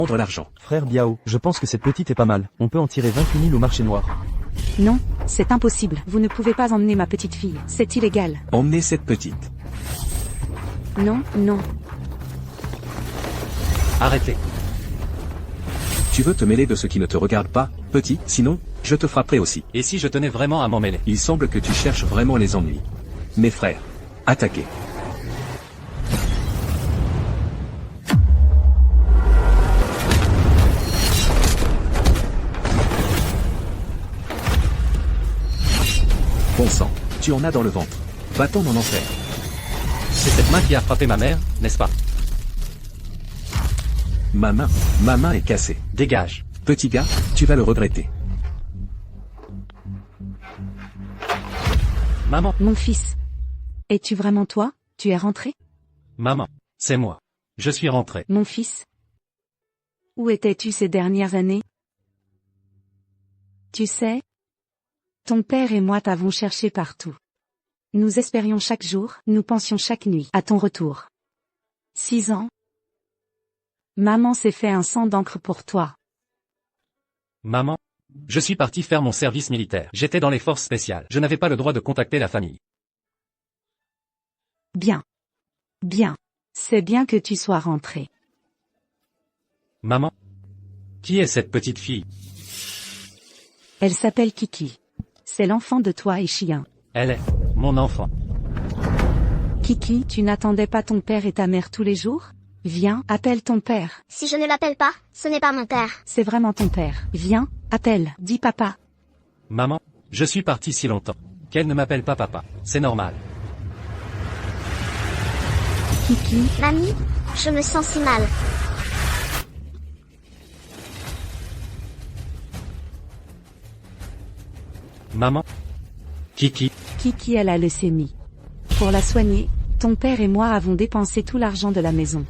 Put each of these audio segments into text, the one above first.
Prendre l'argent. Frère Biao, je pense que cette petite est pas mal. On peut en tirer 28 000 au marché noir. Non, c'est impossible. Vous ne pouvez pas emmener ma petite fille. C'est illégal. Emmenez cette petite. Non, non. Arrêtez. Tu veux te mêler de ce qui ne te regarde pas, petit, sinon, je te frapperai aussi. Et si je tenais vraiment à m'en mêler? Il semble que tu cherches vraiment les ennuis. Mes frères, attaquez. Bon sang, tu en as dans le ventre. Va-t'en en enfer. C'est cette main qui a frappé ma mère, n'est-ce pas? Ma main est cassée. Dégage. Petit gars, tu vas le regretter. Maman, Mon fils. Es-tu vraiment toi? Tu es rentré? maman, c'est moi. Je suis rentré. Mon fils. Où étais-tu ces dernières années? Tu sais, ton père et moi t'avons cherché partout. Nous espérions chaque jour, nous pensions chaque nuit à ton retour. 6 ans. Maman s'est fait un sang d'encre pour toi. Maman, je suis parti faire mon service militaire. J'étais dans les forces spéciales. Je n'avais pas le droit de contacter la famille. Bien. Bien. C'est bien que tu sois rentré. Maman, qui est cette petite fille? Elle s'appelle Kiki. C'est l'enfant de toi et Chien. Elle est mon enfant. Kiki, tu n'attendais pas ton père et ta mère tous les jours? Viens, appelle ton père. Si je ne l'appelle pas, ce n'est pas mon père. C'est vraiment ton père. Viens, appelle, dis papa. Maman, je suis parti si longtemps qu'elle ne m'appelle pas papa. C'est normal. Kiki, Mamie, je me sens si mal. Maman, Kiki, Kiki a la leucémie. Pour la soigner, ton père et moi avons dépensé tout l'argent de la maison.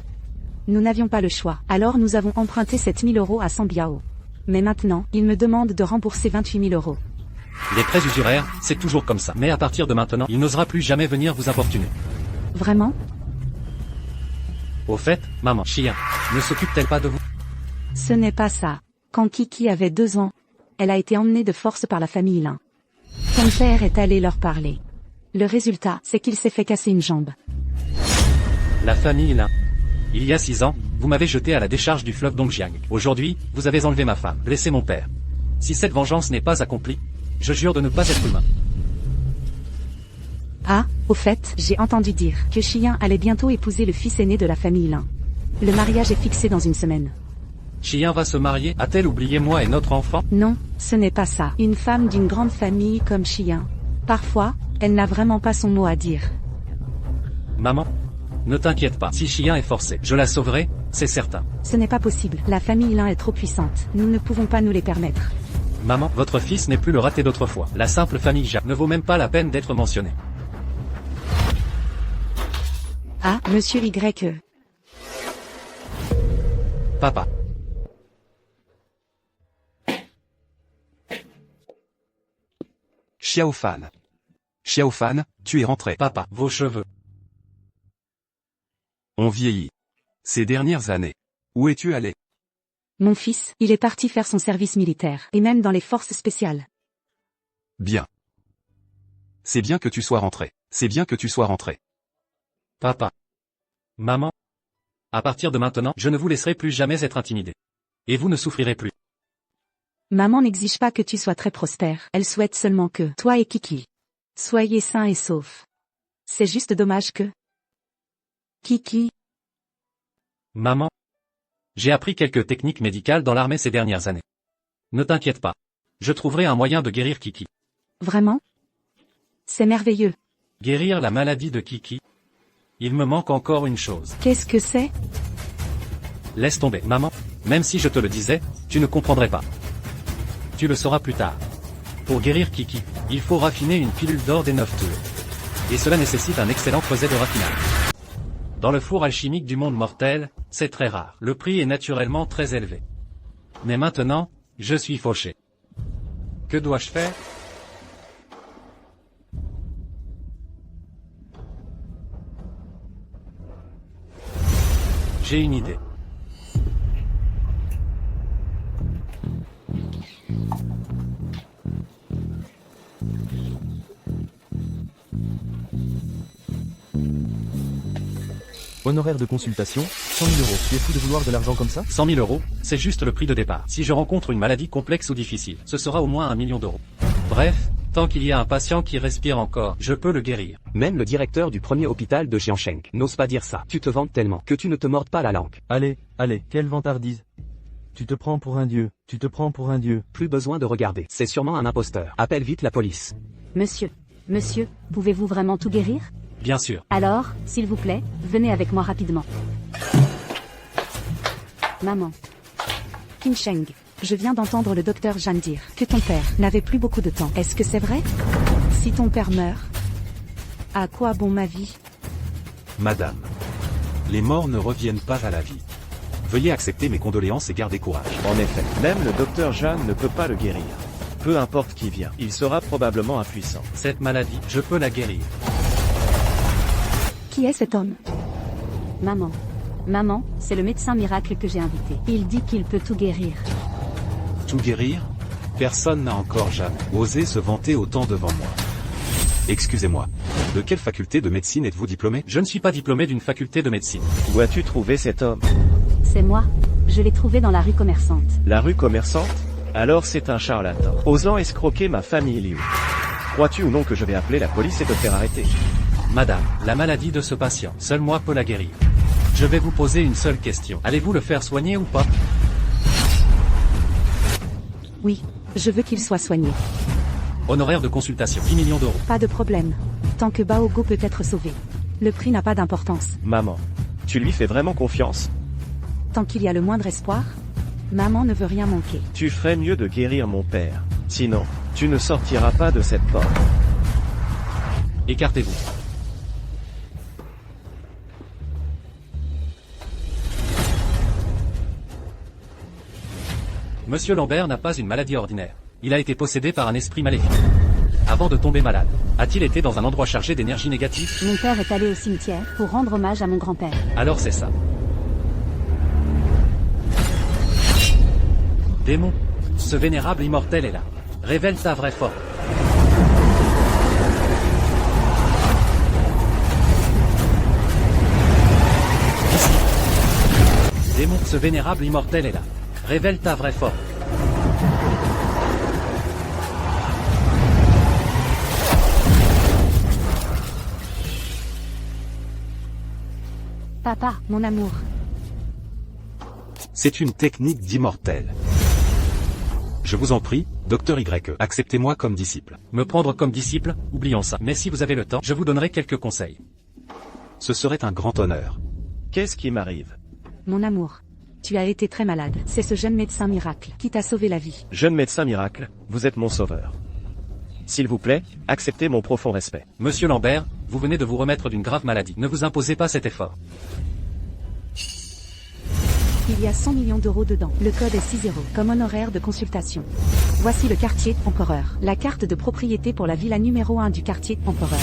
Nous n'avions pas le choix, alors nous avons emprunté 7 000 € à Sambiao. Mais maintenant, il me demande de rembourser 28 000 €. les prêts usuraires, c'est toujours comme ça. Mais à partir de maintenant, il n'osera plus jamais venir vous importuner. Vraiment? Au fait, maman, Chien, ne s'occupe-t-elle pas de vous? Ce n'est pas ça. Quand Kiki avait 2 ans, elle a été emmenée de force par la famille Lin. Ton père est allé leur parler. Le résultat, c'est qu'il s'est fait casser une jambe. La famille là. Il y a 6 ans, vous m'avez jeté à la décharge du fleuve Dongjiang. Aujourd'hui, vous avez enlevé ma femme, blessé mon père. Si cette vengeance n'est pas accomplie, je jure de ne pas être humain. Ah, au fait, j'ai entendu dire que Chien allait bientôt épouser le fils aîné de la famille Lin. Le mariage est fixé dans une semaine. Chien va se marier, a-t-elle oublié moi et notre enfant? Non, ce n'est pas ça. Une femme d'une grande famille comme Chien. Parfois, elle n'a vraiment pas son mot à dire. Maman, ne t'inquiète pas, si Chien est forcé, je la sauverai, c'est certain. Ce n'est pas possible. La famille Lin est trop puissante. Nous ne pouvons pas nous les permettre. Maman, votre fils n'est plus le raté d'autrefois. La simple famille Jia ne vaut même pas la peine d'être mentionnée. Ah, monsieur Y. Papa. Xiaofan. Xiaofan, tu es rentré. Papa, vos cheveux. On vieillit. Ces dernières années. Où es-tu allé? Mon fils, il est parti faire son service militaire, et même dans les forces spéciales. Bien. C'est bien que tu sois rentré. C'est bien que tu sois rentré. Papa. Maman. À partir de maintenant, je ne vous laisserai plus jamais être intimidé. Et vous ne souffrirez plus. Maman n'exige pas que tu sois très prospère. Elle souhaite seulement que toi et Kiki soyez sains et saufs. C'est juste dommage que Kiki. Maman. J'ai appris quelques techniques médicales dans l'armée ces dernières années. Ne t'inquiète pas. Je trouverai un moyen de guérir Kiki. Vraiment? C'est merveilleux. Guérir la maladie de Kiki. Il me manque encore une chose. Qu'est-ce que c'est? Laisse tomber, maman. Même si je te le disais, tu ne comprendrais pas. Tu le sauras plus tard. Pour guérir Kiki, il faut raffiner une pilule d'or des 9 tours. Et cela nécessite un excellent creuset de raffinage. Dans le four alchimique du monde mortel, c'est très rare. Le prix est naturellement très élevé. Mais maintenant, je suis fauché. Que dois-je faire? J'ai une idée. Honoraire de consultation, 100 000 euros. Tu es fou de vouloir de l'argent comme ça? 100 000 euros, c'est juste le prix de départ. Si je rencontre une maladie complexe ou difficile, ce sera au moins 1 million d'euros. Bref, tant qu'il y a un patient qui respire encore, je peux le guérir. Même le directeur du premier hôpital de Jiangsheng n'ose pas dire ça. Tu te vantes tellement que tu ne te mordes pas la langue. Allez, quelle vantardise. Tu te prends pour un dieu, tu te prends pour un dieu. Plus besoin de regarder, c'est sûrement un imposteur. Appelle vite la police. Monsieur, pouvez-vous vraiment tout guérir? Bien sûr. Alors, s'il vous plaît, venez avec moi rapidement. Maman. Qinsheng, je viens d'entendre le docteur Jeanne dire que ton père n'avait plus beaucoup de temps. Est-ce que c'est vrai? Si ton père meurt, à quoi bon ma vie? Madame. Les morts ne reviennent pas à la vie. Veuillez accepter mes condoléances et garder courage. En effet, même le docteur Jeanne ne peut pas le guérir. Peu importe qui vient, il sera probablement impuissant. Cette maladie, je peux la guérir. Qui est cet homme? Maman, c'est le médecin miracle que j'ai invité. Il dit qu'il peut tout guérir. Tout guérir? Personne n'a encore jamais osé se vanter autant devant moi. Excusez-moi. De quelle faculté de médecine êtes-vous diplômé? Je ne suis pas diplômé d'une faculté de médecine. Où as-tu trouvé cet homme? C'est moi. Je l'ai trouvé dans la rue commerçante. La rue commerçante? Alors c'est un charlatan, osant escroquer ma famille Liu. Crois-tu ou non que je vais appeler la police et te faire arrêter? Madame, la maladie de ce patient, seul moi peux la guérir. Je vais vous poser une seule question. Allez-vous le faire soigner ou pas? Oui, je veux qu'il soit soigné. Honoraire de consultation, 10 millions d'euros. Pas de problème. Tant que Baogo peut être sauvé. Le prix n'a pas d'importance. Maman, tu lui fais vraiment confiance? Tant qu'il y a le moindre espoir, maman ne veut rien manquer. Tu ferais mieux de guérir mon père. Sinon, tu ne sortiras pas de cette porte. Écartez-vous. Monsieur Lambert n'a pas une maladie ordinaire. Il a été possédé par un esprit maléfique. Avant de tomber malade, a-t-il été dans un endroit chargé d'énergie négative? Mon père est allé au cimetière pour rendre hommage à mon grand-père. Alors c'est ça. Démon, ce vénérable immortel est là. Révèle ta vraie forme. Ici. Démon, ce vénérable immortel est là. Révèle ta vraie forme. Papa, mon amour. C'est une technique d'immortel. Je vous en prie, Docteur Y, acceptez-moi comme disciple. Me prendre comme disciple, oublions ça. Mais si vous avez le temps, je vous donnerai quelques conseils. Ce serait un grand honneur. Qu'est-ce qui m'arrive? Mon amour. Tu as été très malade. C'est ce jeune médecin miracle qui t'a sauvé la vie. Jeune médecin miracle, vous êtes mon sauveur. S'il vous plaît, acceptez mon profond respect. Monsieur Lambert, vous venez de vous remettre d'une grave maladie. Ne vous imposez pas cet effort. Il y a 100 millions d'euros dedans. Le code est 60, comme honoraire de consultation. Voici le quartier Empereur. La carte de propriété pour la villa numéro 1 du quartier Empereur.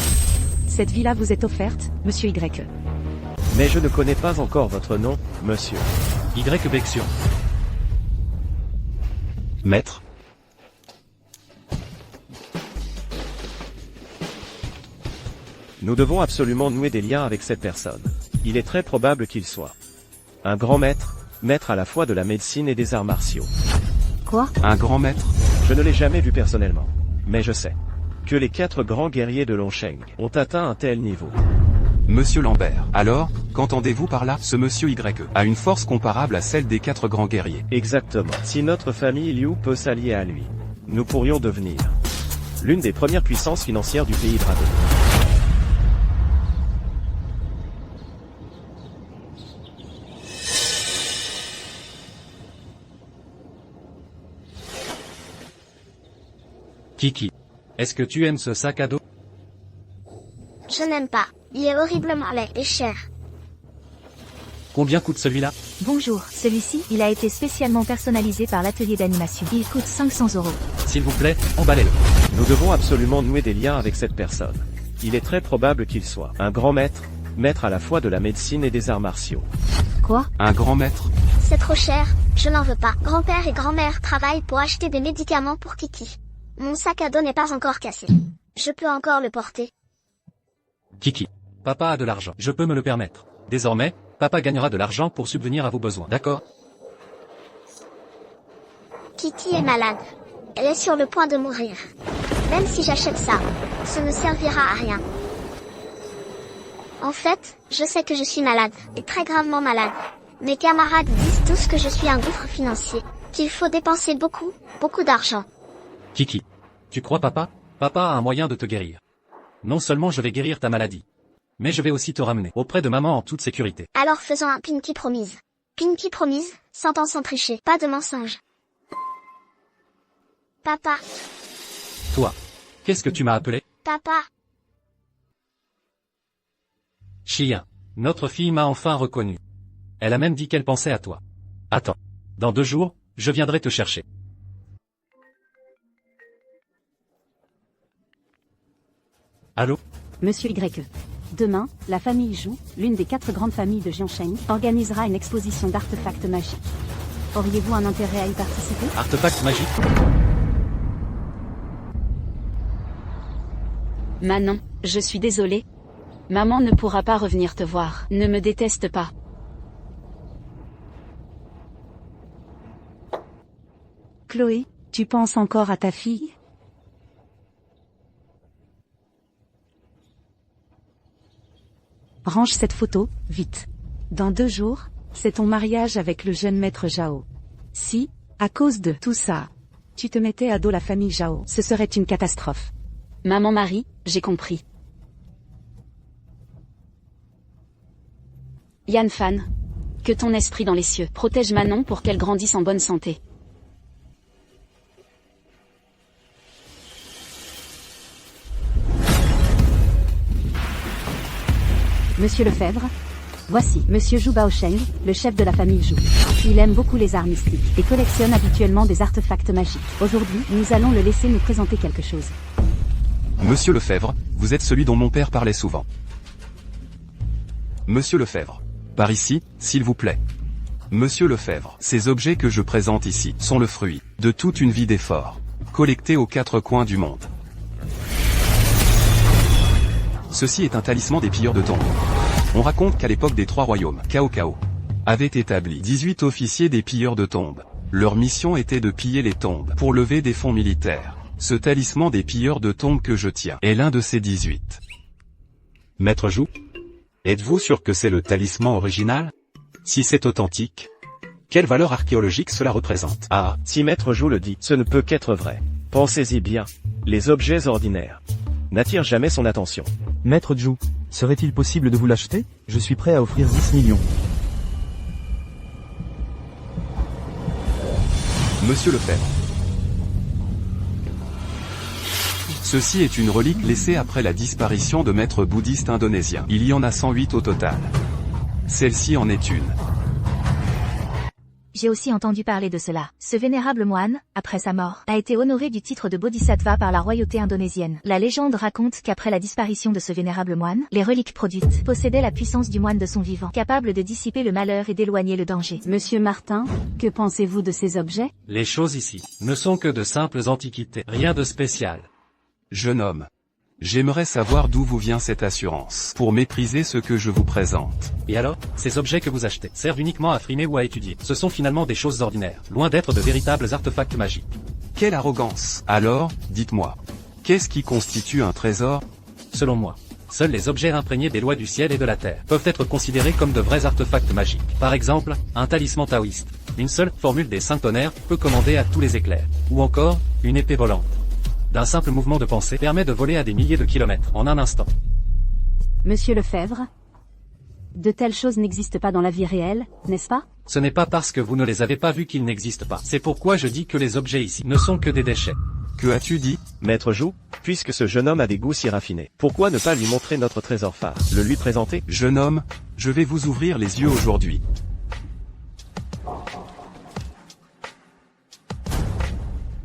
Cette villa vous est offerte, monsieur Y. Mais je ne connais pas encore votre nom, monsieur. Y. Bexion. Maître. Nous devons absolument nouer des liens avec cette personne. Il est très probable qu'il soit un grand maître, maître à la fois de la médecine et des arts martiaux. Quoi? Un grand maître? Je ne l'ai jamais vu personnellement. Mais je sais que les 4 grands guerriers de Longsheng ont atteint un tel niveau. Monsieur Lambert. Alors, qu'entendez-vous par là? Ce monsieur Y a une force comparable à celle des 4 grands guerriers. Exactement. Si notre famille Liu peut s'allier à lui, nous pourrions devenir l'une des premières puissances financières du pays dragon. Kiki. Est-ce que tu aimes ce sac à dos? Je n'aime pas. Il est horriblement laid et cher. Combien coûte celui-là? Bonjour, celui-ci, il a été spécialement personnalisé par l'atelier d'animation. Il coûte 500 €. S'il vous plaît, emballez-le. Nous devons absolument nouer des liens avec cette personne. Il est très probable qu'il soit un grand maître, maître à la fois de la médecine et des arts martiaux. Quoi? Un grand maître? C'est trop cher, je n'en veux pas. Grand-père et grand-mère travaillent pour acheter des médicaments pour Kiki. Mon sac à dos n'est pas encore cassé. Je peux encore le porter. Kiki. Papa a de l'argent, je peux me le permettre. Désormais, papa gagnera de l'argent pour subvenir à vos besoins, d'accord? Kitty est malade. Elle est sur le point de mourir. Même si j'achète ça, ce ne servira à rien. En fait, je sais que je suis malade, et très gravement malade. Mes camarades disent tous que je suis un gouffre financier, qu'il faut dépenser beaucoup, beaucoup d'argent. Kiki. Tu crois papa? Papa a un moyen de te guérir. Non seulement je vais guérir ta maladie, mais je vais aussi te ramener auprès de maman en toute sécurité. Alors faisons un Pinky Promise. Pinky Promise, s'entend sans tricher, pas de mensonge. Papa, Toi. Qu'est-ce que tu m'as appelé? papa, Chien. Notre fille m'a enfin reconnu. Elle a même dit qu'elle pensait à toi. Attends. Dans 2 jours, je viendrai te chercher. Allô? Monsieur Y. Demain, la famille Zhou, l'une des 4 grandes familles de Jiansheng, organisera une exposition d'artefacts magiques. Auriez-vous un intérêt à y participer? Artefact magique? Manon, je suis désolée. Maman ne pourra pas revenir te voir. Ne me déteste pas. Chloé, tu penses encore à ta fille? Range cette photo, vite. Dans 2 jours, c'est ton mariage avec le jeune maître Zhao. Si, à cause de tout ça, tu te mettais à dos la famille Zhao, ce serait une catastrophe. Maman Marie, j'ai compris. Yan Fan, que ton esprit dans les cieux protège Manon pour qu'elle grandisse en bonne santé. Monsieur Lefebvre, voici Monsieur Zhu Baosheng, le chef de la famille Zhu. Il aime beaucoup les arts mystiques et collectionne habituellement des artefacts magiques. Aujourd'hui, nous allons le laisser nous présenter quelque chose. Monsieur Lefebvre, vous êtes celui dont mon père parlait souvent. Monsieur Lefebvre. Par ici, s'il vous plaît. Monsieur Lefebvre, ces objets que je présente ici sont le fruit de toute une vie d'efforts, collectés aux 4 coins du monde. Ceci est un talisman des pilleurs de tombes. On raconte qu'à l'époque des 3 royaumes, Cao Cao avait établi 18 officiers des pilleurs de tombes. Leur mission était de piller les tombes pour lever des fonds militaires. Ce talisman des pilleurs de tombes que je tiens est l'un de ces 18. Maître Zhu, êtes-vous sûr que c'est le talisman original? Si c'est authentique, quelle valeur archéologique cela représente? Ah, si Maître Zhou le dit, ce ne peut qu'être vrai. Pensez-y bien. Les objets ordinaires n'attirent jamais son attention. Maître Zhou, serait-il possible de vous l'acheter? Je suis prêt à offrir 10 millions. Monsieur Lefebvre. Ceci est une relique laissée après la disparition de maîtres bouddhistes indonésiens. Il y en a 108 au total. Celle-ci en est une. J'ai aussi entendu parler de cela. Ce vénérable moine, après sa mort, a été honoré du titre de bodhisattva par la royauté indonésienne. La légende raconte qu'après la disparition de ce vénérable moine, les reliques produites possédaient la puissance du moine de son vivant, capable de dissiper le malheur et d'éloigner le danger. Monsieur Martin, que pensez-vous de ces objets? Les choses ici ne sont que de simples antiquités, rien de spécial. Jeune homme. J'aimerais savoir d'où vous vient cette assurance pour mépriser ce que je vous présente. Et alors, ces objets que vous achetez servent uniquement à frimer ou à étudier. Ce sont finalement des choses ordinaires, loin d'être de véritables artefacts magiques. Quelle arrogance! Alors, dites-moi, qu'est-ce qui constitue un trésor? Selon moi, seuls les objets imprégnés des lois du ciel et de la terre peuvent être considérés comme de vrais artefacts magiques. Par exemple, un talisman taoïste. Une seule formule des 5 tonnerres peut commander à tous les éclairs. Ou encore, une épée volante. D'un simple mouvement de pensée permet de voler à des milliers de kilomètres en un instant. Monsieur Lefebvre, de telles choses n'existent pas dans la vie réelle, n'est-ce pas? Ce n'est pas parce que vous ne les avez pas vus qu'ils n'existent pas. C'est pourquoi je dis que les objets ici ne sont que des déchets. Que as-tu dit? Maître Zhou, puisque ce jeune homme a des goûts si raffinés, pourquoi ne pas lui montrer notre trésor phare? Le lui présenter? Jeune homme, je vais vous ouvrir les yeux aujourd'hui.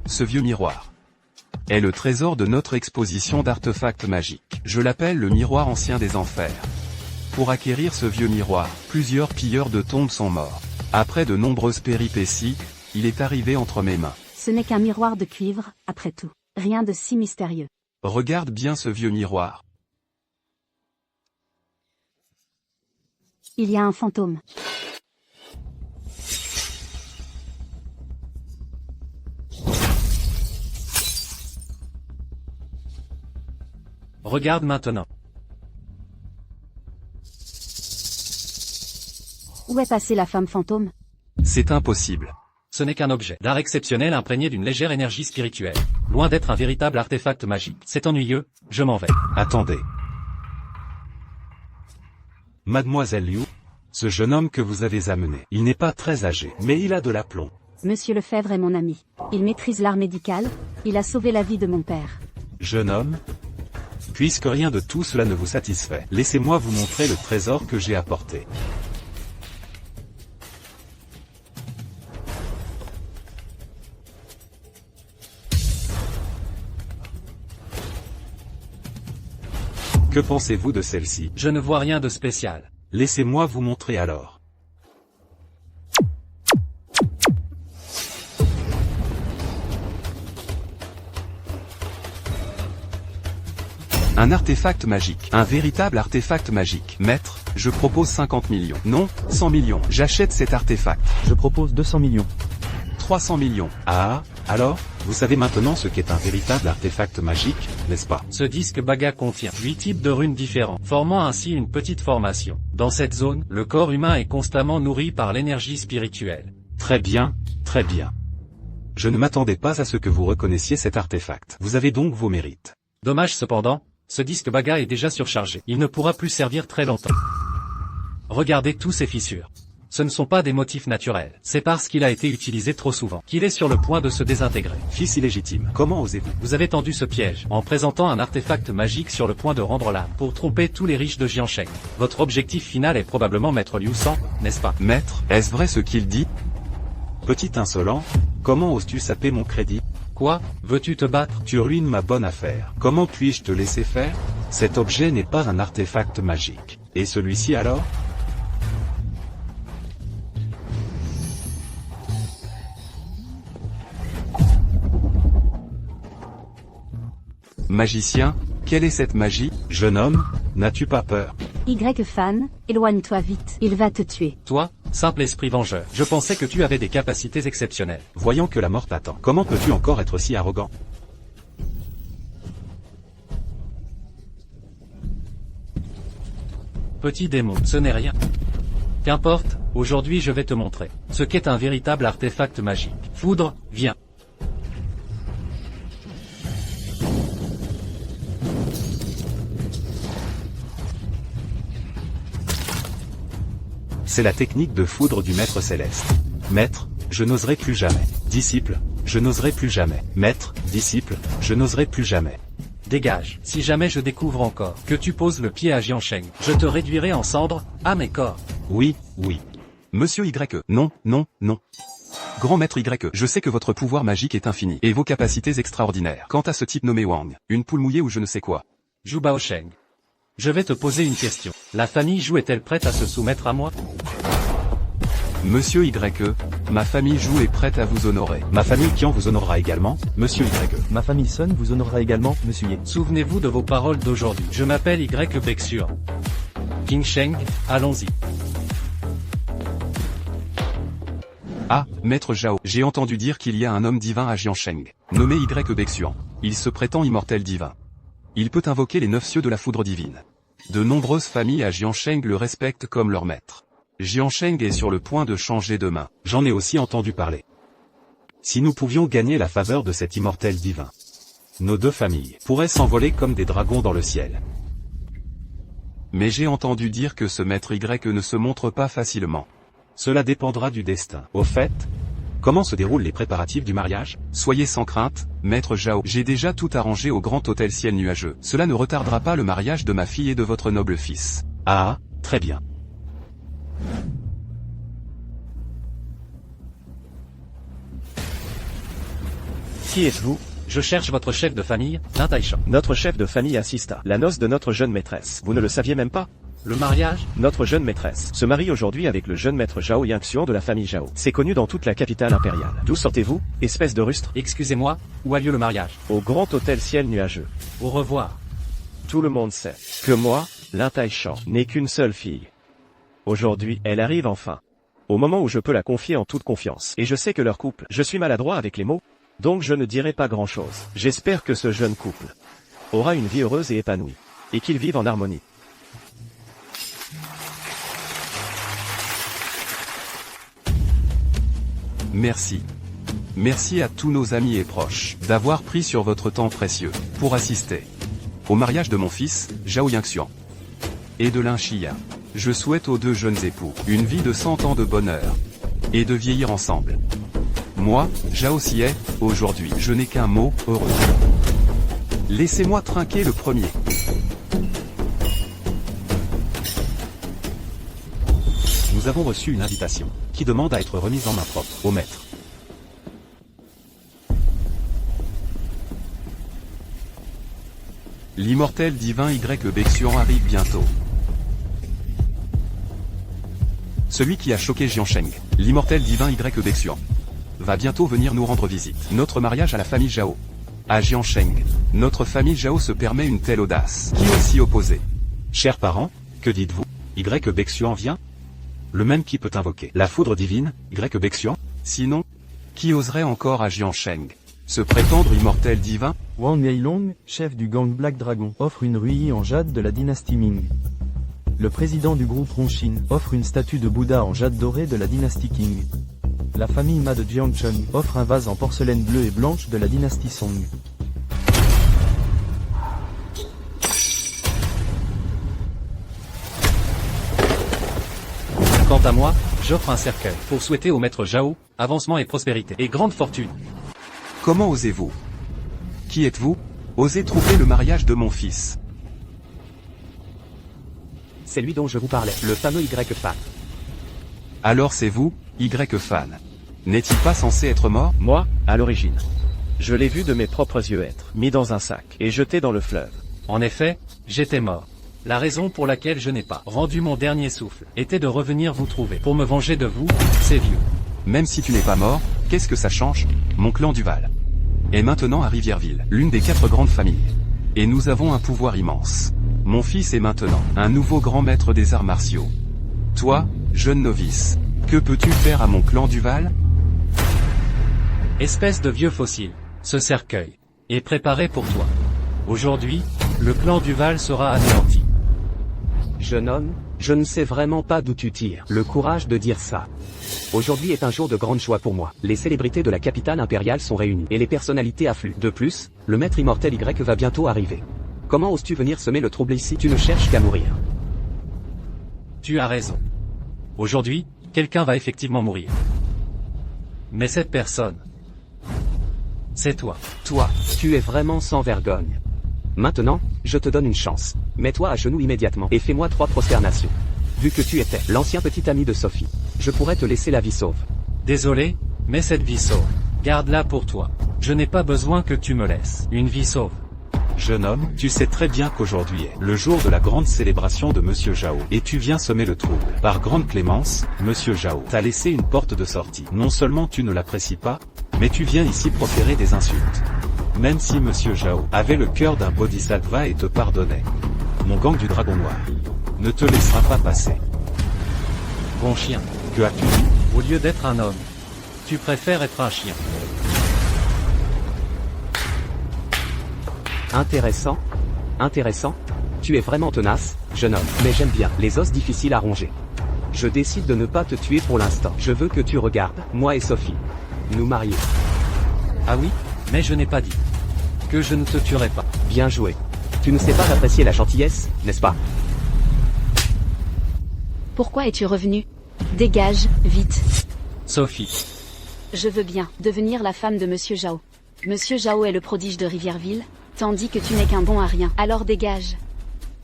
Ce vieux miroir est le trésor de notre exposition d'artefacts magiques. Je l'appelle le miroir ancien des enfers. Pour acquérir ce vieux miroir, plusieurs pilleurs de tombes sont morts. Après de nombreuses péripéties, il est arrivé entre mes mains. Ce n'est qu'un miroir de cuivre, après tout. Rien de si mystérieux. Regarde bien ce vieux miroir. Il y a un fantôme. Regarde maintenant. Où est passée la femme fantôme? C'est impossible. Ce n'est qu'un objet d'art exceptionnel imprégné d'une légère énergie spirituelle. Loin d'être un véritable artefact magique. C'est ennuyeux, je m'en vais. Attendez. Mademoiselle Liu, ce jeune homme que vous avez amené, il n'est pas très âgé, mais il a de l'aplomb. Monsieur Lefebvre est mon ami. Il maîtrise l'art médical, il a sauvé la vie de mon père. Jeune homme, puisque rien de tout cela ne vous satisfait, laissez-moi vous montrer le trésor que j'ai apporté. Que pensez-vous de celle-ci? Je ne vois rien de spécial. Laissez-moi vous montrer alors. Un artefact magique. Un véritable artefact magique. Maître, je propose 50 millions. Non, 100 millions. J'achète cet artefact. Je propose 200 millions. 300 millions. Ah, alors, vous savez maintenant ce qu'est un véritable artefact magique, n'est-ce pas? Ce disque Baga contient 8 types de runes différents, formant ainsi une petite formation. Dans cette zone, le corps humain est constamment nourri par l'énergie spirituelle. Très bien, très bien. Je ne m'attendais pas à ce que vous reconnaissiez cet artefact. Vous avez donc vos mérites. Dommage cependant, ce disque Baga est déjà surchargé. Il ne pourra plus servir très longtemps. Regardez tous ces fissures. Ce ne sont pas des motifs naturels. C'est parce qu'il a été utilisé trop souvent qu'il est sur le point de se désintégrer. Fils illégitime, comment osez-vous? Vous avez tendu ce piège en présentant un artefact magique sur le point de rendre l'âme pour tromper tous les riches de Jiansheng. Votre objectif final est probablement Maître Liu San, n'est-ce pas? Maître, est-ce vrai ce qu'il dit? Petit insolent, comment oses-tu saper mon crédit? Quoi? Veux-tu te battre? Tu ruines ma bonne affaire. Comment puis-je te laisser faire? Cet objet n'est pas un artefact magique. Et celui-ci alors? Magicien, quelle est cette magie? Jeune homme, n'as-tu pas peur? Y-Fan, éloigne-toi vite, il va te tuer. Toi, simple esprit vengeur, je pensais que tu avais des capacités exceptionnelles. Voyons que la mort t'attend. Comment peux-tu encore être si arrogant? Petit démon, ce n'est rien. Qu'importe, aujourd'hui je vais te montrer ce qu'est un véritable artefact magique. Foudre, viens. C'est la technique de foudre du maître céleste. Maître, je n'oserai plus jamais. Disciple, je n'oserai plus jamais. Maître, disciple, je n'oserai plus jamais. Dégage. Si jamais je découvre encore que tu poses le pied à Jiansheng, je te réduirai en cendres, à mes corps. Oui, oui. Monsieur Y, non, non, non. Grand maître Y, je sais que votre pouvoir magique est infini, et vos capacités extraordinaires. Quant à ce type nommé Wang, une poule mouillée ou je ne sais quoi. Zhu Baosheng. Je vais te poser une question. La famille Zhu est-elle prête à se soumettre à moi? Monsieur Y, ma famille Zhu est prête à vous honorer. Ma famille Qian vous honorera également, Monsieur Y. Ma famille Sun vous honorera également, monsieur Ye. Souvenez-vous de vos paroles d'aujourd'hui. Je m'appelle Y Bexuan. King Sheng, allons-y. Ah, maître Zhao, j'ai entendu dire qu'il y a un homme divin à Jiansheng, nommé Y Bexuan. Il se prétend immortel divin. Il peut invoquer les 9 cieux de la foudre divine. De nombreuses familles à Jiansheng le respectent comme leur maître. Jiansheng est sur le point de changer de main. J'en ai aussi entendu parler. Si nous pouvions gagner la faveur de cet immortel divin, nos deux familles pourraient s'envoler comme des dragons dans le ciel. Mais j'ai entendu dire que ce maître Y ne se montre pas facilement. Cela dépendra du destin. Au fait, comment se déroulent les préparatifs du mariage? Soyez sans crainte, maître Zhao. J'ai déjà tout arrangé au grand hôtel ciel nuageux. Cela ne retardera pas le mariage de ma fille et de votre noble fils. Ah, très bien. Qui êtes-vous? Je cherche votre chef de famille, Lin Taishan. Notre chef de famille assiste à la noce de notre jeune maîtresse. Vous ne le saviez même pas? Le mariage? Notre jeune maîtresse se marie aujourd'hui avec le jeune maître Zhao Yangxian de la famille Zhao. C'est connu dans toute la capitale impériale. D'où sortez-vous, espèce de rustre? Excusez-moi, où a lieu le mariage? Au grand hôtel ciel nuageux. Au revoir. Tout le monde sait que moi, Lin Taishan, n'ai qu'une seule fille. Aujourd'hui, elle arrive enfin. Au moment où je peux la confier en toute confiance. Et je sais que leur couple, je suis maladroit avec les mots, donc je ne dirai pas grand-chose. J'espère que ce jeune couple aura une vie heureuse et épanouie, et qu'ils vivent en harmonie. Merci. Merci à tous nos amis et proches d'avoir pris sur votre temps précieux pour assister au mariage de mon fils, Zhao Yingxian, et de Lin Xiya. Je souhaite aux deux jeunes époux une vie de 100 ans de bonheur et de vieillir ensemble. Moi, Zhao Xie, aujourd'hui, je n'ai qu'un mot, heureux. Laissez-moi trinquer le premier. Nous avons reçu une invitation, qui demande à être remise en main propre, au maître. L'immortel divin Y Bexian arrive bientôt. Celui qui a choqué Jiansheng, l'immortel divin Y Bexian, va bientôt venir nous rendre visite. Notre mariage à la famille Zhao. À Jiansheng, notre famille Zhao se permet une telle audace. Qui ose s'y opposer? Chers parents, que dites-vous? Y Bexian vient? Le même qui peut invoquer la foudre divine, Y Bexian? Sinon, qui oserait encore à Jiansheng se prétendre immortel divin? Wang Meilong, chef du gang Black Dragon, offre une ruyi en jade de la dynastie Ming. Le président du groupe Rongxin offre une statue de Bouddha en jade doré de la dynastie Qing. La famille Ma de Jiangcheng offre un vase en porcelaine bleue et blanche de la dynastie Song. Quant à moi, j'offre un cercueil pour souhaiter au maître Zhao avancement et prospérité et grande fortune. Comment osez-vous? Qui êtes-vous? Osez troubler le mariage de mon fils. C'est lui dont je vous parlais, le fameux Y-Fan. Alors c'est vous, Y-Fan. N'est-il pas censé être mort? Moi, à l'origine. Je l'ai vu de mes propres yeux être mis dans un sac et jeté dans le fleuve. En effet, j'étais mort. La raison pour laquelle je n'ai pas rendu mon dernier souffle était de revenir vous trouver pour me venger de vous, ces vieux. Même si tu n'es pas mort, qu'est-ce que ça change? Mon clan Duval est maintenant à Rivierville, l'une des 4 grandes familles. Et nous avons un pouvoir immense. Mon fils est maintenant un nouveau grand maître des arts martiaux. Toi, jeune novice, que peux-tu faire à mon clan Duval? Espèce de vieux fossile, ce cercueil est préparé pour toi. Aujourd'hui, le clan Duval sera anéanti. Jeune homme, je ne sais vraiment pas d'où tu tires le courage de dire ça. Aujourd'hui est un jour de grande joie pour moi. Les célébrités de la capitale impériale sont réunies et les personnalités affluent. De plus, le maître immortel Y va bientôt arriver. Comment oses-tu venir semer le trouble ici? Tu ne cherches qu'à mourir. Tu as raison. Aujourd'hui, quelqu'un va effectivement mourir. Mais cette personne, c'est toi. Toi, tu es vraiment sans vergogne. Maintenant, je te donne une chance. Mets-toi à genoux immédiatement et fais-moi 3 prosternations. Vu que tu étais l'ancien petit ami de Sophie, je pourrais te laisser la vie sauve. Désolé, mais cette vie sauve, garde-la pour toi. Je n'ai pas besoin que tu me laisses une vie sauve. Jeune homme, tu sais très bien qu'aujourd'hui est le jour de la grande célébration de Monsieur Zhao, et tu viens semer le trouble. Par grande clémence, Monsieur Zhao t'a laissé une porte de sortie. Non seulement tu ne l'apprécies pas, mais tu viens ici proférer des insultes. Même si Monsieur Zhao avait le cœur d'un bodhisattva et te pardonnait, mon gang du dragon noir ne te laissera pas passer. Bon chien, Que as-tu dit? au lieu d'être un homme, tu préfères être un chien. Intéressant. Intéressant. Tu es vraiment tenace, jeune homme, mais j'aime bien les os difficiles à ronger. Je décide de ne pas te tuer pour l'instant. Je veux que tu regardes, moi et Sophie, nous marier. Ah oui, mais je n'ai pas dit que je ne te tuerai pas. Bien joué. Tu ne sais pas apprécier la gentillesse, n'est-ce pas? Pourquoi es-tu revenu? Dégage, vite. Sophie, Je veux bien devenir la femme de Monsieur Zhao. Monsieur Zhao est le prodige de Rivierville, tandis que tu n'es qu'un bon à rien. Alors dégage.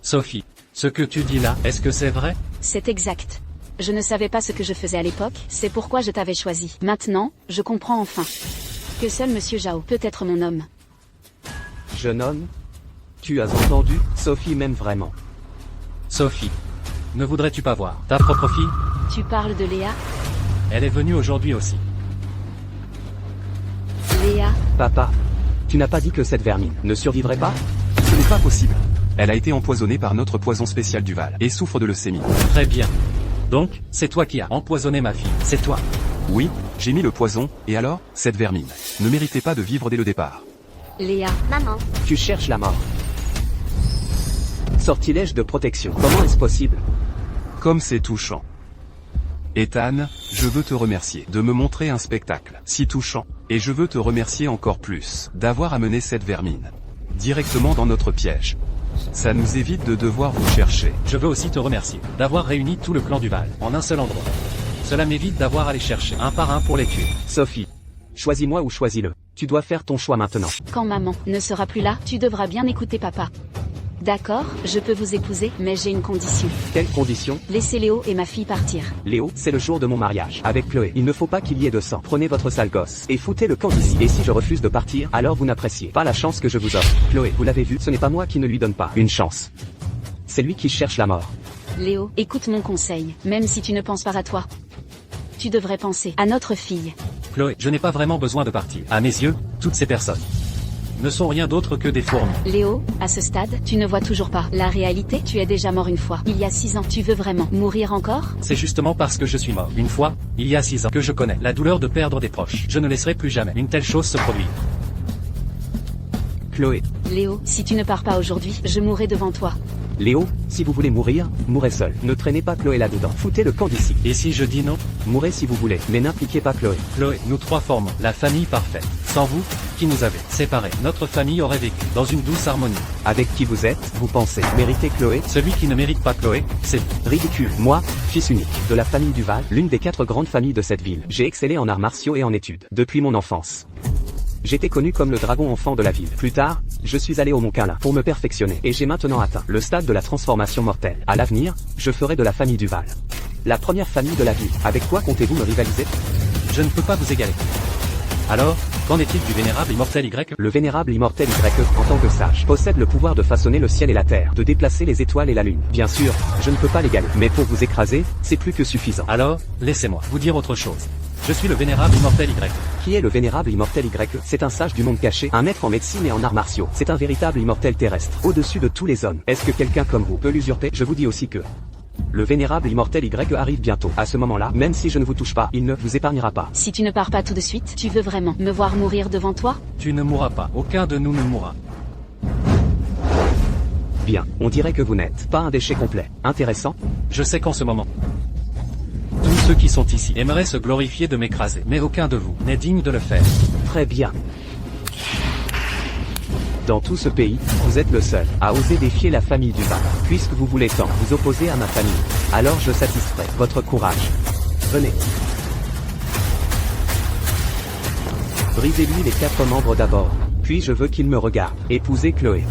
Sophie, ce que tu dis là, est-ce que c'est vrai? C'est exact. Je ne savais pas ce que je faisais à l'époque, c'est pourquoi je t'avais choisi. Maintenant, je comprends enfin que seul Monsieur Zhao peut être mon homme. Jeune homme, tu as entendu, Sophie m'aime vraiment. Sophie, ne voudrais-tu pas voir ta propre fille? Tu parles de Léa? Elle est venue aujourd'hui aussi. Léa, Papa, tu n'as pas dit que cette vermine ne survivrait pas? Ce n'est pas possible. Elle a été empoisonnée par notre poison spécial Duval et souffre de leucémie. Très bien. Donc, c'est toi qui as empoisonné ma fille, c'est toi. Oui, j'ai mis le poison, et alors, cette vermine ne méritait pas de vivre dès le départ. Léa, Maman, Tu cherches la mort. Sortilège de protection. Comment est-ce possible? Comme c'est touchant. Ethan, je veux te remercier de me montrer un spectacle si touchant, et je veux te remercier encore plus d'avoir amené cette vermine directement dans notre piège. Ça nous évite de devoir vous chercher. Je veux aussi te remercier d'avoir réuni tout le clan Duval en un seul endroit. Cela m'évite d'avoir à les chercher un par un pour les tuer. Sophie. Choisis-moi ou choisis-le. Tu dois faire ton choix maintenant. quand maman ne sera plus là, tu devras bien écouter papa. D'accord, je peux vous épouser, mais j'ai une condition. Quelles conditions? Laissez Léo et ma fille partir. Léo, c'est le jour de mon mariage avec Chloé. Il ne faut pas qu'il y ait de sang. Prenez votre sale gosse et foutez le camp d'ici. Et si je refuse de partir, alors vous n'appréciez pas la chance que je vous offre. Chloé, vous l'avez vu, ce n'est pas moi qui ne lui donne pas une chance. C'est lui qui cherche la mort. Léo, écoute mon conseil, même si tu ne penses pas à toi. Tu devrais penser à notre fille. Chloé, je n'ai pas vraiment besoin de partir. À mes yeux, toutes ces personnes ne sont rien d'autre que des fourmis. Léo, à ce stade, tu ne vois toujours pas la réalité, tu es déjà mort une fois. Il y a 6 ans, tu veux vraiment mourir encore? C'est justement parce que je suis mort une fois, il y a 6 ans, que je connais la douleur de perdre des proches. Je ne laisserai plus jamais une telle chose se produire. Chloé. Léo, si tu ne pars pas aujourd'hui, je mourrai devant toi. Léo, si vous voulez mourir, mourrez seul. Ne traînez pas Chloé là-dedans. Foutez le camp d'ici. Et si je dis non? Mourrez si vous voulez, mais n'impliquez pas Chloé. Chloé, nous trois formons la famille parfaite. Sans vous, qui nous avez séparés, notre famille aurait vécu dans une douce harmonie. Avec qui vous êtes, vous pensez mériter Chloé? Celui qui ne mérite pas Chloé, c'est Ridicule. Moi, fils unique de la famille Duval, l'une des 4 grandes familles de cette ville. J'ai excellé en arts martiaux et en études depuis mon enfance. J'étais connu comme le dragon enfant de la ville. Plus tard, je suis allé au Mont Carlin pour me perfectionner et j'ai maintenant atteint le stade de la transformation mortelle. À l'avenir, je ferai de la famille Duval la première famille de la ville. Avec quoi comptez-vous me rivaliser? Je ne peux pas vous égaler. Alors, qu'en est-il du vénérable immortel Y? Le vénérable immortel Y, en tant que sage, possède le pouvoir de façonner le ciel et la terre, de déplacer les étoiles et la lune. Bien sûr, je ne peux pas l'égaler, mais pour vous écraser, c'est plus que suffisant. Alors, laissez-moi vous dire autre chose. Je suis le vénérable immortel Y. Qui est le vénérable immortel Y? C'est un sage du monde caché, un maître en médecine et en arts martiaux. C'est un véritable immortel terrestre, au-dessus de tous les hommes. Est-ce que quelqu'un comme vous peut l'usurper? Je vous dis aussi que le vénérable immortel Y arrive bientôt. À ce moment-là, même si je ne vous touche pas, il ne vous épargnera pas. Si tu ne pars pas tout de suite, tu veux vraiment me voir mourir devant toi? Tu ne mourras pas. Aucun de nous ne mourra. Bien, on dirait que vous n'êtes pas un déchet complet. Intéressant. Je sais qu'en ce moment, tous ceux qui sont ici aimeraient se glorifier de m'écraser, mais aucun de vous n'est digne de le faire. Très bien. Dans tout ce pays, vous êtes le seul à oser défier la famille Duval. Puisque vous voulez tant vous opposer à ma famille, alors je satisferai votre courage. Venez. Brisez-lui les 4 membres d'abord, puis je veux qu'il me regarde. Épousez Chloé.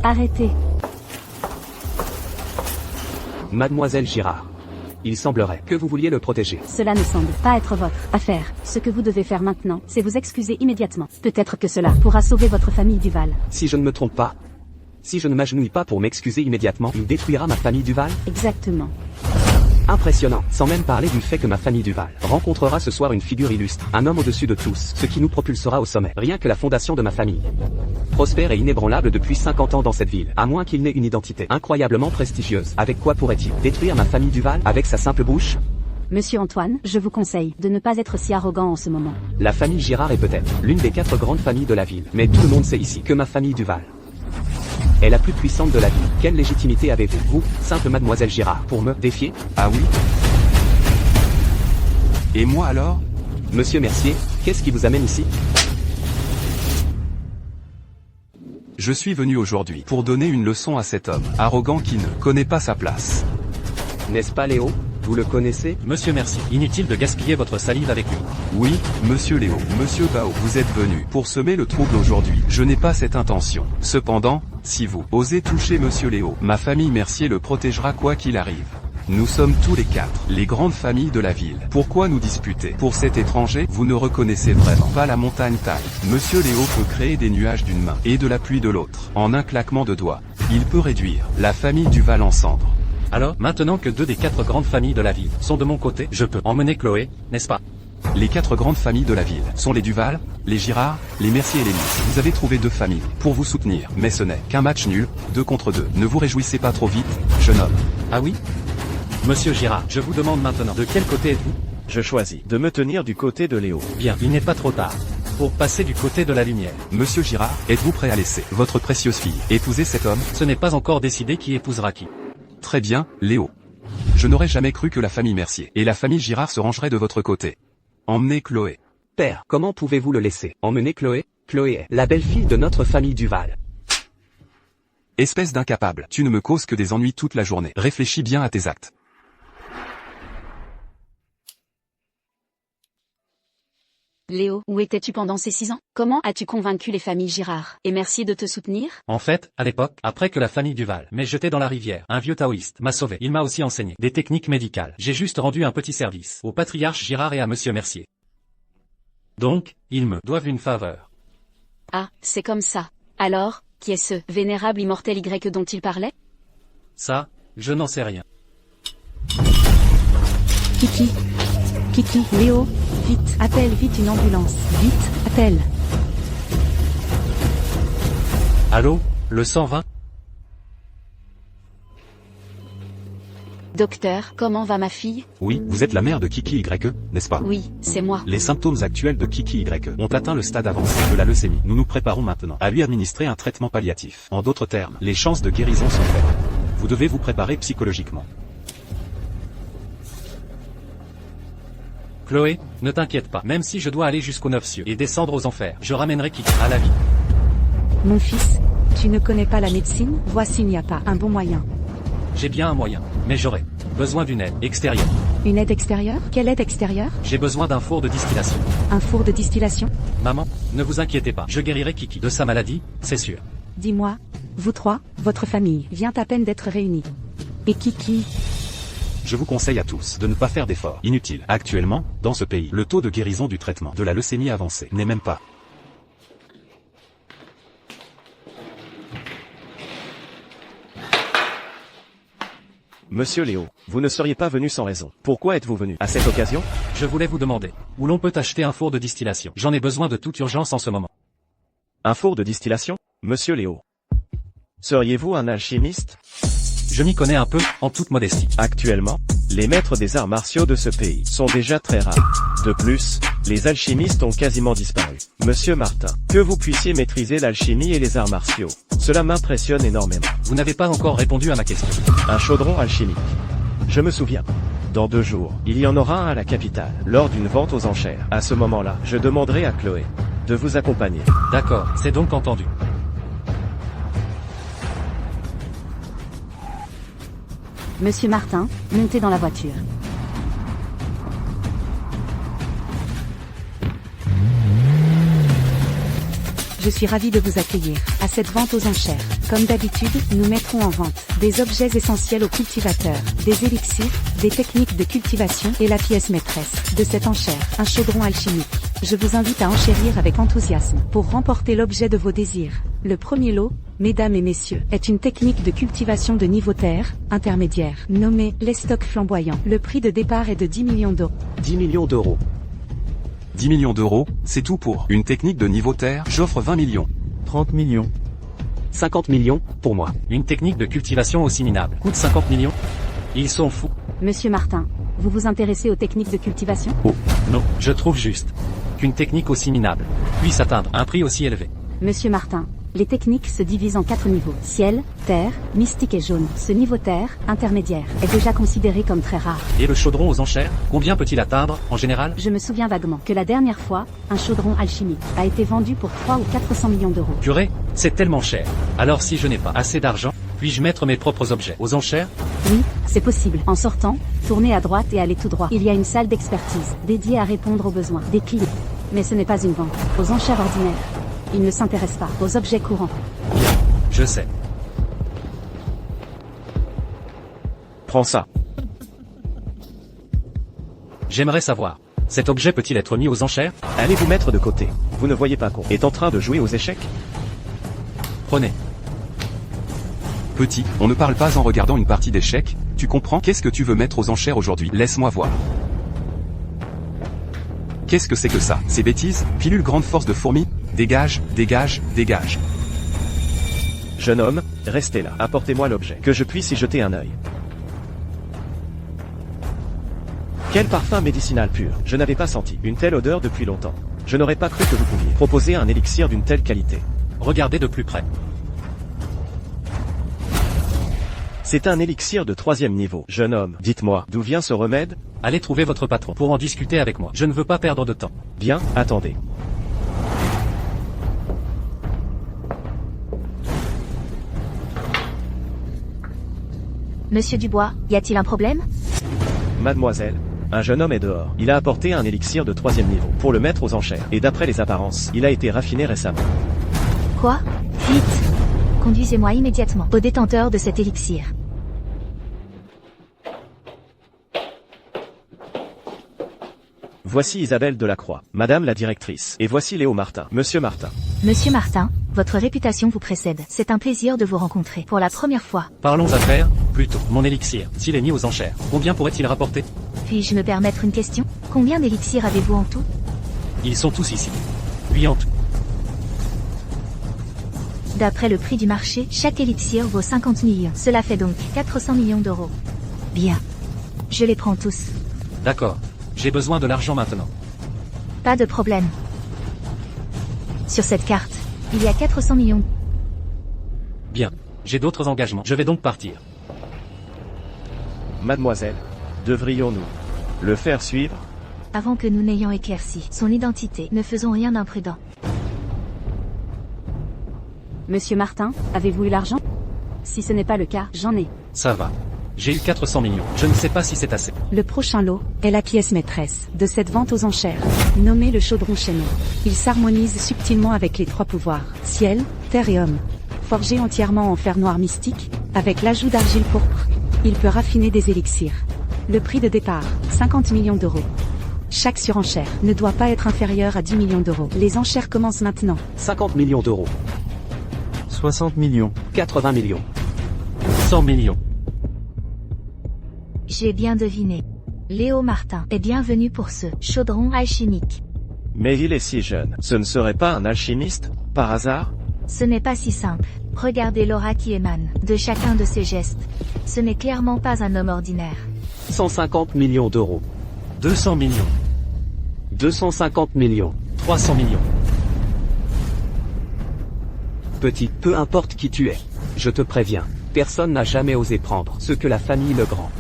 Arrêtez. Mademoiselle Girard. Il semblerait que vous vouliez le protéger. Cela ne semble pas être votre affaire. Ce que vous devez faire maintenant, c'est vous excuser immédiatement. Peut-être que cela pourra sauver votre famille Duval. Si je ne me trompe pas, si je ne m'agenouille pas pour m'excuser immédiatement, il détruira ma famille Duval? Exactement. Impressionnant, sans même parler du fait que ma famille Duval rencontrera ce soir une figure illustre, un homme au-dessus de tous, ce qui nous propulsera au sommet. Rien que la fondation de ma famille. Prospère et inébranlable depuis 50 ans dans cette ville, à moins qu'il n'ait une identité incroyablement prestigieuse. Avec quoi pourrait-il détruire ma famille Duval? Avec sa simple bouche? Monsieur Antoine, je vous conseille de ne pas être si arrogant en ce moment. La famille Girard est peut-être l'une des 4 grandes familles de la ville, mais tout le monde sait ici que ma famille Duval est la plus puissante de la ville. Quelle légitimité avez-vous, vous, simple mademoiselle Girard, pour me défier? Ah oui? Et moi alors? Monsieur Mercier, qu'est-ce qui vous amène ici? Je suis venu aujourd'hui pour donner une leçon à cet homme arrogant qui ne connaît pas sa place. N'est-ce pas Léo? Vous le connaissez? Monsieur merci, inutile de gaspiller votre salive avec lui. Oui, monsieur Léo, monsieur Bao, vous êtes venu pour semer le trouble aujourd'hui. Je n'ai pas cette intention. Cependant, si vous osez toucher monsieur Léo, ma famille Mercier le protégera quoi qu'il arrive. Nous sommes tous les 4, les grandes familles de la ville. Pourquoi nous disputer? Pour cet étranger, vous ne reconnaissez vraiment pas la montagne taille. Monsieur Léo peut créer des nuages d'une main et de la pluie de l'autre. En un claquement de doigts, il peut réduire la famille Duval en cendres. Alors, maintenant que 2 des 4 grandes familles de la ville sont de mon côté, je peux emmener Chloé, n'est-ce pas? Les 4 grandes familles de la ville sont les Duval, les Girard, les Mercier et les Miss. Vous avez trouvé 2 familles pour vous soutenir, mais ce n'est qu'un match nul, 2 contre 2. Ne vous réjouissez pas trop vite, jeune homme. Ah oui? Monsieur Girard, je vous demande maintenant, de quel côté êtes-vous? Je choisis de me tenir du côté de Léo. Bien, il n'est pas trop tard pour passer du côté de la lumière. Monsieur Girard, êtes-vous prêt à laisser votre précieuse fille épouser cet homme? Ce n'est pas encore décidé qui épousera qui. Très bien, Léo. Je n'aurais jamais cru que la famille Mercier et la famille Girard se rangeraient de votre côté. Emmenez Chloé. Père, comment pouvez-vous le laisser emmener Chloé? Chloé est la belle-fille de notre famille Duval. Espèce d'incapable, tu ne me causes que des ennuis toute la journée. Réfléchis bien à tes actes. Léo, où étais-tu pendant ces 6 ans? Comment as-tu convaincu les familles Girard et Mercier de te soutenir? En fait, à l'époque, après que la famille Duval m'ait jeté dans la rivière, un vieux taoïste m'a sauvé. Il m'a aussi enseigné des techniques médicales. J'ai juste rendu un petit service au patriarche Girard et à monsieur Mercier. Donc, ils me doivent une faveur. Ah, c'est comme ça. Alors, qui est ce vénérable immortel Y dont il parlait? Ça, je n'en sais rien. Kiki. Kiki, Léo, vite, appelle vite une ambulance. Vite, appelle. Allô, le 120? Docteur, comment va ma fille? Oui, vous êtes la mère de Kiki YE, n'est-ce pas? Oui, c'est moi. Les symptômes actuels de Kiki YE ont atteint le stade avancé de la leucémie. Nous nous préparons maintenant à lui administrer un traitement palliatif. En d'autres termes, les chances de guérison sont faibles. Vous devez vous préparer psychologiquement. Chloé, ne t'inquiète pas. Même si je dois aller jusqu'aux 9 cieux et descendre aux enfers, je ramènerai Kiki à la vie. Mon fils, tu ne connais pas la médecine? Voici il n'y a pas un bon moyen. J'ai bien un moyen, mais j'aurai besoin d'une aide extérieure. Une aide extérieure? Quelle aide extérieure? J'ai besoin d'un four de distillation. Un four de distillation? Maman, ne vous inquiétez pas, je guérirai Kiki de sa maladie, c'est sûr. Dis-moi, vous trois, votre famille vient à peine d'être réunie. Et Kiki? Je vous conseille à tous de ne pas faire d'efforts inutiles. Actuellement, dans ce pays, le taux de guérison du traitement de la leucémie avancée n'est même pas. Monsieur Léo, vous ne seriez pas venu sans raison. Pourquoi êtes-vous venu à cette occasion? Je voulais vous demander où l'on peut acheter un four de distillation. J'en ai besoin de toute urgence en ce moment. Un four de distillation? Monsieur Léo. Seriez-vous un alchimiste? Je m'y connais un peu, en toute modestie. Actuellement, les maîtres des arts martiaux de ce pays sont déjà très rares. De plus, les alchimistes ont quasiment disparu. Monsieur Martin, que vous puissiez maîtriser l'alchimie et les arts martiaux, cela m'impressionne énormément. Vous n'avez pas encore répondu à ma question. Un chaudron alchimique. Je me souviens. Dans 2 jours, il y en aura un à la capitale, lors d'une vente aux enchères. À ce moment-là, je demanderai à Chloé de vous accompagner. D'accord, c'est donc entendu. Monsieur Martin, montez dans la voiture. Je suis ravi de vous accueillir à cette vente aux enchères. Comme d'habitude, nous mettrons en vente des objets essentiels aux cultivateurs, des élixirs, des techniques de cultivation et la pièce maîtresse de cette enchère, un chaudron alchimique. Je vous invite à enchérir avec enthousiasme pour remporter l'objet de vos désirs. Le premier lot, mesdames et messieurs, est une technique de cultivation de niveau terre, intermédiaire, nommée les stocks flamboyants. Le prix de départ est de 10 millions d'euros. 10 millions d'euros. 10 millions d'euros, c'est tout pour une technique de niveau terre. J'offre 20 millions. 30 millions. 50 millions, pour moi. Une technique de cultivation aussi minable coûte 50 millions? Ils sont fous. Monsieur Martin, vous vous intéressez aux techniques de cultivation? Oh, non, je trouve juste qu'une technique aussi minable puisse atteindre un prix aussi élevé. Monsieur Martin, les techniques se divisent en 4 niveaux. Ciel, terre, mystique et jaune. Ce niveau terre, intermédiaire, est déjà considéré comme très rare. Et le chaudron aux enchères, combien peut-il atteindre, en général? Je me souviens vaguement que la dernière fois, un chaudron alchimique a été vendu pour 300 ou 400 millions d'euros. Purée, c'est tellement cher. Alors si je n'ai pas assez d'argent, puis-je mettre mes propres objets aux enchères? Oui, c'est possible. En sortant, tournez à droite et allez tout droit. Il y a une salle d'expertise, dédiée à répondre aux besoins des clients. Mais ce n'est pas une vente aux enchères ordinaires. Il ne s'intéresse pas aux objets courants. Je sais. Prends ça. J'aimerais savoir, cet objet peut-il être mis aux enchères? Allez vous mettre de côté. Vous ne voyez pas qu'on est en train de jouer aux échecs? Prenez. Petit, on ne parle pas en regardant une partie d'échecs, tu comprends? Qu'est-ce que tu veux mettre aux enchères aujourd'hui? Laisse-moi voir. Qu'est-ce que c'est que ça? Ces bêtises? Pilule grande force de fourmi? Dégage, dégage, dégage. Jeune homme, restez là. Apportez-moi l'objet, que je puisse y jeter un œil. Quel parfum médicinal pur. Je n'avais pas senti une telle odeur depuis longtemps. Je n'aurais pas cru que vous pouviez proposer un élixir d'une telle qualité. Regardez de plus près. C'est un élixir de 3e niveau. Jeune homme, dites-moi, d'où vient ce remède? Allez trouver votre patron pour en discuter avec moi. Je ne veux pas perdre de temps. Bien, attendez. Monsieur Dubois, y a-t-il un problème? Mademoiselle, un jeune homme est dehors. Il a apporté un élixir de 3e niveau pour le mettre aux enchères. Et d'après les apparences, il a été raffiné récemment. Quoi? Vite! Conduisez-moi immédiatement au détenteur de cet élixir. Voici Isabelle Delacroix, Madame la directrice. Et voici Léo Martin, Monsieur Martin. Monsieur Martin, votre réputation vous précède. C'est un plaisir de vous rencontrer pour la première fois. Parlons affaires, plutôt. Mon élixir, s'il est mis aux enchères, combien pourrait-il rapporter? Puis-je me permettre une question? Combien d'élixirs avez-vous en tout? Ils sont tous ici. 8 en tout. D'après le prix du marché, chaque élixir vaut 50 millions. Cela fait donc 400 millions d'euros. Bien. Je les prends tous. D'accord. J'ai besoin de l'argent maintenant. Pas de problème. Sur cette carte, il y a 400 millions. Bien. J'ai d'autres engagements. Je vais donc partir. Mademoiselle, devrions-nous le faire suivre? Avant que nous n'ayons éclairci son identité, ne faisons rien d'imprudent. Monsieur Martin, avez-vous eu l'argent? Si ce n'est pas le cas, j'en ai. Ça va. J'ai eu 400 millions. Je ne sais pas si c'est assez. Le prochain lot est la pièce maîtresse de cette vente aux enchères, nommée le chaudron chaînon. Il s'harmonise subtilement avec les 3 pouvoirs, ciel, terre et homme. Forgé entièrement en fer noir mystique, avec l'ajout d'argile pourpre, il peut raffiner des élixirs. Le prix de départ, 50 millions d'euros. Chaque surenchère ne doit pas être inférieure à 10 millions d'euros. Les enchères commencent maintenant. 50 millions d'euros. 60 millions. 80 millions. 100 millions. J'ai bien deviné. Léo Martin est bienvenu pour ce chaudron alchimique. Mais il est si jeune. Ce ne serait pas un alchimiste, par hasard? Ce n'est pas si simple. Regardez l'aura qui émane de chacun de ses gestes. Ce n'est clairement pas un homme ordinaire. 150 millions d'euros. 200 millions. 250 millions. 300 millions. Petit, peu importe qui tu es. Je te préviens, personne n'a jamais osé prendre ce que la famille Legrand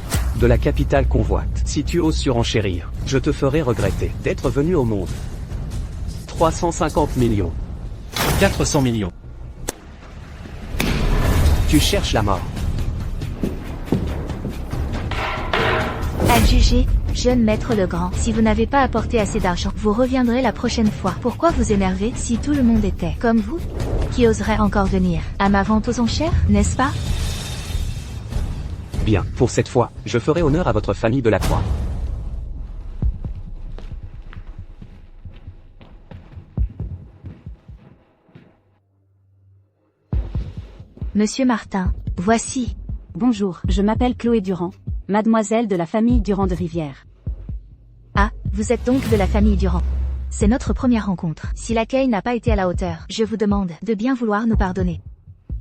de la capitale convoite. Si tu oses surenchérir, je te ferai regretter d'être venu au monde. 350 millions. 400 millions. Tu cherches la mort. Adjugé, jeune maître Legrand, si vous n'avez pas apporté assez d'argent, vous reviendrez la prochaine fois. Pourquoi vous énerver si tout le monde était comme vous? Qui oserait encore venir à ma vente aux enchères, n'est-ce pas? Bien, pour cette fois, je ferai honneur à votre famille Delacroix. Monsieur Martin, voici. Bonjour, je m'appelle Chloé Durand, mademoiselle de la famille Durand de Rivière. Ah, vous êtes donc de la famille Durand. C'est notre première rencontre. Si l'accueil n'a pas été à la hauteur, je vous demande de bien vouloir nous pardonner.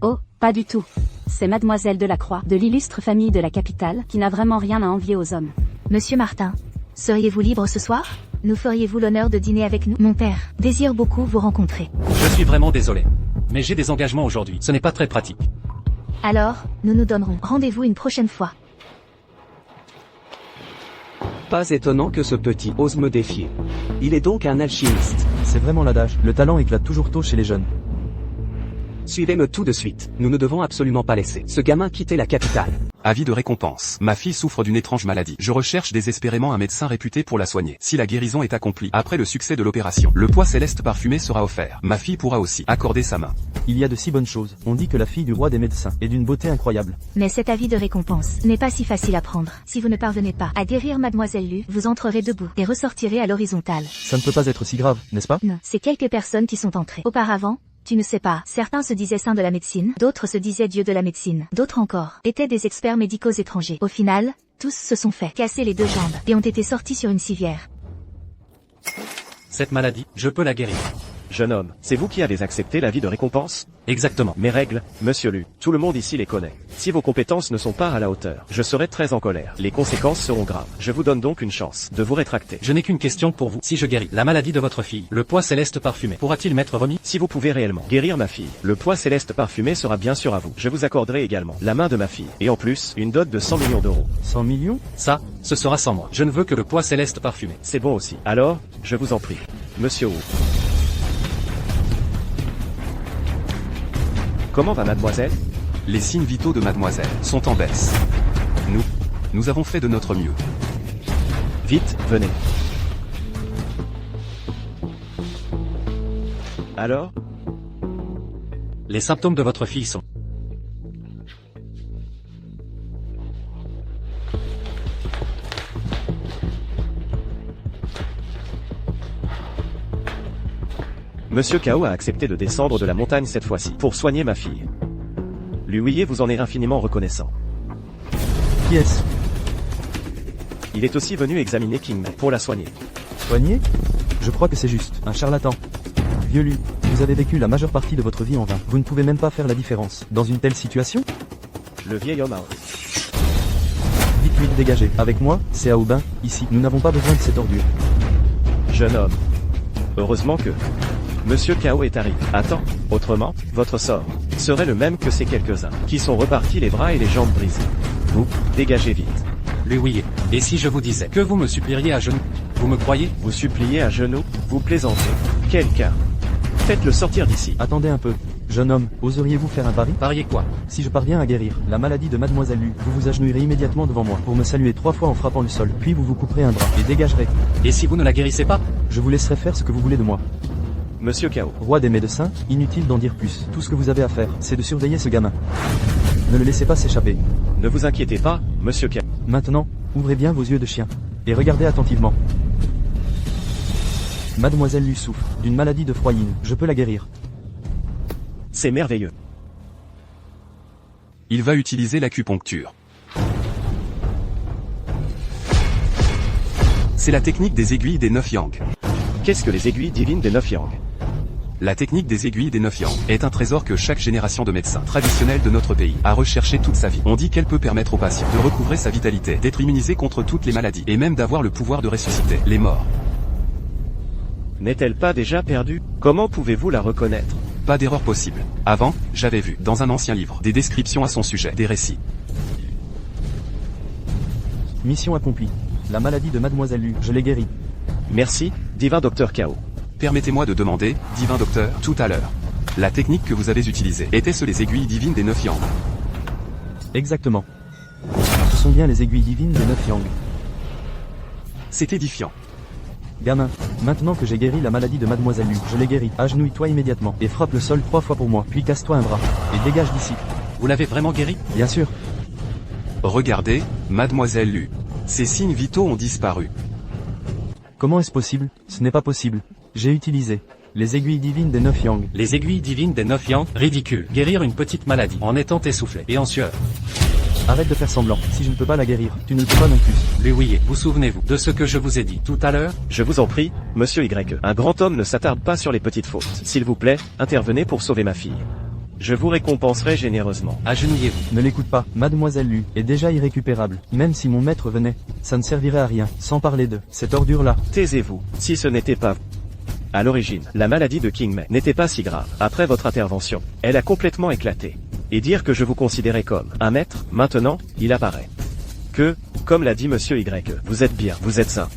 Oh, pas du tout. C'est mademoiselle Delacroix, de l'illustre famille de la capitale, qui n'a vraiment rien à envier aux hommes. Monsieur Martin, seriez-vous libre ce soir? Nous feriez-vous l'honneur de dîner avec nous? Mon père désire beaucoup vous rencontrer. Je suis vraiment désolé. Mais j'ai des engagements aujourd'hui. Ce n'est pas très pratique. Alors, nous nous donnerons rendez-vous une prochaine fois. Pas étonnant que ce petit ose me défier. Il est donc un alchimiste. C'est vraiment l'adage, le talent éclate toujours tôt chez les jeunes. Suivez-me tout de suite. Nous ne devons absolument pas laisser ce gamin quitter la capitale. Avis de récompense. Ma fille souffre d'une étrange maladie. Je recherche désespérément un médecin réputé pour la soigner. Si la guérison est accomplie après le succès de l'opération, le poids céleste parfumé sera offert. Ma fille pourra aussi accorder sa main. Il y a de si bonnes choses. On dit que la fille du roi des médecins est d'une beauté incroyable. Mais cet avis de récompense n'est pas si facile à prendre. Si vous ne parvenez pas à guérir Mademoiselle Lu, vous entrerez debout et ressortirez à l'horizontale. Ça ne peut pas être si grave, n'est-ce pas? Non, c'est quelques personnes qui sont entrées. Auparavant, tu ne sais pas, certains se disaient saints de la médecine, d'autres se disaient dieux de la médecine, d'autres encore étaient des experts médicaux étrangers. Au final, tous se sont fait casser les 2 jambes et ont été sortis sur une civière. Cette maladie, je peux la guérir. Jeune homme, c'est vous qui avez accepté l'avis de récompense? Exactement. Mes règles, monsieur Lu, tout le monde ici les connaît. Si vos compétences ne sont pas à la hauteur, je serai très en colère. Les conséquences seront graves. Je vous donne donc une chance de vous rétracter. Je n'ai qu'une question pour vous. Si je guéris la maladie de votre fille, le poids céleste parfumé pourra-t-il m'être remis? Si vous pouvez réellement guérir ma fille, le poids céleste parfumé sera bien sûr à vous. Je vous accorderai également la main de ma fille. Et en plus, une dot de 100 millions d'euros. 100 millions? Ça, ce sera sans moi. Je ne veux que le poids céleste parfumé. C'est bon aussi. Alors, je vous en prie. Monsieur Wu. Comment va mademoiselle? Les signes vitaux de mademoiselle sont en baisse. Nous avons fait de notre mieux. Vite, venez. Alors? Les symptômes de votre fille sont... Monsieur Kao a accepté de descendre de la montagne cette fois-ci, pour soigner ma fille. Liu Huiye vous en est infiniment reconnaissant. Qui est-ce? Il est aussi venu examiner King Mei pour la soigner. Soigné? Je crois que c'est juste. Un charlatan. Vieux Lu, vous avez vécu la majeure partie de votre vie en vain. Vous ne pouvez même pas faire la différence. Dans une telle situation? Le vieil homme a... Dites-lui de dégager. Avec moi, c'est à Aubin, ici. Nous n'avons pas besoin de cette ordure. Jeune homme. Heureusement que... Monsieur Kao est arrivé. Attends, autrement, votre sort serait le même que ces quelques-uns, qui sont repartis les bras et les jambes brisés. Vous, dégagez vite. Lui oui. Et si je vous disais que vous me supplieriez à genoux, vous me croyez? Vous suppliez à genoux, vous plaisantez. Quelqu'un. Faites-le sortir d'ici. Attendez un peu. Jeune homme, oseriez-vous faire un pari? Pariez quoi? Si je parviens à guérir la maladie de Mademoiselle Lu, vous vous agenouillerez immédiatement devant moi pour me saluer 3 fois en frappant le sol, puis vous vous couperez un bras et dégagerez. Et si vous ne la guérissez pas? Je vous laisserai faire ce que vous voulez de moi. Monsieur Kao. Roi des médecins, inutile d'en dire plus. Tout ce que vous avez à faire, c'est de surveiller ce gamin. Ne le laissez pas s'échapper. Ne vous inquiétez pas, monsieur Kao. Maintenant, ouvrez bien vos yeux de chien. Et regardez attentivement. Mademoiselle Lu souffre d'une maladie de froyine. Je peux la guérir. C'est merveilleux. Il va utiliser l'acupuncture. C'est la technique des aiguilles des 9 yang. Qu'est-ce que les aiguilles divines des 9 yang? La technique des aiguilles des 9 yang est un trésor que chaque génération de médecins traditionnels de notre pays a recherché toute sa vie. On dit qu'elle peut permettre au patient de recouvrer sa vitalité, d'être immunisé contre toutes les maladies, et même d'avoir le pouvoir de ressusciter les morts. N'est-elle pas déjà perdue? Comment pouvez-vous la reconnaître? Pas d'erreur possible. Avant, j'avais vu, dans un ancien livre, des descriptions à son sujet, des récits. Mission accomplie. La maladie de Mademoiselle Lu, je l'ai guérie. Merci, divin docteur Kao. Permettez-moi de demander, divin docteur, tout à l'heure. La technique que vous avez utilisée, était-ce les aiguilles divines des 9 yang? Exactement. Ce sont bien les aiguilles divines des 9 yang. C'est édifiant. Gamin, maintenant que j'ai guéri la maladie de Mademoiselle Lu, je l'ai guérie. Agenouille-toi immédiatement et frappe le sol 3 fois pour moi, puis casse-toi un bras. Et dégage d'ici. Vous l'avez vraiment guéri? Bien sûr. Regardez, Mademoiselle Lu. Ses signes vitaux ont disparu. Comment est-ce possible? Ce n'est pas possible. J'ai utilisé les aiguilles divines des 9 yang. Les aiguilles divines des 9 yang? Ridicule. Guérir une petite maladie en étant essoufflé et en sueur. Arrête de faire semblant. Si je ne peux pas la guérir, tu ne le peux pas non plus. Lui oui. Vous souvenez-vous de ce que je vous ai dit tout à l'heure? Je vous en prie, monsieur Y. Un grand homme ne s'attarde pas sur les petites fautes. S'il vous plaît, intervenez pour sauver ma fille. Je vous récompenserai généreusement. Agenouillez-vous. Ne l'écoute pas. Mademoiselle Lu est déjà irrécupérable. Même si mon maître venait, ça ne servirait à rien. Sans parler de cette ordure-là. Taisez-vous. Si ce n'était pas vous. À l'origine, la maladie de King Mei n'était pas si grave. Après votre intervention, elle a complètement éclaté. Et dire que je vous considérais comme un maître, maintenant, il apparaît que, comme l'a dit monsieur Y, vous êtes bien, vous êtes un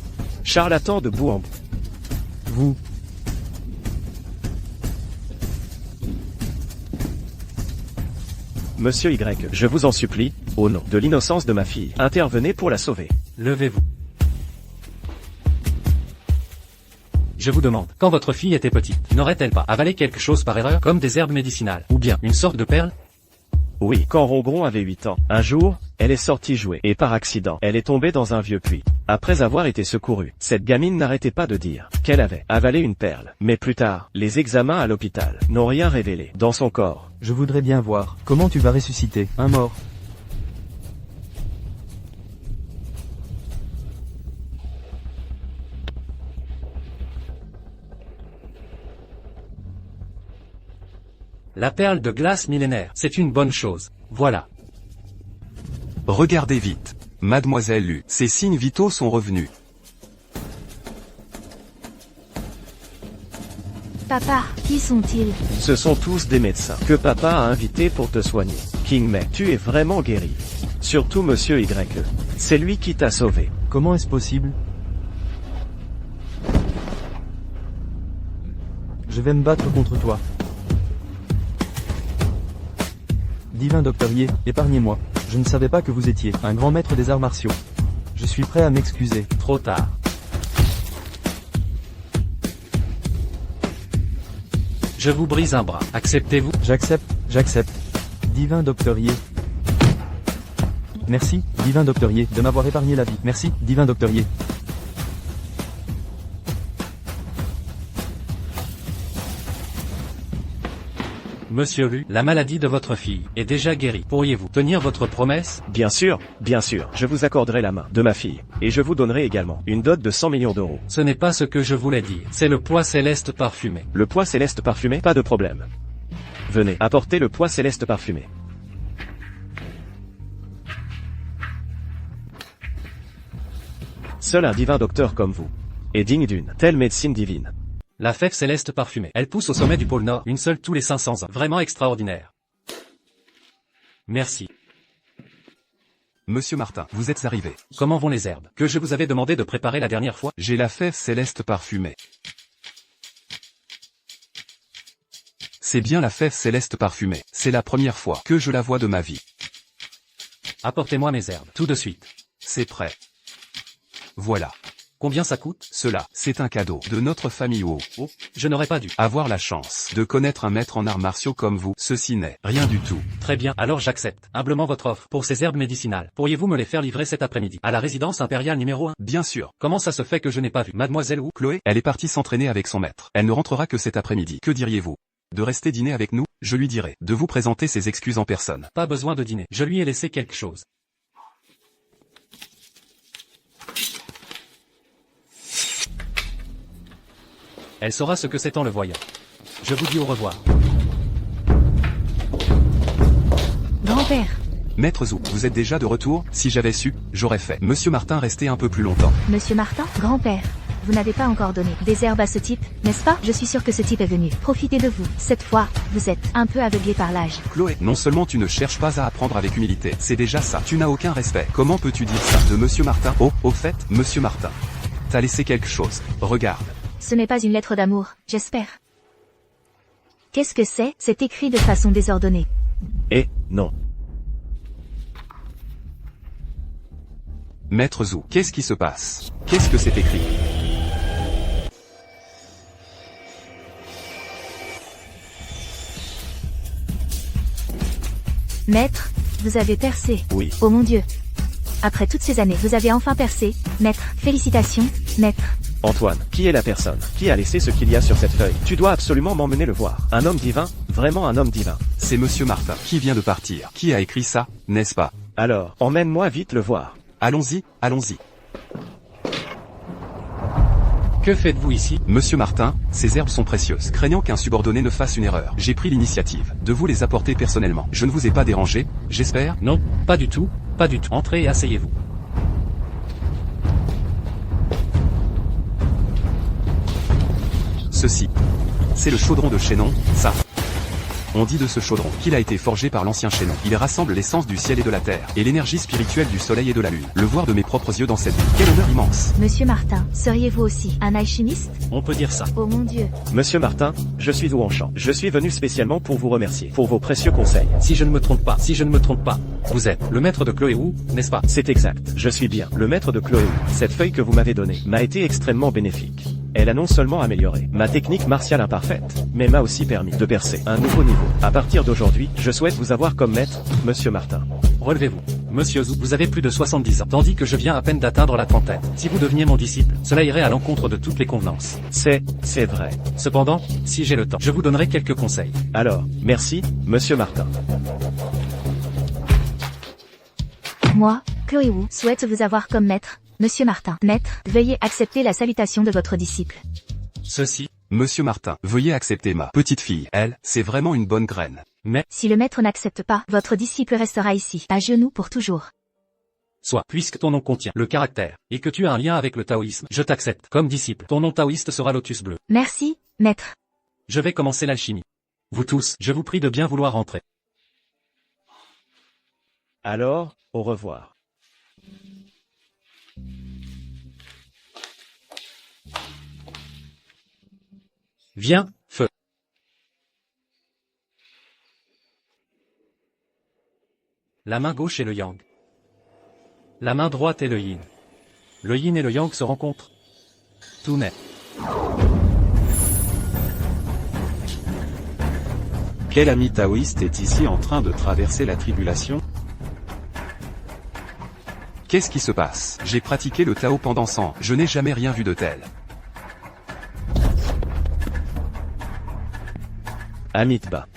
charlatan de bout en bout. Vous. Monsieur Y, je vous en supplie, au nom de l'innocence de ma fille, intervenez pour la sauver. Levez-vous. Je vous demande, quand votre fille était petite, n'aurait-elle pas avalé quelque chose par erreur, comme des herbes médicinales, ou bien une sorte de perle? Oui, quand Rongron avait 8 ans, un jour, elle est sortie jouer, et par accident, elle est tombée dans un vieux puits. Après avoir été secourue, cette gamine n'arrêtait pas de dire qu'elle avait avalé une perle. Mais plus tard, les examens à l'hôpital n'ont rien révélé dans son corps. Je voudrais bien voir comment tu vas ressusciter un mort. La perle de glace millénaire, c'est une bonne chose. Voilà. Regardez vite. Mademoiselle Lu, ses signes vitaux sont revenus. Papa, qui sont-ils? Ce sont tous des médecins que papa a invités pour te soigner. King Mei, tu es vraiment guéri. Surtout Monsieur YE. C'est lui qui t'a sauvé. Comment est-ce possible? Je vais me battre contre toi. Divin Docteur Ye, épargnez-moi. Je ne savais pas que vous étiez un grand maître des arts martiaux. Je suis prêt à m'excuser. Trop tard. Je vous brise un bras. Acceptez-vous? J'accepte. Divin Docteur Ye. Merci, Divin Docteur Ye, de m'avoir épargné la vie. Merci, Divin Docteur Ye. Monsieur Lu, la maladie de votre fille est déjà guérie. Pourriez-vous tenir votre promesse? Bien sûr, je vous accorderai la main de ma fille. Et je vous donnerai également une dot de 100 millions d'euros. Ce n'est pas ce que je voulais dire. C'est le pois céleste parfumé. Le pois céleste parfumé, pas de problème. Venez, apportez le pois céleste parfumé. Seul un divin docteur comme vous est digne d'une telle médecine divine. La fève céleste parfumée. Elle pousse au sommet du pôle Nord, une seule tous les 500 ans. Vraiment extraordinaire. Merci. Monsieur Martin, vous êtes arrivé. Comment vont les herbes que je vous avais demandé de préparer la dernière fois? J'ai la fève céleste parfumée. C'est bien la fève céleste parfumée. C'est la première fois que je la vois de ma vie. Apportez-moi mes herbes, tout de suite. C'est prêt. Voilà. Combien ça coûte? Cela, c'est un cadeau de notre famille Wu. Oh, je n'aurais pas dû Avoir la chance de connaître un maître en arts martiaux comme vous, ceci n'est rien du tout. Très bien, alors j'accepte humblement votre offre pour ces herbes médicinales. Pourriez-vous me les faire livrer cet après-midi à la résidence impériale numéro 1? Bien sûr. Comment ça se fait que je n'ai pas vu Mademoiselle Wu? Chloé, elle est partie s'entraîner avec son maître. Elle ne rentrera que cet après-midi. Que diriez-vous? De rester dîner avec nous? Je lui dirai de vous présenter ses excuses en personne. Pas besoin de dîner. Je lui ai laissé quelque chose. Elle saura ce que c'est en le voyant. Je vous dis au revoir. Grand-père. Maître Zhou, vous êtes déjà de retour? Si j'avais su, j'aurais fait. Monsieur Martin restait un peu plus longtemps. Monsieur Martin, grand-père. Vous n'avez pas encore donné des herbes à ce type, n'est-ce pas? Je suis sûr que ce type est venu profiter de vous. Cette fois, vous êtes un peu aveuglé par l'âge. Chloé, non seulement tu ne cherches pas à apprendre avec humilité, c'est déjà ça. Tu n'as aucun respect. Comment peux-tu dire ça de Monsieur Martin? Oh, au fait, Monsieur Martin. T'as laissé quelque chose. Regarde. Ce n'est pas une lettre d'amour, j'espère. Qu'est-ce que c'est? C'est écrit de façon désordonnée. Eh, non. Maître Zhou, qu'est-ce qui se passe? Qu'est-ce que c'est écrit? Maître, vous avez percé. Oui. Oh mon Dieu. Après toutes ces années, vous avez enfin percé. Maître, félicitations, maître. Antoine, qui est la personne qui a laissé ce qu'il y a sur cette feuille? Tu dois absolument m'emmener le voir. Un homme divin? Vraiment un homme divin. C'est Monsieur Martin qui vient de partir. Qui a écrit ça, n'est-ce pas? Alors, emmène-moi vite le voir. Allons-y, allons-y. Que faites-vous ici? Monsieur Martin, ces herbes sont précieuses. Craignant qu'un subordonné ne fasse une erreur, j'ai pris l'initiative de vous les apporter personnellement. Je ne vous ai pas dérangé, j'espère? Non, pas du tout, pas du tout. Entrez et asseyez-vous. Ceci, c'est le chaudron de Chaînon, ça. On dit de ce chaudron qu'il a été forgé par l'ancien Chaînon. Il rassemble l'essence du ciel et de la terre, et l'énergie spirituelle du soleil et de la lune. Le voir de mes propres yeux dans cette vie, quel honneur immense. Monsieur Martin, seriez-vous aussi un alchimiste? On peut dire ça. Oh mon Dieu. Monsieur Martin, je suis Douanchamp. Je suis venu spécialement pour vous remercier pour vos précieux conseils. Si je ne me trompe pas, vous êtes le maître de Chloé Wu, n'est-ce pas? C'est exact. Je suis bien le maître de Chloé Wu. Cette feuille que vous m'avez donnée m'a été extrêmement bénéfique. Elle a non seulement amélioré ma technique martiale imparfaite, mais m'a aussi permis de percer un nouveau niveau. À partir d'aujourd'hui, je souhaite vous avoir comme maître, Monsieur Martin. Relevez-vous. Monsieur Zhou, vous avez plus de 70 ans, tandis que je viens à peine d'atteindre la trentaine. Si vous deveniez mon disciple, cela irait à l'encontre de toutes les convenances. C'est vrai. Cependant, si j'ai le temps, je vous donnerai quelques conseils. Alors, merci, Monsieur Martin. Moi, Chloé Wu, souhaite vous avoir comme maître, Monsieur Martin. Maître, veuillez accepter la salutation de votre disciple. Ceci Monsieur Martin, veuillez accepter ma petite fille. Elle, c'est vraiment une bonne graine. Mais, Si le maître n'accepte pas, votre disciple restera ici, à genoux pour toujours. soit, puisque ton nom contient le caractère, et que tu as un lien avec le taoïsme, je t'accepte comme disciple. Ton nom taoïste sera Lotus Bleu. Merci, maître. Je vais commencer l'alchimie. Vous tous, je vous prie de bien vouloir rentrer. Alors, au revoir. Viens, feu. La main gauche est le yang. La main droite est le yin. Le yin et le yang se rencontrent. Tout naît. Quel ami taoïste est ici en train de traverser la tribulation? Qu'est-ce qui se passe? J'ai pratiqué le Tao pendant 100 ans, je n'ai jamais rien vu de tel. Amitabha.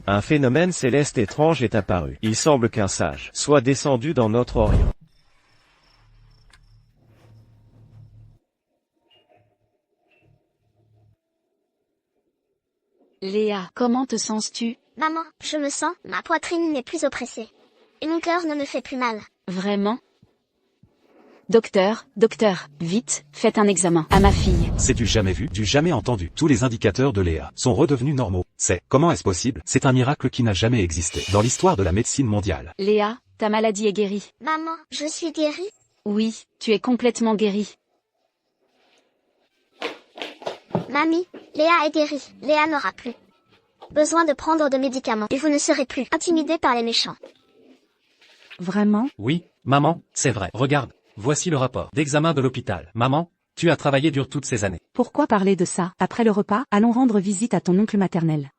Un phénomène céleste étrange est apparu. Il semble qu'un sage soit descendu dans notre Orient. Léa, comment te sens-tu? Maman, je me sens, ma poitrine n'est plus oppressée. Et mon cœur ne me fait plus mal. Vraiment? Docteur, vite, faites un examen à ma fille. C'est du jamais vu, du jamais entendu. Tous les indicateurs de Léa sont redevenus normaux. Comment est-ce possible? C'est un miracle qui n'a jamais existé dans l'histoire de la médecine mondiale. Léa, ta maladie est guérie. Maman, je suis guérie? Oui, tu es complètement guérie. Mamie, Léa est guérie. Léa n'aura plus besoin de prendre de médicaments. Et vous ne serez plus intimidés par les méchants. Vraiment? Oui, maman, c'est vrai. Regarde, voici le rapport d'examen de l'hôpital. Maman, tu as travaillé dur toutes ces années. Pourquoi parler de ça? Après le repas, allons rendre visite à ton oncle maternel.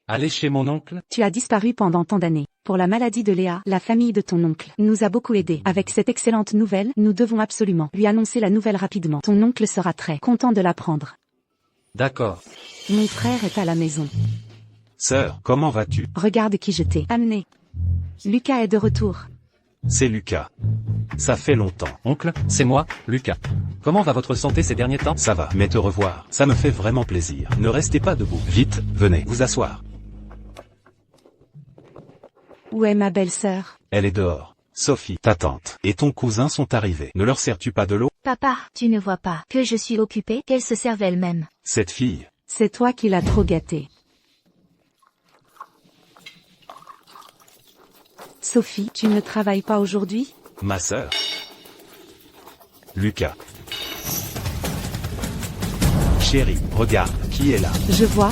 Allez chez mon oncle? Tu as disparu pendant tant d'années. Pour la maladie de Léa, la famille de ton oncle nous a beaucoup aidés. Avec cette excellente nouvelle, nous devons absolument lui annoncer la nouvelle rapidement. Ton oncle sera très content de l'apprendre. D'accord. Mon frère est à la maison. Sœur, comment vas-tu? Regarde qui je t'ai amené. Lucas est de retour. C'est Lucas. Ça fait longtemps. Oncle, c'est moi, Lucas. Comment va votre santé ces derniers temps? Ça va, mais te revoir, ça me fait vraiment plaisir. Ne restez pas debout. Vite, venez vous asseoir. Où est ma belle-sœur? Elle est dehors. Sophie, ta tante, et ton cousin sont arrivés. Ne leur sers-tu pas de l'eau? Papa, tu ne vois pas que je suis occupée, qu'elle se serve elle-même. Cette fille. C'est toi qui l'as trop gâtée. Sophie, tu ne travailles pas aujourd'hui? Ma sœur. Lucas. Chérie, regarde, qui est là? Je vois,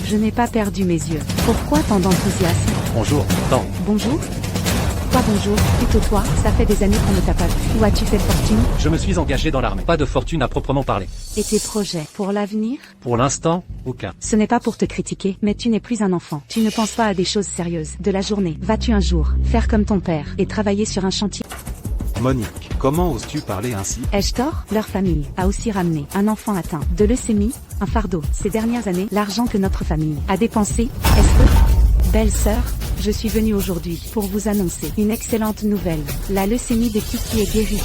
je n'ai pas perdu mes yeux. Pourquoi tant d'enthousiasme? Bonjour, tante. Bonjour? Quoi bonjour, plutôt toi, ça fait des années qu'on ne t'a pas vu. Où as-tu fait fortune? Je me suis engagé dans l'armée. Pas de fortune à proprement parler. Et tes projets pour l'avenir? Pour l'instant, aucun. Ce n'est pas pour te critiquer, mais tu n'es plus un enfant. Tu ne penses pas à des choses sérieuses. De la journée, vas-tu un jour faire comme ton père et travailler sur un chantier? Monique, comment oses-tu parler ainsi? Ai-je tort? Leur famille a aussi ramené un enfant atteint de leucémie, un fardeau. Ces dernières années, l'argent que notre famille a dépensé, est-ce que... Belle sœur, je suis venue aujourd'hui pour vous annoncer une excellente nouvelle. La leucémie de Kiki est guérie.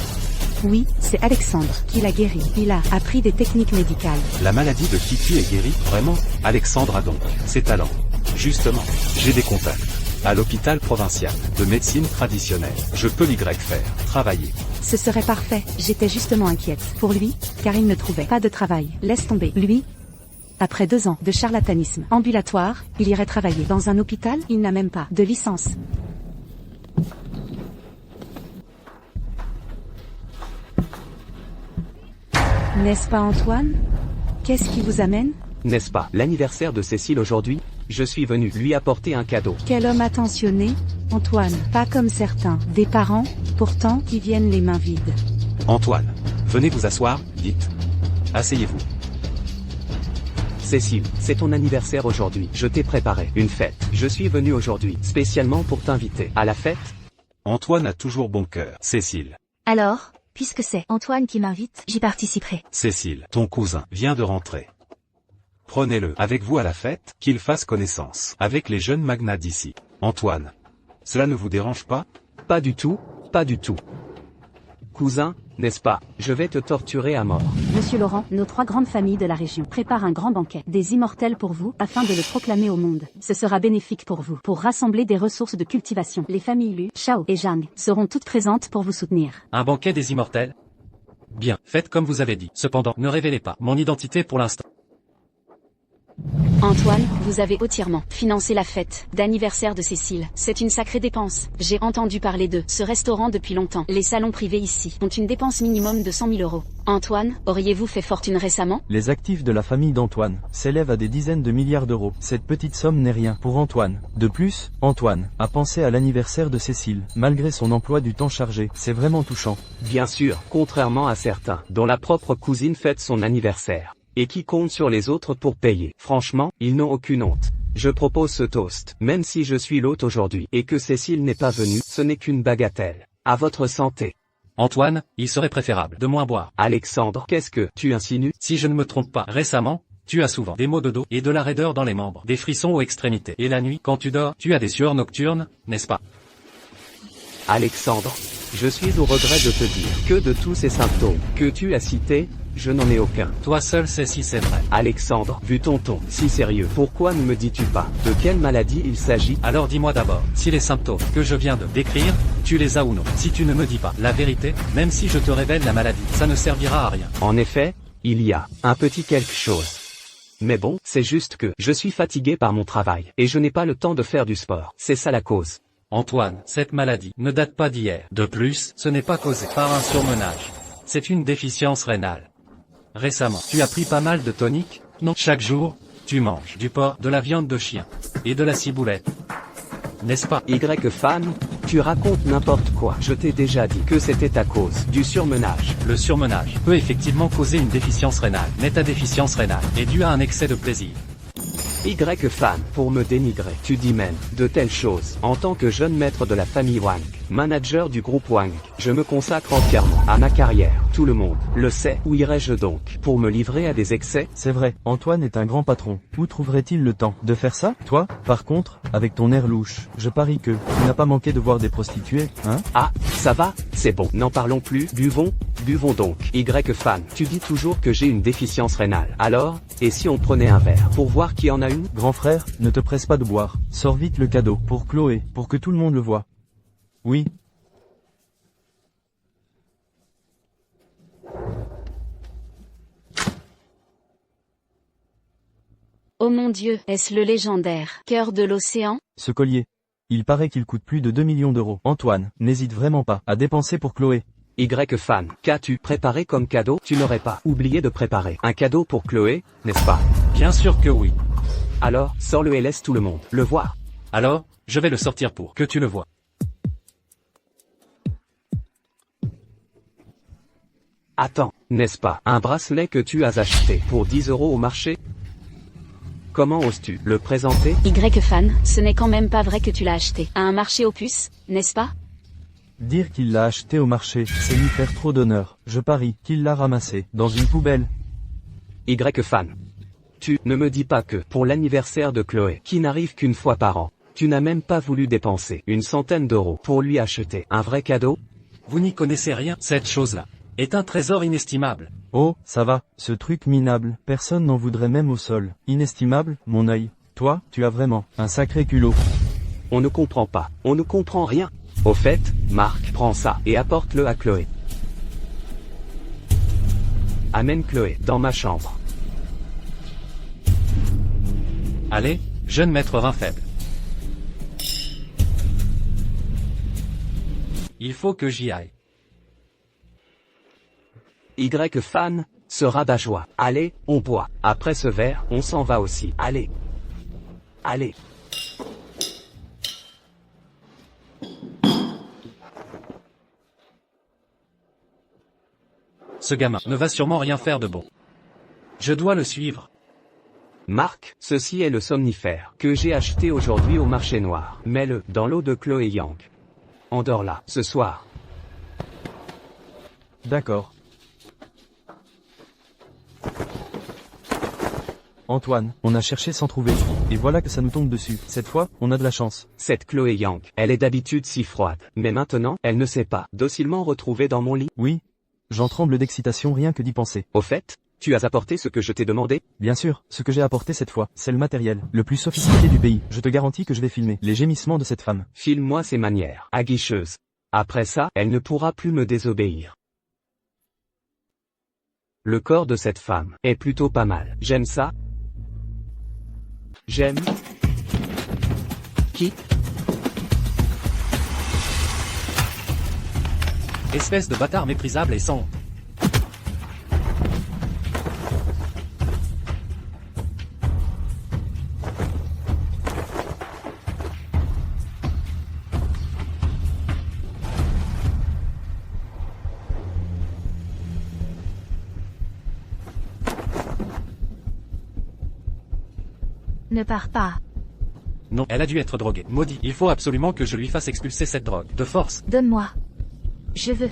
Oui, c'est Alexandre qui l'a guérie. Il a appris des techniques médicales. La maladie de Kiki est guérie, vraiment? Alexandre a donc ses talents. Justement, j'ai des contacts. À l'hôpital provincial de médecine traditionnelle, je peux l'y faire travailler. Ce serait parfait, j'étais justement inquiète pour lui, car il ne trouvait pas de travail. Laisse tomber, lui. Après 2 ans de charlatanisme ambulatoire, il irait travailler dans un hôpital, il n'a même pas de licence. N'est-ce pas Antoine? Qu'est-ce qui vous amène? N'est-ce pas l'anniversaire de Cécile aujourd'hui? Je suis venu lui apporter un cadeau. Quel homme attentionné, Antoine, pas comme certains, des parents, pourtant, qui viennent les mains vides. Antoine, venez vous asseoir, vite. Asseyez-vous. Cécile, c'est ton anniversaire aujourd'hui. Je t'ai préparé une fête. Je suis venu aujourd'hui, spécialement pour t'inviter à la fête. Antoine a toujours bon cœur. Cécile. Alors, puisque c'est Antoine qui m'invite, j'y participerai. Cécile, ton cousin, vient de rentrer. Prenez-le avec vous à la fête, qu'il fasse connaissance avec les jeunes magnats d'ici. Antoine. Cela ne vous dérange pas? Pas du tout, pas du tout. Cousin, n'est-ce pas? Je vais te torturer à mort. Monsieur Laurent, nos 3 grandes familles de la région préparent un grand banquet, des immortels pour vous, afin de le proclamer au monde. Ce sera bénéfique pour vous, pour rassembler des ressources de cultivation. Les familles Lu, Shao et Zhang seront toutes présentes pour vous soutenir. Un banquet des immortels? Bien, faites comme vous avez dit. Cependant, ne révélez pas mon identité pour l'instant. Antoine, vous avez entièrement financé la fête d'anniversaire de Cécile. C'est une sacrée dépense. J'ai entendu parler de ce restaurant depuis longtemps. Les salons privés ici ont une dépense minimum de 100 000 euros. Antoine, auriez-vous fait fortune récemment? Les actifs de la famille d'Antoine s'élèvent à des dizaines de milliards d'euros. Cette petite somme n'est rien pour Antoine. De plus, Antoine a pensé à l'anniversaire de Cécile, malgré son emploi du temps chargé. C'est vraiment touchant. Bien sûr, contrairement à certains, dont la propre cousine fête son anniversaire, et qui comptent sur les autres pour payer. Franchement, ils n'ont aucune honte. Je propose ce toast, même si je suis l'hôte aujourd'hui, et que Cécile n'est pas venue, ce n'est qu'une bagatelle. À votre santé. Antoine, il serait préférable de moins boire. Alexandre, qu'est-ce que tu insinues? Si je ne me trompe pas, récemment, tu as souvent des maux de dos et de la raideur dans les membres, des frissons aux extrémités. Et la nuit, quand tu dors, tu as des sueurs nocturnes, n'est-ce pas? Alexandre, je suis au regret de te dire que de tous ces symptômes que tu as cités, je n'en ai aucun. Toi seul sais si c'est vrai. Alexandre, vu ton ton si sérieux, pourquoi ne me dis-tu pas de quelle maladie il s'agit? Alors dis-moi d'abord, si les symptômes que je viens de décrire, tu les as ou non. Si tu ne me dis pas la vérité, même si je te révèle la maladie, ça ne servira à rien. En effet, il y a un petit quelque chose. Mais bon, c'est juste que je suis fatigué par mon travail, et je n'ai pas le temps de faire du sport. C'est ça la cause. Antoine, cette maladie ne date pas d'hier. De plus, ce n'est pas causé par un surmenage. C'est une déficience rénale. Récemment, tu as pris pas mal de toniques? Non. Chaque jour, tu manges du porc, de la viande de chien et de la ciboulette. N'est-ce pas? Y-Fan, tu racontes n'importe quoi. Je t'ai déjà dit que c'était à cause du surmenage. Le surmenage peut effectivement causer une déficience rénale, mais ta déficience rénale est due à un excès de plaisir. Y-Fan, pour me dénigrer, tu dis même de telles choses. En tant que jeune maître de la famille Wang, manager du groupe Wang, je me consacre entièrement à ma carrière. Tout le monde le sait. Où irais-je donc pour me livrer à des excès? C'est vrai, Antoine est un grand patron. Où trouverait-il le temps de faire ça? Toi, par contre, avec ton air louche, je parie que tu n'as pas manqué de voir des prostituées, hein? Ah, ça va, c'est bon. N'en parlons plus, buvons donc. Y-Fan, tu dis toujours que j'ai une déficience rénale. Alors, et si on prenait un verre pour voir qui en a une? Grand frère, ne te presse pas de boire. Sors vite le cadeau pour Chloé, pour que tout le monde le voie. Oui. Oh mon Dieu, est-ce le légendaire cœur de l'océan? Ce collier. Il paraît qu'il coûte plus de 2 millions d'euros. Antoine, n'hésite vraiment pas à dépenser pour Chloé. Y-Fan, qu'as-tu préparé comme cadeau? Tu n'aurais pas oublié de préparer un cadeau pour Chloé, n'est-ce pas? Bien sûr que oui. Alors, sors-le et laisse tout le monde le voir. Alors, je vais le sortir pour que tu le vois. Attends, n'est-ce pas un bracelet que tu as acheté pour 10 euros au marché? Comment oses-tu le présenter? Y-Fan, ce n'est quand même pas vrai que tu l'as acheté à un marché aux puces, n'est-ce pas? Dire qu'il l'a acheté au marché, c'est lui faire trop d'honneur. Je parie qu'il l'a ramassé dans une poubelle. Y-Fan. Tu ne me dis pas que, pour l'anniversaire de Chloé, qui n'arrive qu'une fois par an, tu n'as même pas voulu dépenser une centaine d'euros pour lui acheter un vrai cadeau? Vous n'y connaissez rien, cette chose-là est un trésor inestimable. Oh, ça va, ce truc minable, personne n'en voudrait même au sol. Inestimable, mon œil. Toi, tu as vraiment un sacré culot. On ne comprend pas, on ne comprend rien. Au fait, Marc, prends ça et apporte-le à Chloé. Amène Chloé dans ma chambre. Allez, jeune maître rein faible. Il faut que j'y aille. Y-Fan, ce rabat-joie. Allez, on boit. Après ce verre, on s'en va aussi. Allez. Allez. Ce gamin ne va sûrement rien faire de bon. Je dois le suivre. Marc, ceci est le somnifère que j'ai acheté aujourd'hui au marché noir. Mets-le dans l'eau de Chloé Yang. Endors-la, ce soir. D'accord. Antoine, on a cherché sans trouver, et voilà que ça nous tombe dessus. Cette fois, on a de la chance. Cette Chloé Yang, elle est d'habitude si froide, mais maintenant, elle ne s'est pas docilement retrouvée dans mon lit. Oui. J'en tremble d'excitation rien que d'y penser. Au fait, tu as apporté ce que je t'ai demandé? Bien sûr, ce que j'ai apporté cette fois, c'est le matériel, le plus sophistiqué du pays. Je te garantis que je vais filmer les gémissements de cette femme. Filme-moi ses manières aguicheuses. Après ça, elle ne pourra plus me désobéir. Le corps de cette femme est plutôt pas mal. J'aime ça. J'aime. Qui? Espèce de bâtard méprisable et sans honte. Ne pars pas. Non, elle a dû être droguée. Maudit, il faut absolument que je lui fasse expulser cette drogue. De force. Donne-moi. Je veux.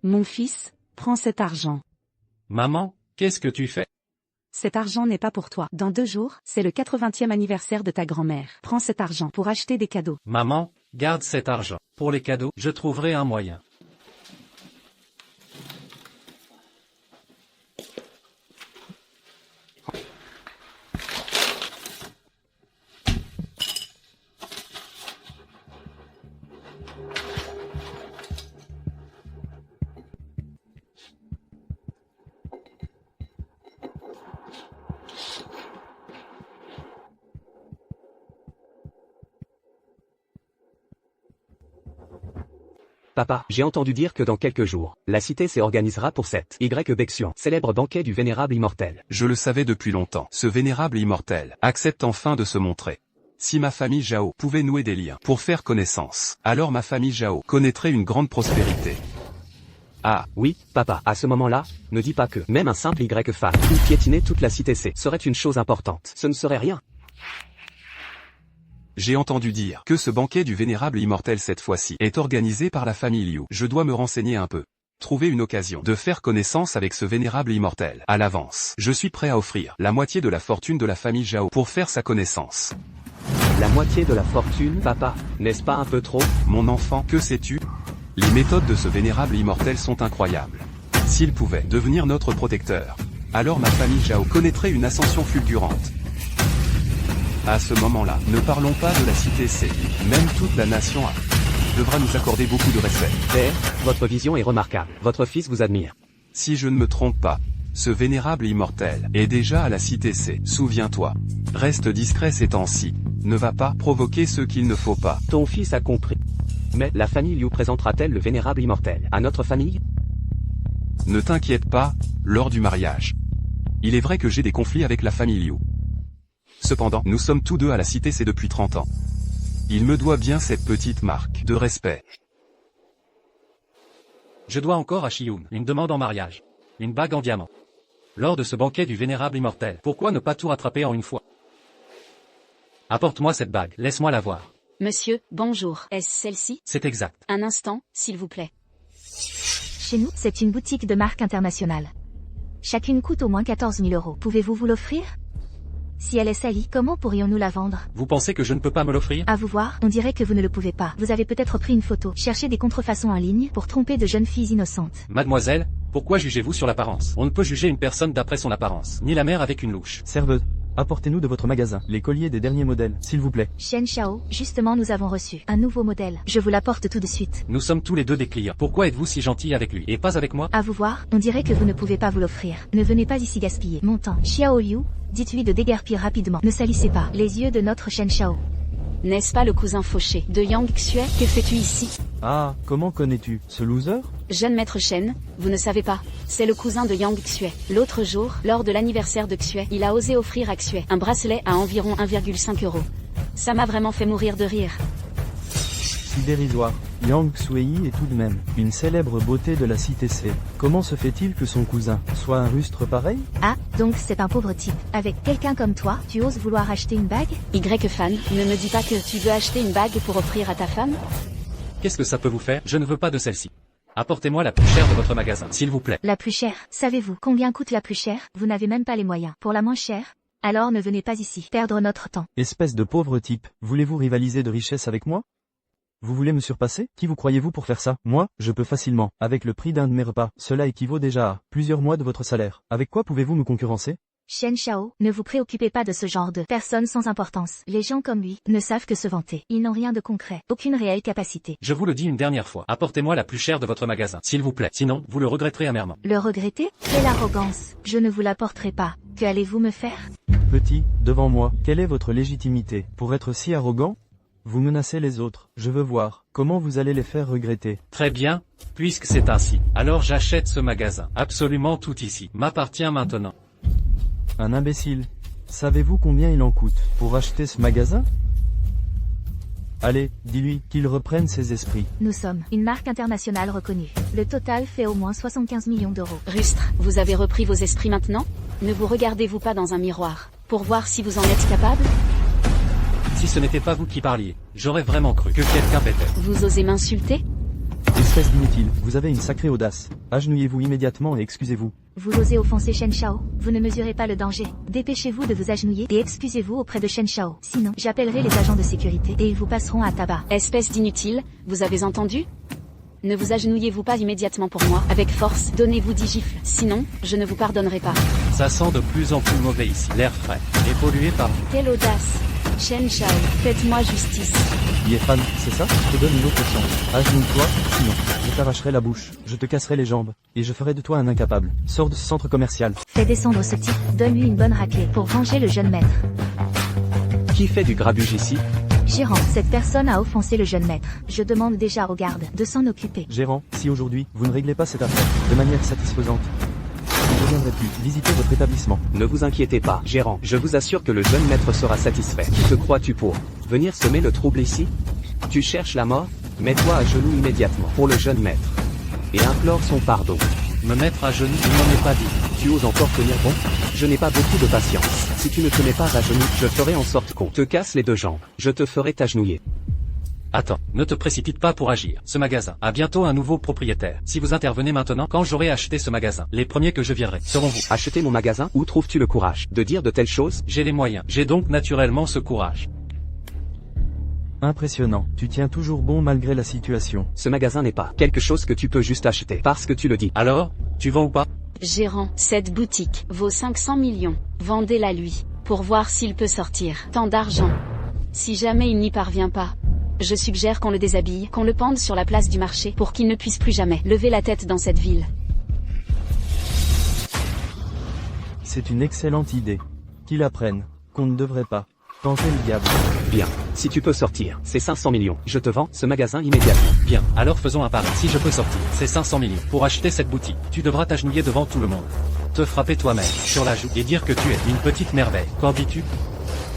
Mon fils, prends cet argent. Maman, qu'est-ce que tu fais? Cet argent n'est pas pour toi. Dans 2 jours, c'est le 80e anniversaire de ta grand-mère. Prends cet argent pour acheter des cadeaux. Maman, garde cet argent. Pour les cadeaux, je trouverai un moyen. Papa, j'ai entendu dire que dans quelques jours, la cité s'organisera pour cette Y-Bexion, célèbre banquet du vénérable immortel. Je le savais depuis longtemps. Ce vénérable immortel accepte enfin de se montrer. Si ma famille Zhao pouvait nouer des liens pour faire connaissance, alors ma famille Zhao connaîtrait une grande prospérité. Ah, oui, papa, à ce moment-là, ne dis pas que même un simple Y-fan ou piétiner toute la cité C serait une chose importante. Ce ne serait rien. J'ai entendu dire que ce banquet du vénérable immortel cette fois-ci est organisé par la famille Liu. Je dois me renseigner un peu. Trouver une occasion de faire connaissance avec ce vénérable immortel à l'avance. Je suis prêt à offrir la moitié de la fortune de la famille Zhao pour faire sa connaissance. La moitié de la fortune, papa, n'est-ce pas un peu trop? Mon enfant, que sais-tu? Les méthodes de ce vénérable immortel sont incroyables. S'il pouvait devenir notre protecteur, alors ma famille Zhao connaîtrait une ascension fulgurante. À ce moment-là, ne parlons pas de la cité C. Même toute la nation A devra nous accorder beaucoup de respect. Père, votre vision est remarquable. Votre fils vous admire. Si je ne me trompe pas, ce vénérable immortel est déjà à la cité C. Souviens-toi. Reste discret ces temps-ci. Ne va pas provoquer ce qu'il ne faut pas. Ton fils a compris. Mais la famille Liu présentera-t-elle le vénérable immortel à notre famille? Ne t'inquiète pas, lors du mariage. Il est vrai que j'ai des conflits avec la famille Liu. Cependant, nous sommes tous deux à la cité C depuis 30 ans. Il me doit bien cette petite marque de respect. Je dois encore à Shiyun une demande en mariage. Une bague en diamant. Lors de ce banquet du vénérable immortel, pourquoi ne pas tout rattraper en une fois? Apporte-moi cette bague, laisse-moi la voir. Monsieur, bonjour. Est-ce celle-ci? C'est exact. Un instant, s'il vous plaît. Chez nous, c'est une boutique de marque internationale. Chacune coûte au moins 14 000 €. Pouvez-vous vous l'offrir? Si elle est salie, comment pourrions-nous la vendre? Vous pensez que je ne peux pas me l'offrir? À vous voir, on dirait que vous ne le pouvez pas. Vous avez peut-être pris une photo. Cherchez des contrefaçons en ligne pour tromper de jeunes filles innocentes. Mademoiselle, pourquoi jugez-vous sur l'apparence? On ne peut juger une personne d'après son apparence, ni la mère avec une louche. Serveuse, apportez-nous de votre magasin les colliers des derniers modèles, s'il vous plaît. Shen Shao, justement nous avons reçu un nouveau modèle. Je vous l'apporte tout de suite. Nous sommes tous les deux des clients. Pourquoi êtes-vous si gentil avec lui et pas avec moi? À vous voir, on dirait que vous ne pouvez pas vous l'offrir. Ne venez pas ici gaspiller mon temps. Xiao Liu, dites-lui de déguerpir rapidement. Ne salissez pas les yeux de notre Shen Shao. N'est-ce pas le cousin fauché de Yang Xue? Que fais-tu ici? Ah, comment connais-tu ce loser? Jeune maître Shen, vous ne savez pas, c'est le cousin de Yang Xue. L'autre jour, lors de l'anniversaire de Xue, il a osé offrir à Xue un bracelet à environ 1,5 €. Ça m'a vraiment fait mourir de rire. Si dérisoire. Yang Xuei est tout de même une célèbre beauté de la cité C. Comment se fait-il que son cousin soit un rustre pareil? Ah, donc c'est un pauvre type. Avec quelqu'un comme toi, tu oses vouloir acheter une bague? Y-Fan, ne me dis pas que tu veux acheter une bague pour offrir à ta femme? Qu'est-ce que ça peut vous faire? Je ne veux pas de celle-ci. Apportez-moi la plus chère de votre magasin, s'il vous plaît. La plus chère. Savez-vous combien coûte la plus chère? Vous n'avez même pas les moyens. Pour la moins chère? Alors ne venez pas ici, perdre notre temps. Espèce de pauvre type, voulez-vous rivaliser de richesse avec moi? Vous voulez me surpasser? Qui vous croyez-vous pour faire ça? Moi, je peux facilement, avec le prix d'un de mes repas. Cela équivaut déjà à plusieurs mois de votre salaire. Avec quoi pouvez-vous me concurrencer? Shen Shao, ne vous préoccupez pas de ce genre de personnes sans importance. Les gens comme lui ne savent que se vanter. Ils n'ont rien de concret, aucune réelle capacité. Je vous le dis une dernière fois, apportez-moi la plus chère de votre magasin, s'il vous plaît. Sinon, vous le regretterez amèrement. Le regretter? Quelle arrogance! Je ne vous l'apporterai pas. Que allez-vous me faire? Petit, devant moi, quelle est votre légitimité pour être si arrogant? Vous menacez les autres. Je veux voir comment vous allez les faire regretter. Très bien, puisque c'est ainsi. Alors j'achète ce magasin. Absolument tout ici m'appartient maintenant. Un imbécile. Savez-vous combien il en coûte pour acheter ce magasin? Allez, dis-lui qu'il reprenne ses esprits. Nous sommes une marque internationale reconnue. Le total fait au moins 75 millions d'euros. Rustre, vous avez repris vos esprits maintenant? Ne vous regardez-vous pas dans un miroir pour voir si vous en êtes capable? Si ce n'était pas vous qui parliez, j'aurais vraiment cru que quelqu'un pétait. Vous osez m'insulter? Espèce d'inutile, vous avez une sacrée audace. Agenouillez-vous immédiatement et excusez-vous. Vous osez offenser Shen Shao? Vous ne mesurez pas le danger. Dépêchez-vous de vous agenouiller et excusez-vous auprès de Shen Shao. Sinon, j'appellerai les agents de sécurité et ils vous passeront à tabac. Espèce d'inutile, vous avez entendu? Ne vous agenouillez-vous pas immédiatement pour moi, avec force, donnez-vous 10 gifles. Sinon, je ne vous pardonnerai pas. Ça sent de plus en plus mauvais ici. L'air frais et pollué par vous. Quelle audace! Shen Shao, faites-moi justice. Yefan, c'est ça? Je te donne une autre chance. Agenouille-toi, sinon, je t'arracherai la bouche, je te casserai les jambes, et je ferai de toi un incapable. Sors de ce centre commercial. Fais descendre ce type, donne-lui une bonne raclée pour venger le jeune maître. Qui fait du grabuge ici? Gérant, cette personne a offensé le jeune maître. Je demande déjà aux gardes de s'en occuper. Gérant, si aujourd'hui, vous ne réglez pas cette affaire de manière satisfaisante, je ne reviendrai plus visiter votre établissement. Ne vous inquiétez pas, gérant. Je vous assure que le jeune maître sera satisfait. Qui te crois-tu pour venir semer le trouble ici? Tu cherches la mort? Mets-toi à genoux immédiatement pour le jeune maître. Et implore son pardon. Me mettre à genoux, il n'en est pas dit. Tu oses encore tenir bon? Je n'ai pas beaucoup de patience. Si tu ne te mets pas à genoux, je ferai en sorte qu'on te casse les deux jambes. Je te ferai t'agenouiller. Attends, ne te précipite pas pour agir. Ce magasin a bientôt un nouveau propriétaire. Si vous intervenez maintenant, quand j'aurai acheté ce magasin, les premiers que je virerai seront vous. Acheter mon magasin? Où trouves-tu le courage de dire de telles choses? J'ai les moyens. J'ai donc naturellement ce courage. Impressionnant. Tu tiens toujours bon malgré la situation. Ce magasin n'est pas quelque chose que tu peux juste acheter parce que tu le dis. Alors, tu vends ou pas? Gérant, cette boutique vaut 500 millions. Vendez-la lui, pour voir s'il peut sortir tant d'argent. Si jamais il n'y parvient pas, je suggère qu'on le déshabille, qu'on le pende sur la place du marché pour qu'il ne puisse plus jamais lever la tête dans cette ville. C'est une excellente idée. Qu'il apprenne qu'on ne devrait pas tenter le diable. Bien. Si tu peux sortir, c'est 500 millions. Je te vends ce magasin immédiatement. Bien, alors faisons un pari. Si je peux sortir, c'est 500 millions. Pour acheter cette boutique, tu devras t'agenouiller devant tout le monde. Te frapper toi-même sur la joue et dire que tu es une petite merveille. Qu'en dis-tu?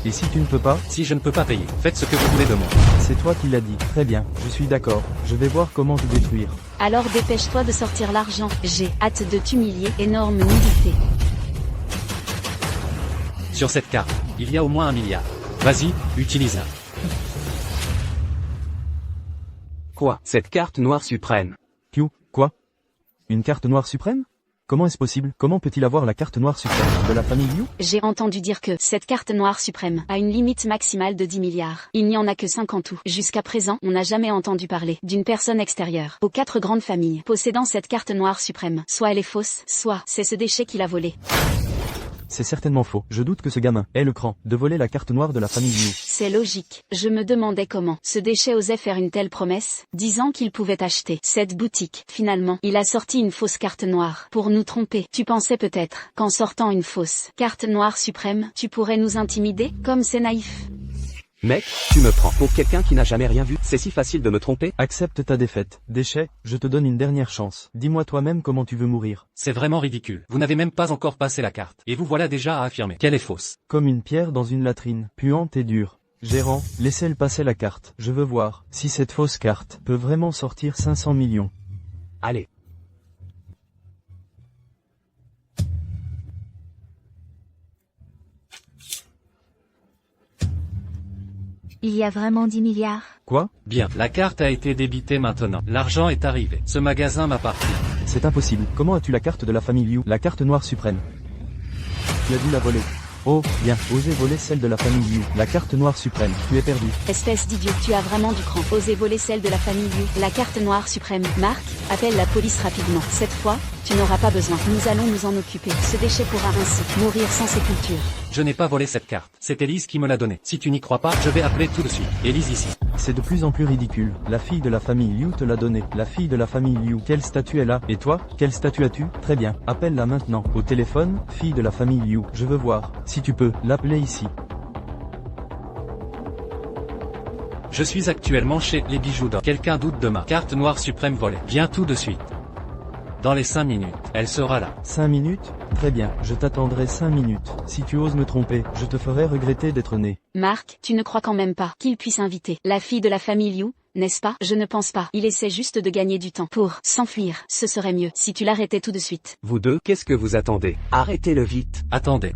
Et si tu ne peux pas? Si je ne peux pas payer, faites ce que vous voulez de moi. C'est toi qui l'as dit. Très bien, je suis d'accord. Je vais voir comment te détruire. Alors dépêche-toi de sortir l'argent. J'ai hâte de t'humilier, énorme nullité. Sur cette carte, il y a au moins 1 milliard. Vas-y, utilise-la. Quoi? Cette carte noire suprême? Quoi? Une carte noire suprême? Comment est-ce possible? Comment peut-il avoir la carte noire suprême de la famille Liu? J'ai entendu dire que cette carte noire suprême a une limite maximale de 10 milliards. Il n'y en a que 5 en tout. Jusqu'à présent, on n'a jamais entendu parler d'une personne extérieure aux 4 grandes familles possédant cette carte noire suprême. Soit elle est fausse, soit c'est ce déchet qu'il a volé. C'est certainement faux. Je doute que ce gamin ait le cran de voler la carte noire de la famille Liu. C'est logique. Je me demandais comment ce déchet osait faire une telle promesse, disant qu'il pouvait acheter cette boutique. Finalement, il a sorti une fausse carte noire pour nous tromper. Tu pensais peut-être qu'en sortant une fausse carte noire suprême, tu pourrais nous intimider? Comme c'est naïf. Mec, tu me prends pour quelqu'un qui n'a jamais rien vu? C'est si facile de me tromper? Accepte ta défaite. Déchet, je te donne une dernière chance. Dis-moi toi-même comment tu veux mourir. C'est vraiment ridicule. Vous n'avez même pas encore passé la carte. Et vous voilà déjà à affirmer qu'elle est fausse. Comme une pierre dans une latrine, puante et dure. Gérant, laissez-le passer la carte. Je veux voir si cette fausse carte peut vraiment sortir 500 millions. Allez. Il y a vraiment 10 milliards? Quoi? Bien, la carte a été débitée maintenant. L'argent est arrivé. Ce magasin m'appartient. C'est impossible. Comment as-tu la carte de la famille Liu, la carte noire suprême? Tu as dû la voler. Oh, bien, osez voler celle de la famille Liu, la carte noire suprême. Tu es perdu. Espèce d'idiot, tu as vraiment du cran. Osez voler celle de la famille Liu, la carte noire suprême. Marc, appelle la police rapidement. Cette fois, tu n'auras pas besoin. Nous allons nous en occuper. Ce déchet pourra ainsi mourir sans sépulture. Je n'ai pas volé cette carte. C'est Élise qui me l'a donnée. Si tu n'y crois pas, je vais appeler tout de suite. Élise ici. C'est de plus en plus ridicule. La fille de la famille Liu te l'a donnée. La fille de la famille Liu. Quel statut elle a? Et toi, quel statut as-tu? Très bien. Appelle-la maintenant. Au téléphone, fille de la famille Liu. Je veux voir. Si tu peux, l'appeler ici. Je suis actuellement chez les bijoux d'or. Quelqu'un doute de ma carte noire suprême volée. Viens tout de suite. Dans les 5 minutes, elle sera là. 5 minutes? Très bien, je t'attendrai 5 minutes. Si tu oses me tromper, je te ferai regretter d'être né. Marc, tu ne crois quand même pas qu'il puisse inviter la fille de la famille Liu, n'est-ce pas? Je ne pense pas. Il essaie juste de gagner du temps pour s'enfuir. Ce serait mieux si tu l'arrêtais tout de suite. Vous deux, qu'est-ce que vous attendez? Arrêtez-le vite. Attendez.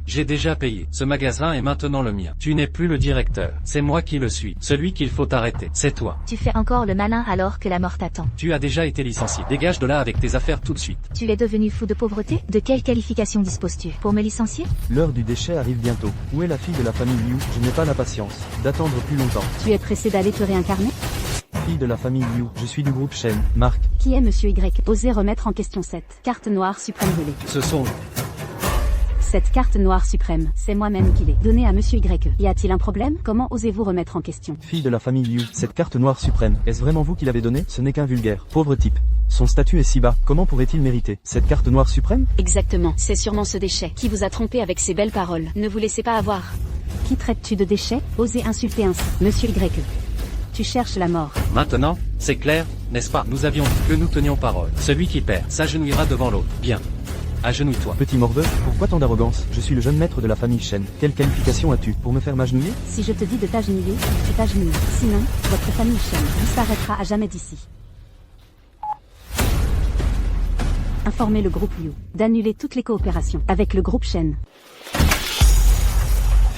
J'ai déjà payé. Ce magasin est maintenant le mien. Tu n'es plus le directeur. C'est moi qui le suis. Celui qu'il faut arrêter, c'est toi. Tu fais encore le malin alors que la mort t'attend. Tu as déjà été licencié. Dégage de là avec tes affaires tout de suite. Tu es devenu fou de pauvreté? De quelle qualification disposes-tu pour me licencier? L'heure du déchet arrive bientôt. Où est la fille de la famille Liu? Je n'ai pas la patience d'attendre plus longtemps. Tu es pressé d'aller te réincarner? Fille de la famille Liu, je suis du groupe Shen. Marc. Qui est Monsieur Y? Osez remettre en question cette carte noire suprême volée. Ce sont... Cette carte noire suprême, c'est moi-même qui l'ai donnée à Monsieur Y. Y a-t-il un problème? Comment osez-vous remettre en question? Fille de la famille Liu, cette carte noire suprême, est-ce vraiment vous qui l'avez donnée? Ce n'est qu'un vulgaire, pauvre type. Son statut est si bas, comment pourrait-il mériter cette carte noire suprême? Exactement, c'est sûrement ce déchet qui vous a trompé avec ses belles paroles. Ne vous laissez pas avoir. Qui traites-tu de déchet? Osez insulter ainsi, Monsieur Y. Tu cherches la mort. Maintenant, c'est clair, n'est-ce pas? Nous avions dit que nous tenions parole. Celui qui perd s'agenouillera devant l'autre. Bien. Agenouille-toi. Petit morveux, pourquoi tant d'arrogance? Je suis le jeune maître de la famille Shen. Quelle qualification as-tu pour me faire m'agenouiller? Si je te dis de t'agenouiller, tu t'agenouilles. Sinon, votre famille Shen disparaîtra à jamais d'ici. Informez le groupe Liu d'annuler toutes les coopérations avec le groupe Shen.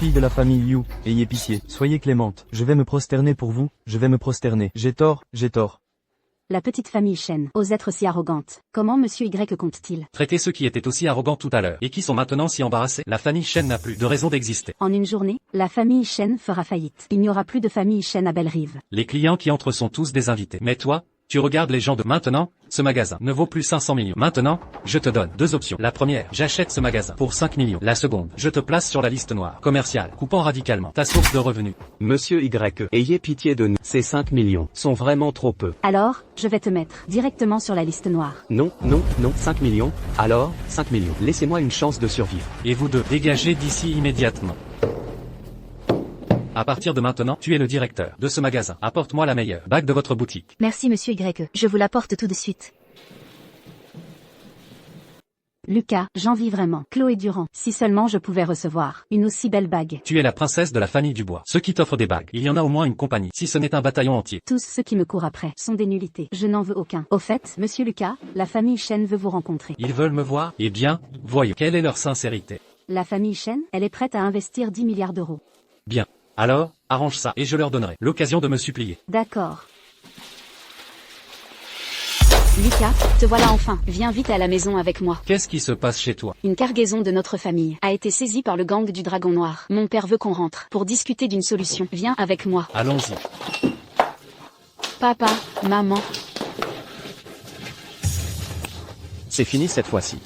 Fille de la famille Liu, ayez pitié, soyez clémente. Je vais me prosterner pour vous, je vais me prosterner. J'ai tort, j'ai tort. La petite famille Shen ose être si arrogante. Comment Monsieur Y compte-t-il Traiter ceux qui étaient aussi arrogants tout à l'heure et qui sont maintenant si embarrassés. La famille Shen n'a plus de raison d'exister. En une journée, la famille Shen fera faillite. Il n'y aura plus de famille Shen à Belle-Rive. Les clients qui entrent sont tous des invités. Mais toi, tu regardes les gens de maintenant, ce magasin ne vaut plus 500 millions. Maintenant, je te donne deux options. La première, j'achète ce magasin pour 5 millions. La seconde, je te place sur la liste noire commerciale, coupant radicalement ta source de revenus. Monsieur Y, ayez pitié de nous. Ces 5 millions sont vraiment trop peu. Alors, je vais te mettre directement sur la liste noire. Non, non, non, 5 millions. Alors, 5 millions. Laissez-moi une chance de survivre. Et vous deux, dégagez d'ici immédiatement. À partir de maintenant, tu es le directeur de ce magasin. Apporte-moi la meilleure bague de votre boutique. Merci Monsieur Y, je vous l'apporte tout de suite. Lucas, j'envie vraiment. Chloé Durand, si seulement je pouvais recevoir une aussi belle bague. Tu es la princesse de la famille Dubois. Ceux qui t'offrent des bagues, il y en a au moins une compagnie, si ce n'est un bataillon entier. Tous ceux qui me courent après sont des nullités. Je n'en veux aucun. Au fait, Monsieur Lucas, la famille Shen veut vous rencontrer. Ils veulent me voir? Eh bien, voyons. Quelle est leur sincérité? La famille Shen, elle est prête à investir 10 milliards d'euros. Bien. Alors, arrange ça, et je leur donnerai l'occasion de me supplier. D'accord. Lucas, te voilà enfin. Viens vite à la maison avec moi. Qu'est-ce qui se passe chez toi? Une cargaison de notre famille a été saisie par le gang du Dragon Noir. Mon père veut qu'on rentre pour discuter d'une solution. Viens avec moi. Allons-y. Papa, maman. C'est fini cette fois-ci.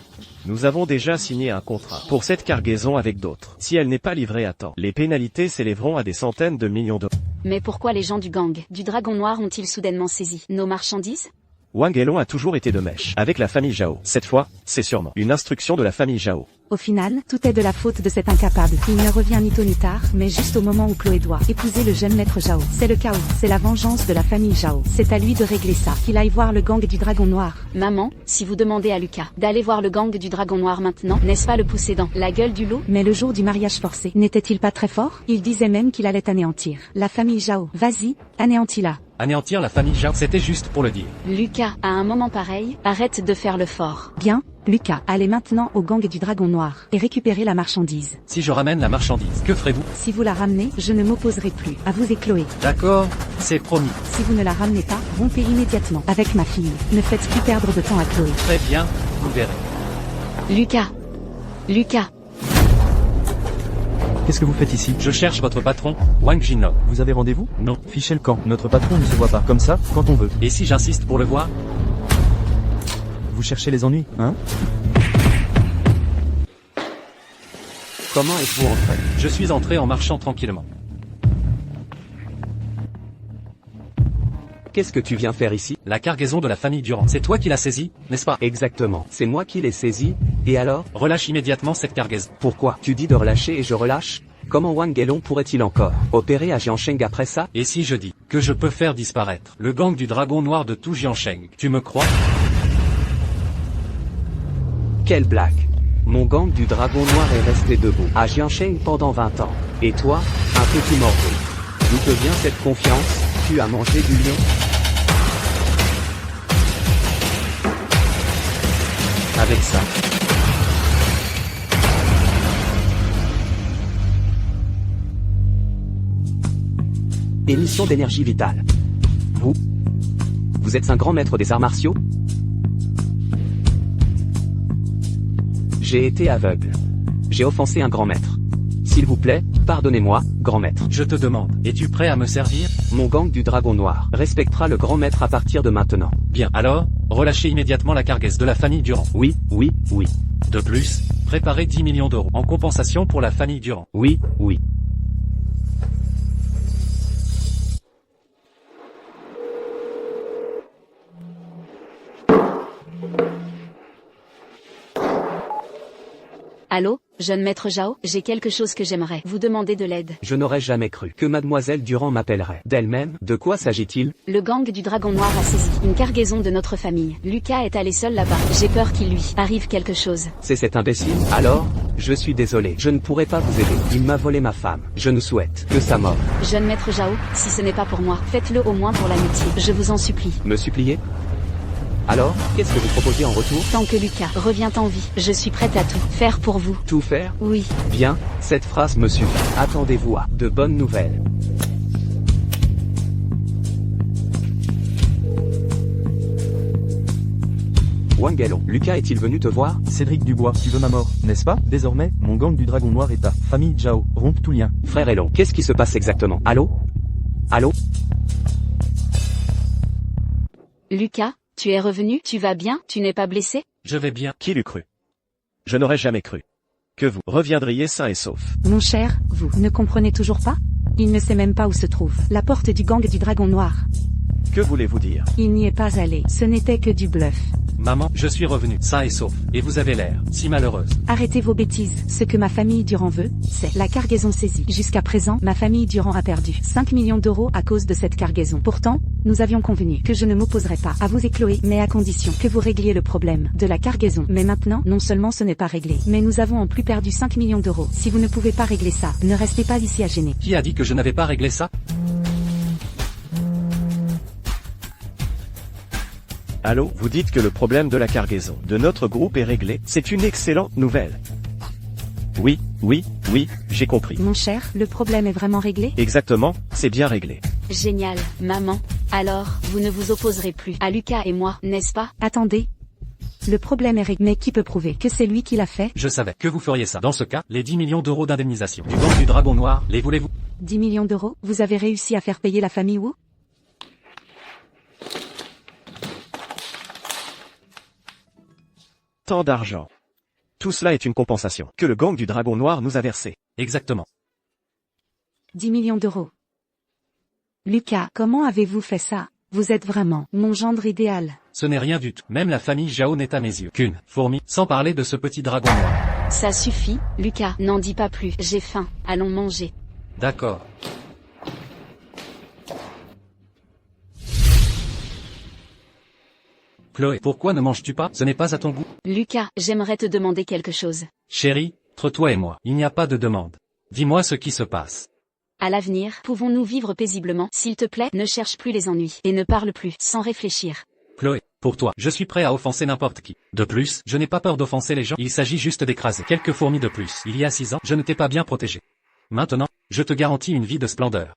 Nous avons déjà signé un contrat pour cette cargaison avec d'autres. Si elle n'est pas livrée à temps, les pénalités s'élèveront à des centaines de millions d'euros. Mais pourquoi les gens du gang du Dragon Noir ont-ils soudainement saisi nos marchandises? Wang Elong a toujours été de mèche avec la famille Zhao. Cette fois, c'est sûrement une instruction de la famille Zhao. Au final, tout est de la faute de cet incapable. Il ne revient ni tôt ni tard, mais juste au moment où Chloé doit épouser le jeune maître Zhao. C'est le chaos, c'est la vengeance de la famille Zhao. C'est à lui de régler ça. Qu'il aille voir le gang du Dragon Noir. Maman, si vous demandez à Lucas d'aller voir le gang du Dragon Noir maintenant, n'est-ce pas le pousser dans la gueule du loup? Mais le jour du mariage forcé, n'était-il pas très fort? Il disait même qu'il allait anéantir la famille Zhao. Vas-y, anéantis-la. Anéantir la famille Zhao, c'était juste pour le dire. Lucas, à un moment pareil, arrête de faire le fort. Bien, Lucas, allez maintenant au gang du Dragon Noir et récupérez la marchandise. Si je ramène la marchandise, que ferez-vous? Si vous la ramenez, je ne m'opposerai plus à vous et Chloé. D'accord, c'est promis. Si vous ne la ramenez pas, rompez immédiatement avec ma fille. Ne faites plus perdre de temps à Chloé. Très bien, vous verrez. Lucas. Lucas. Qu'est-ce que vous faites ici? Je cherche votre patron, Wang Jinlong. Vous avez rendez-vous? Non. Fichez le camp. Notre patron ne se voit pas comme ça, quand on veut. Et si j'insiste pour le voir? Vous cherchez les ennuis, hein? Comment êtes-vous entré? Je suis entré en marchant tranquillement. Qu'est-ce que tu viens faire ici? La cargaison de la famille Durand. C'est toi qui l'as saisie, n'est-ce pas? Exactement. C'est moi qui l'ai saisi. Et alors? Relâche immédiatement cette cargaison. Pourquoi? Tu dis de relâcher et je relâche? Comment Wang Elong pourrait-il encore opérer à Jiansheng après ça? Et si je dis que je peux faire disparaître le gang du Dragon Noir de tout Jiansheng, tu me crois? Quelle blague! Mon gang du Dragon Noir est resté debout à Jiansheng pendant 20 ans. Et toi, un petit morceau. D'où te vient cette confiance? Tu as mangé du lion? Avec ça. Émission d'énergie vitale. Vous êtes un grand maître des arts martiaux? J'ai été aveugle. J'ai offensé un grand maître. S'il vous plaît, pardonnez-moi, grand maître. Je te demande, es-tu prêt à me servir? Mon gang du Dragon Noir respectera le grand maître à partir de maintenant. Bien, alors, relâchez immédiatement la cargaison de la famille Durand. Oui. De plus, préparez 10 millions d'euros en compensation pour la famille Durand. Oui. Allô, jeune maître Zhao, j'ai quelque chose que j'aimerais vous demander de l'aide. Je n'aurais jamais cru que mademoiselle Durand m'appellerait d'elle-même. De quoi s'agit-il? Le gang du Dragon Noir a saisi une cargaison de notre famille. Lucas est allé seul là-bas. J'ai peur qu'il lui arrive quelque chose. C'est cet imbécile? Alors, je suis désolé. Je ne pourrai pas vous aider. Il m'a volé ma femme. Je ne souhaite que sa mort. Jeune maître Zhao, si ce n'est pas pour moi, faites-le au moins pour l'amitié. Je vous en supplie. Me supplier? Alors, qu'est-ce que vous proposez en retour? Tant que Lucas revient en vie, je suis prête à tout faire pour vous. Tout faire? Oui. Bien, cette phrase me suffit. Attendez-vous à de bonnes nouvelles. Wang Elong, Lucas est-il venu te voir? Cédric Dubois, tu veux ma mort, n'est-ce pas? Désormais, mon gang du Dragon Noir et ta famille Zhao rompent tout lien. Frère Elong, qu'est-ce qui se passe exactement? Allô? Lucas, tu es revenu? Tu vas bien? Tu n'es pas blessé? Je vais bien. Qui l'eût cru? Je n'aurais jamais cru que vous reviendriez sain et sauf. Mon cher, vous ne comprenez toujours pas? Il ne sait même pas où se trouve la porte du gang du Dragon Noir. Que voulez-vous dire? Il n'y est pas allé, ce n'était que du bluff. Maman, je suis revenu, sain et sauf, et vous avez l'air si malheureuse. Arrêtez vos bêtises, ce que ma famille Durand veut, c'est la cargaison saisie. Jusqu'à présent, ma famille Durand a perdu 5 millions d'euros à cause de cette cargaison. Pourtant, nous avions convenu que je ne m'opposerais pas à vous et Chloé, mais à condition que vous régliez le problème de la cargaison. Mais maintenant, non seulement ce n'est pas réglé, mais nous avons en plus perdu 5 millions d'euros. Si vous ne pouvez pas régler ça, ne restez pas ici à gêner. Qui a dit que je n'avais pas réglé ça? Allô, vous dites que le problème de la cargaison de notre groupe est réglé, c'est une excellente nouvelle. Oui, j'ai compris. Mon cher, le problème est vraiment réglé? Exactement, c'est bien réglé. Génial, maman. Alors, vous ne vous opposerez plus à Lucas et moi, n'est-ce pas? Attendez. Le problème est réglé, mais qui peut prouver que c'est lui qui l'a fait? Je savais que vous feriez ça. Dans ce cas, les 10 millions d'euros d'indemnisation du gang du Dragon Noir, les voulez-vous? 10 millions d'euros? Vous avez réussi à faire payer la famille Wu? Tant d'argent. Tout cela est une compensation que le gang du Dragon Noir nous a versée. Exactement. 10 millions d'euros. Lucas, comment avez-vous fait ça? Vous êtes vraiment mon gendre idéal. Ce n'est rien du tout. Même la famille Zhao n'est à mes yeux qu'une fourmi, sans parler de ce petit dragon noir. Ça suffit, Lucas, n'en dis pas plus, j'ai faim, allons manger. D'accord. Chloé, pourquoi ne manges-tu pas? Ce n'est pas à ton goût. Lucas, j'aimerais te demander quelque chose. Chérie, entre toi et moi, il n'y a pas de demande. Dis-moi ce qui se passe. À l'avenir, pouvons-nous vivre paisiblement? S'il te plaît, ne cherche plus les ennuis, et ne parle plus, sans réfléchir. Chloé, pour toi, je suis prêt à offenser n'importe qui. De plus, je n'ai pas peur d'offenser les gens, il s'agit juste d'écraser quelques fourmis de plus. Il y a 6 ans, je ne t'ai pas bien protégé. Maintenant, je te garantis une vie de splendeur.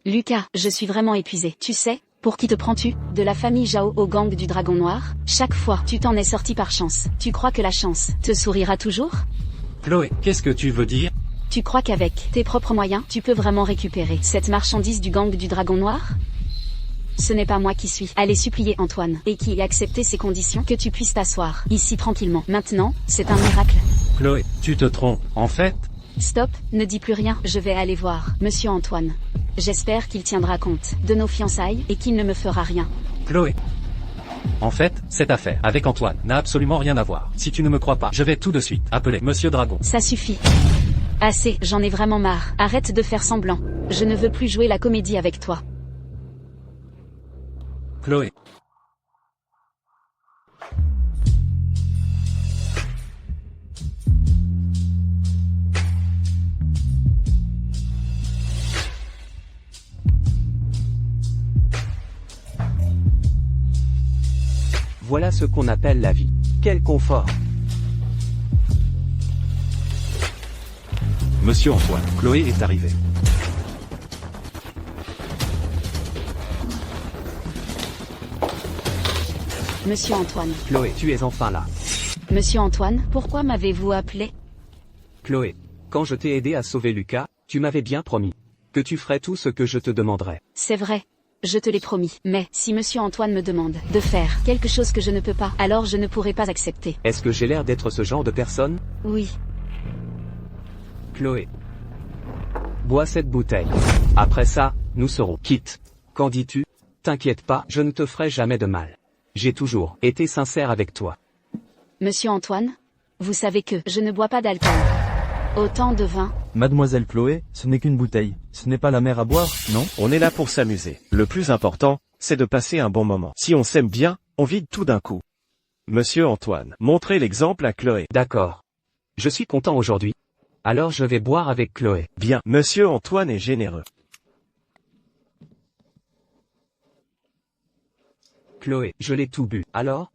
Lucas, je suis vraiment épuisé. Tu sais, pour qui te prends-tu? De la famille Zhao au gang du Dragon Noir? Chaque fois, tu t'en es sorti par chance. Tu crois que la chance te sourira toujours? Chloé, qu'est-ce que tu veux dire? Tu crois qu'avec tes propres moyens, tu peux vraiment récupérer cette marchandise du gang du Dragon Noir? Ce n'est pas moi qui suis allé supplier Antoine, et qui ai accepté ces conditions que tu puisses t'asseoir ici tranquillement. Maintenant, c'est un miracle. Chloé, tu te trompes, en fait. Stop, ne dis plus rien, je vais aller voir Monsieur Antoine. J'espère qu'il tiendra compte de nos fiançailles et qu'il ne me fera rien. Chloé. En fait, cette affaire avec Antoine n'a absolument rien à voir. Si tu ne me crois pas, je vais tout de suite appeler Monsieur Dragon. Ça suffit. Assez, j'en ai vraiment marre. Arrête de faire semblant. Je ne veux plus jouer la comédie avec toi. Chloé. Voilà ce qu'on appelle la vie. Quel confort. Monsieur Antoine, Chloé est arrivée. Monsieur Antoine. Chloé, tu es enfin là. Monsieur Antoine, pourquoi m'avez-vous appelé? Chloé, quand je t'ai aidé à sauver Lucas, tu m'avais bien promis que tu ferais tout ce que je te demanderais. C'est vrai. Je te l'ai promis. Mais, si Monsieur Antoine me demande de faire quelque chose que je ne peux pas, alors je ne pourrai pas accepter. Est-ce que j'ai l'air d'être ce genre de personne? Oui. Chloé. Bois cette bouteille. Après ça, nous serons quittes. Qu'en dis-tu? T'inquiète pas, je ne te ferai jamais de mal. J'ai toujours été sincère avec toi. Monsieur Antoine, vous savez que je ne bois pas d'alcool. Autant de vin. Mademoiselle Chloé, ce n'est qu'une bouteille. Ce n'est pas la mer à boire, non? On est là pour s'amuser. Le plus important, c'est de passer un bon moment. Si on s'aime bien, on vide tout d'un coup. Monsieur Antoine, montrez l'exemple à Chloé. D'accord. Je suis content aujourd'hui. Alors je vais boire avec Chloé. Bien, Monsieur Antoine est généreux. Chloé, je l'ai tout bu. Alors?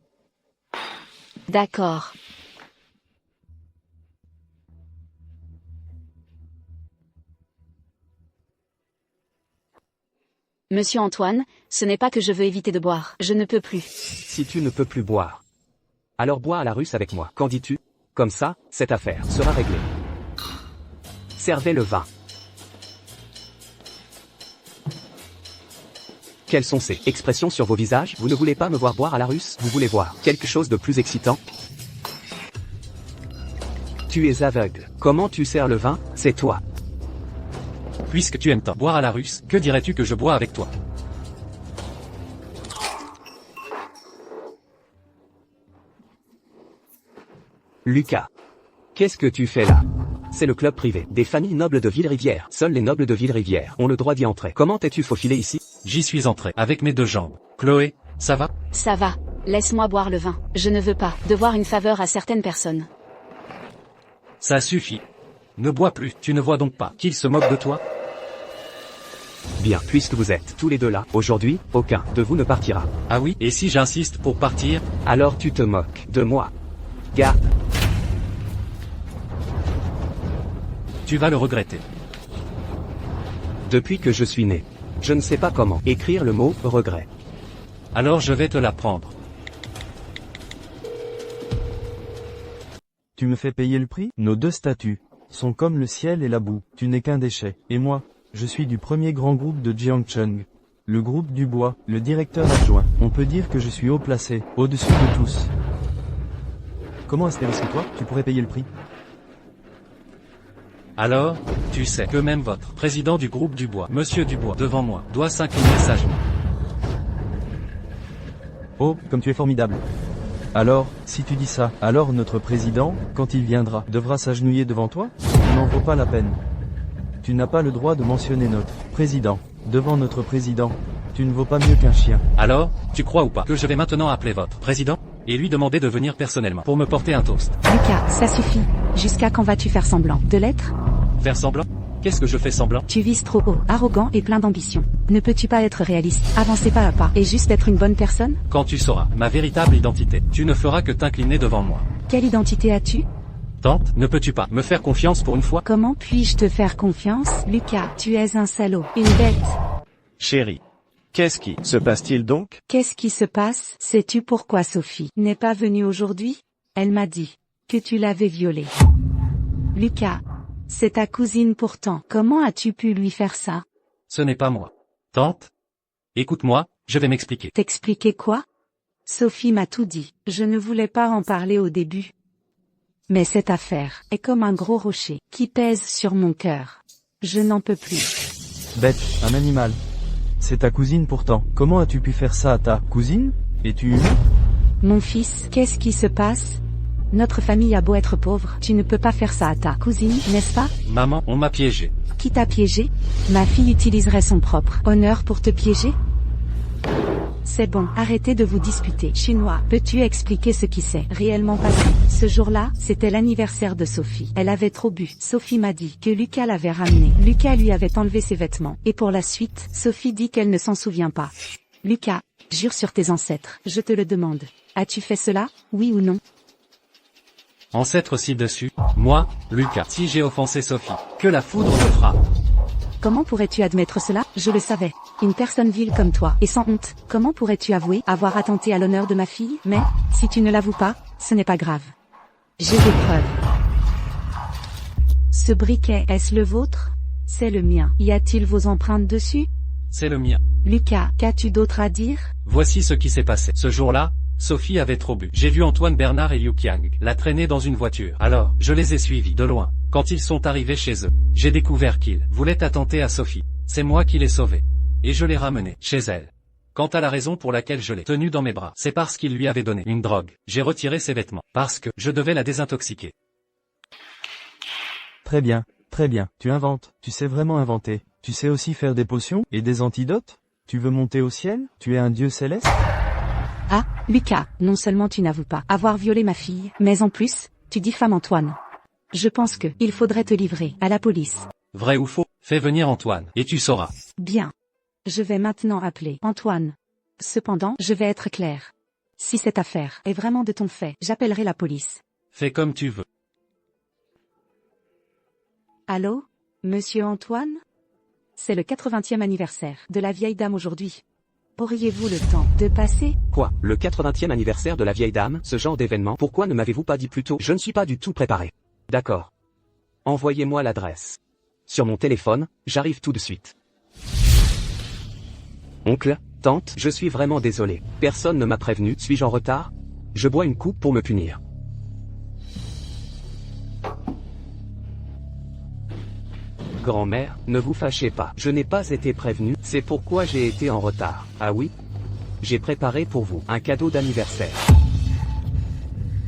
D'accord. Monsieur Antoine, ce n'est pas que je veux éviter de boire. Je ne peux plus. Si tu ne peux plus boire, alors bois à la russe avec moi. Qu'en dis-tu? Comme ça, cette affaire sera réglée. Servez le vin. Quelles sont ces expressions sur vos visages? Vous ne voulez pas me voir boire à la russe? Vous voulez voir quelque chose de plus excitant? Tu es aveugle. Comment tu sers le vin? C'est toi. Puisque tu aimes tant boire à la russe, que dirais-tu que je bois avec toi? Lucas. Qu'est-ce que tu fais là? C'est le club privé des familles nobles de Ville-Rivière. Seuls les nobles de Ville-Rivière ont le droit d'y entrer. Comment t'es-tu faufilé ici? J'y suis entré, avec mes 2 jambes. Chloé, ça va? Ça va. Laisse-moi boire le vin. Je ne veux pas devoir une faveur à certaines personnes. Ça suffit. Ne bois plus, tu ne vois donc pas qu'il se moque de toi? Bien, puisque vous êtes tous les deux là, aujourd'hui, aucun de vous ne partira. Ah oui? Et si j'insiste pour partir? Alors tu te moques de moi. Garde. Tu vas le regretter. Depuis que je suis né, je ne sais pas comment écrire le mot « regret ». Alors je vais te l'apprendre. Tu me fais payer le prix? Nos 2 statuts sont comme le ciel et la boue. Tu n'es qu'un déchet. Et moi, je suis du premier grand groupe de Jiangcheng. Le groupe du bois, le directeur adjoint. On peut dire que je suis haut placé, au-dessus de tous. Comment espérer que toi, tu pourrais payer le prix? Alors, tu sais que même votre président du groupe du bois, Monsieur Dubois, devant moi, doit s'incliner sagement. Oh, comme tu es formidable. Alors, si tu dis ça, alors notre président, quand il viendra, devra s'agenouiller devant toi? Tu n'en vaut pas la peine. Tu n'as pas le droit de mentionner notre président devant notre président. Tu ne vaux pas mieux qu'un chien. Alors, tu crois ou pas que je vais maintenant appeler votre président et lui demander de venir personnellement pour me porter un toast? Lucas, ça suffit. Jusqu'à quand vas-tu faire semblant de l'être? Faire semblant? Qu'est-ce que je fais semblant? Tu vises trop haut, arrogant et plein d'ambition. Ne peux-tu pas être réaliste, avancer pas à pas, et juste être une bonne personne? Quand tu sauras ma véritable identité, tu ne feras que t'incliner devant moi. Quelle identité as-tu? Tante, ne peux-tu pas me faire confiance pour une fois? Comment puis-je te faire confiance? Lucas, tu es un salaud, une bête. Chérie. Qu'est-ce qui se passe-t-il donc? Qu'est-ce qui se passe? Sais-tu pourquoi Sophie n'est pas venue aujourd'hui? Elle m'a dit que tu l'avais violée. Lucas, c'est ta cousine pourtant. Comment as-tu pu lui faire ça? Ce n'est pas moi. Tante? Écoute-moi, je vais m'expliquer. T'expliquer quoi? Sophie m'a tout dit. Je ne voulais pas en parler au début. Mais cette affaire est comme un gros rocher qui pèse sur mon cœur. Je n'en peux plus. Bête, un animal. C'est ta cousine pourtant. Comment as-tu pu faire ça à ta cousine? Es-tu humain? Mon fils, qu'est-ce qui se passe? Notre famille a beau être pauvre, tu ne peux pas faire ça à ta cousine, n'est-ce pas? Maman, on m'a piégé. Qui t'a piégé? Ma fille utiliserait son propre honneur pour te piéger? C'est bon, arrêtez de vous disputer. Chinois, peux-tu expliquer ce qui s'est réellement passé? Ce jour-là, c'était l'anniversaire de Sophie. Elle avait trop bu. Sophie m'a dit que Lucas l'avait ramenée. Lucas lui avait enlevé ses vêtements. Et pour la suite, Sophie dit qu'elle ne s'en souvient pas. Lucas, jure sur tes ancêtres, je te le demande. As-tu fait cela, oui ou non? Ancêtre ci-dessus, moi, Lucas, si j'ai offensé Sophie, que la foudre me frappe. Comment pourrais-tu admettre cela? Je le savais. Une personne vile comme toi, et sans honte, comment pourrais-tu avouer avoir attenté à l'honneur de ma fille? Mais, si tu ne l'avoues pas, ce n'est pas grave. J'ai des preuves. Ce briquet, est-ce le vôtre? C'est le mien. Y a-t-il vos empreintes dessus? C'est le mien. Lucas, qu'as-tu d'autre à dire? Voici ce qui s'est passé. Ce jour-là, Sophie avait trop bu. J'ai vu Antoine Bernard et Liu Qiang la traîner dans une voiture. Alors, je les ai suivis, de loin. Quand ils sont arrivés chez eux, j'ai découvert qu'ils voulaient attenter à Sophie. C'est moi qui l'ai sauvée. Et je l'ai ramenée chez elle. Quant à la raison pour laquelle je l'ai tenue dans mes bras, c'est parce qu'il lui avait donné une drogue. J'ai retiré ses vêtements, parce que je devais la désintoxiquer. Très bien, tu inventes, tu sais vraiment inventer. Tu sais aussi faire des potions, et des antidotes? Tu veux monter au ciel? Tu es un dieu céleste? Ah, Lucas, non seulement tu n'avoues pas avoir violé ma fille, mais en plus, tu diffames Antoine. Je pense que il faudrait te livrer à la police. Vrai ou faux? Fais venir Antoine, et tu sauras. Bien. Je vais maintenant appeler Antoine. Cependant, je vais être clair. Si cette affaire est vraiment de ton fait, j'appellerai la police. Fais comme tu veux. Allô, monsieur Antoine? C'est le 80e anniversaire de la vieille dame aujourd'hui. Auriez-vous le temps de passer? Quoi? Le 80e anniversaire de la vieille dame? Ce genre d'événement? Pourquoi ne m'avez-vous pas dit plus tôt? Je ne suis pas du tout préparé. D'accord. Envoyez-moi l'adresse. Sur mon téléphone, j'arrive tout de suite. Oncle, tante, je suis vraiment désolé. Personne ne m'a prévenu. Suis-je en retard? Je bois une coupe pour me punir. Grand-mère, ne vous fâchez pas. Je n'ai pas été prévenu, c'est pourquoi j'ai été en retard. Ah oui? J'ai préparé pour vous un cadeau d'anniversaire.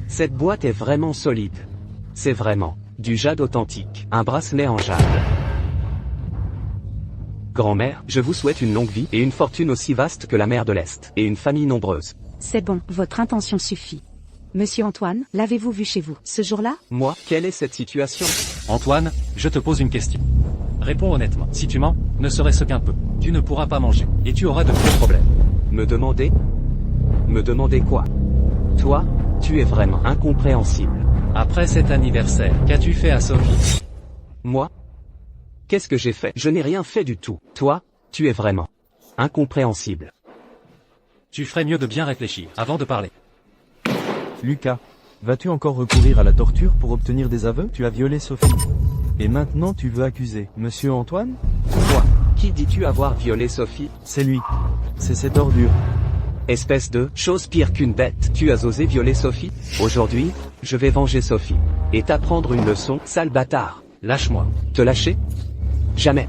Cette boîte est vraiment solide. C'est vraiment du jade authentique, un bracelet en jade. Grand-mère, je vous souhaite une longue vie et une fortune aussi vaste que la mer de l'Est, et une famille nombreuse. C'est bon, votre intention suffit. Monsieur Antoine, l'avez-vous vu chez vous, ce jour-là? Moi, quelle est cette situation? Antoine, je te pose une question. Réponds honnêtement. Si tu mens, ne serait-ce qu'un peu, tu ne pourras pas manger, et tu auras de gros problèmes. Me demander? Me demander quoi? Toi, tu es vraiment incompréhensible. Après cet anniversaire, qu'as-tu fait à Sophie? Moi? Qu'est-ce que j'ai fait? Je n'ai rien fait du tout. Toi, tu es vraiment incompréhensible. Tu ferais mieux de bien réfléchir avant de parler. Lucas, vas-tu encore recourir à la torture pour obtenir des aveux? Tu as violé Sophie. Et maintenant tu veux accuser monsieur Antoine? Quoi? Qui dis-tu avoir violé Sophie? C'est lui. C'est cette ordure. Espèce de chose pire qu'une bête. Tu as osé violer Sophie? Aujourd'hui, je vais venger Sophie. Et t'apprendre une leçon, sale bâtard. Lâche-moi. Te lâcher? Jamais.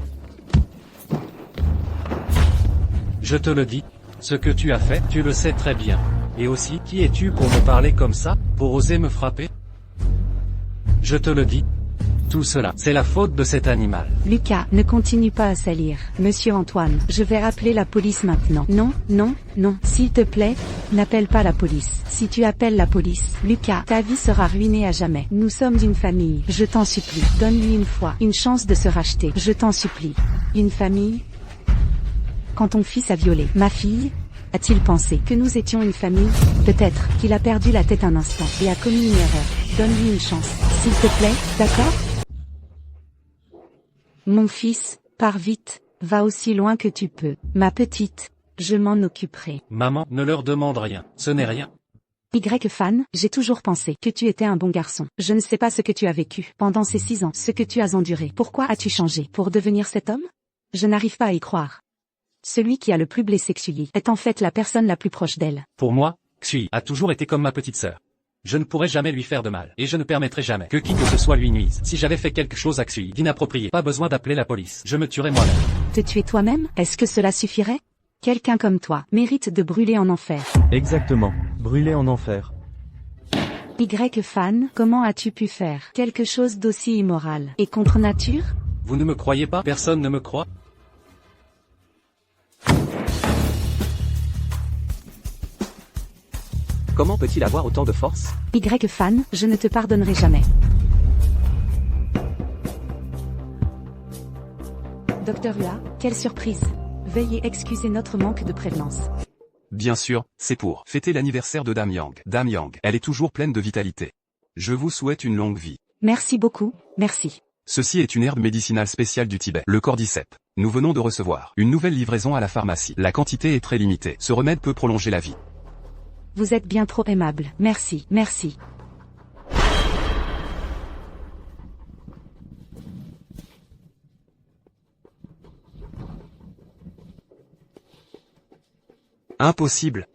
Je te le dis, ce que tu as fait, tu le sais très bien. Et aussi, qui es-tu pour me parler comme ça, pour oser me frapper? Je te le dis. Tout cela, c'est la faute de cet animal. Lucas, ne continue pas à salir. Monsieur Antoine, je vais appeler la police maintenant. Non, non, non, s'il te plaît, n'appelle pas la police. Si tu appelles la police, Lucas, ta vie sera ruinée à jamais. Nous sommes une famille. Je t'en supplie. Donne-lui une fois, une chance de se racheter. Je t'en supplie. Une famille? Quand ton fils a violé ma fille, a-t-il pensé que nous étions une famille? Peut-être qu'il a perdu la tête un instant et a commis une erreur. Donne-lui une chance, s'il te plaît, d'accord? Mon fils, pars vite, va aussi loin que tu peux. Ma petite, je m'en occuperai. Maman, ne leur demande rien, ce n'est rien. Y-Fan, j'ai toujours pensé que tu étais un bon garçon. Je ne sais pas ce que tu as vécu pendant ces 6 ans, ce que tu as enduré. Pourquoi as-tu changé pour devenir cet homme? Je n'arrive pas à y croire. Celui qui a le plus blessé Xui est en fait la personne la plus proche d'elle. Pour moi, Xui a toujours été comme ma petite sœur. Je ne pourrai jamais lui faire de mal, et je ne permettrai jamais que qui que ce soit lui nuise. Si j'avais fait quelque chose à Xui d'inapproprié, pas besoin d'appeler la police, je me tuerais moi-même. Te tuer toi-même? Est-ce que cela suffirait? Quelqu'un comme toi mérite de brûler en enfer. Exactement, brûler en enfer. Y-Fan, comment as-tu pu faire quelque chose d'aussi immoral et contre nature? Vous ne me croyez pas? Personne ne me croit? Comment peut-il avoir autant de force? Y-Fan, je ne te pardonnerai jamais. Docteur Hua, quelle surprise. Veuillez excuser notre manque de prévenance. Bien sûr, c'est pour fêter l'anniversaire de Dame Yang. Dame Yang, elle est toujours pleine de vitalité. Je vous souhaite une longue vie. Merci beaucoup, merci. Ceci est une herbe médicinale spéciale du Tibet, le cordyceps. Nous venons de recevoir une nouvelle livraison à la pharmacie. La quantité est très limitée. Ce remède peut prolonger la vie. Vous êtes bien trop aimable. Merci, merci. Impossible.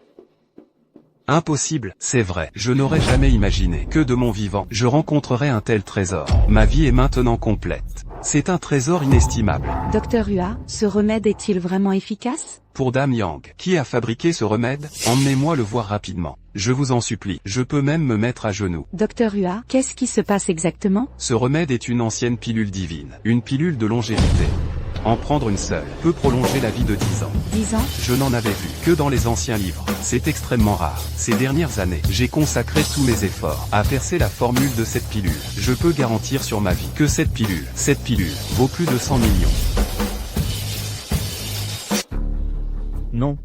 Impossible, c'est vrai. Je n'aurais jamais imaginé que de mon vivant, je rencontrerais un tel trésor. Ma vie est maintenant complète. C'est un trésor inestimable. Docteur Hua, ce remède est-il vraiment efficace? Pour Dame Yang, qui a fabriqué ce remède, emmenez-moi le voir rapidement. Je vous en supplie, je peux même me mettre à genoux. Docteur Hua, qu'est-ce qui se passe exactement? Ce remède est une ancienne pilule divine, une pilule de longévité. En prendre une seule peut prolonger la vie de 10 ans. 10 ans? Je n'en avais vu que dans les anciens livres. C'est extrêmement rare. Ces dernières années, j'ai consacré tous mes efforts à percer la formule de cette pilule. Je peux garantir sur ma vie que cette pilule vaut plus de 100 millions. Non.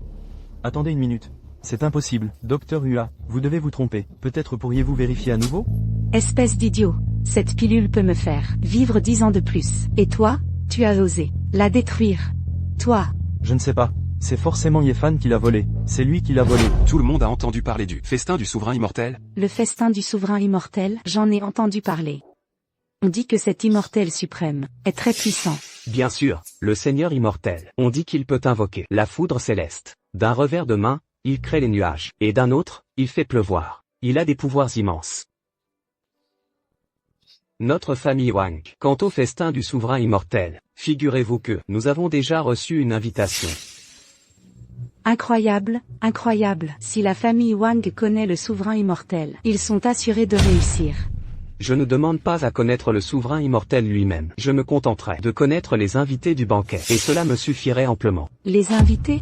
Attendez une minute. C'est impossible. Docteur Hua, vous devez vous tromper. Peut-être pourriez-vous vérifier à nouveau? Espèce d'idiot. Cette pilule peut me faire vivre 10 ans de plus. Et toi? Tu as osé la détruire. Toi. Je ne sais pas. C'est forcément Y-Fan qui l'a volée. C'est lui qui l'a volée. Tout le monde a entendu parler du festin du souverain immortel? Le festin du souverain immortel, j'en ai entendu parler. On dit que cet immortel suprême est très puissant. Bien sûr, le Seigneur immortel. On dit qu'il peut invoquer la foudre céleste. D'un revers de main, il crée les nuages. Et d'un autre, il fait pleuvoir. Il a des pouvoirs immenses. Notre famille Wang. Quant au festin du souverain immortel, figurez-vous que nous avons déjà reçu une invitation. Incroyable, incroyable. Si la famille Wang connaît le souverain immortel, ils sont assurés de réussir. Je ne demande pas à connaître le souverain immortel lui-même. Je me contenterai de connaître les invités du banquet. Et cela me suffirait amplement. Les invités?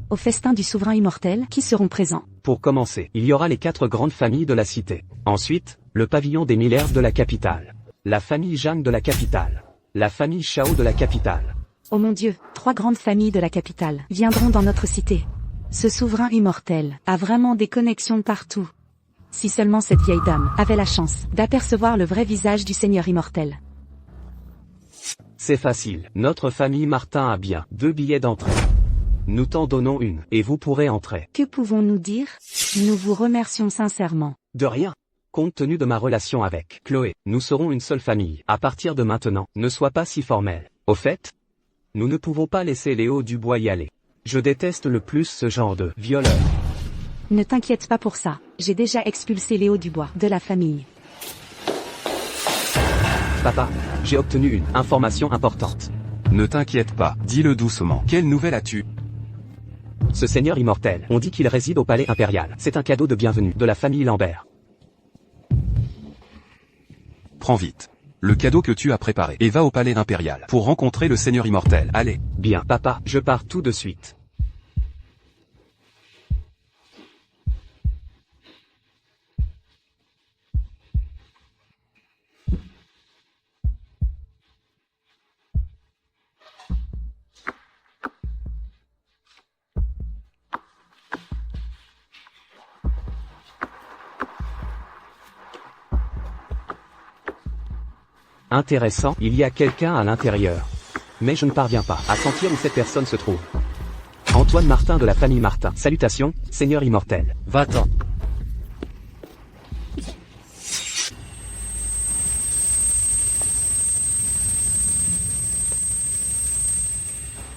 Au festin du souverain immortel, qui seront présents? Pour commencer, il y aura les 4 grandes familles de la cité. Ensuite, le pavillon des 1000 herbes de la capitale. La famille Zhang de la capitale. La famille Shao de la capitale. Oh mon Dieu, 3 grandes familles de la capitale viendront dans notre cité. Ce souverain immortel a vraiment des connexions partout. Si seulement cette vieille dame avait la chance d'apercevoir le vrai visage du Seigneur immortel. C'est facile. Notre famille Martin a bien 2 billets d'entrée. Nous t'en donnons une, et vous pourrez entrer. Que pouvons-nous dire? Nous vous remercions sincèrement. De rien. Compte tenu de ma relation avec Chloé, nous serons une seule famille. À partir de maintenant, ne sois pas si formel. Au fait, nous ne pouvons pas laisser Léo Dubois y aller. Je déteste le plus ce genre de violeur. Ne t'inquiète pas pour ça. J'ai déjà expulsé Léo Dubois de la famille. Papa, j'ai obtenu une information importante. Ne t'inquiète pas, dis-le doucement. Quelle nouvelle as-tu? Ce seigneur immortel, on dit qu'il réside au palais impérial. C'est un cadeau de bienvenue de la famille Lambert. Prends vite le cadeau que tu as préparé et va au palais impérial pour rencontrer le seigneur immortel. Allez. Bien, papa, je pars tout de suite. Intéressant, il y a quelqu'un à l'intérieur. Mais je ne parviens pas à sentir où cette personne se trouve. Antoine Martin de la famille Martin. Salutations, seigneur immortel. Va-t'en.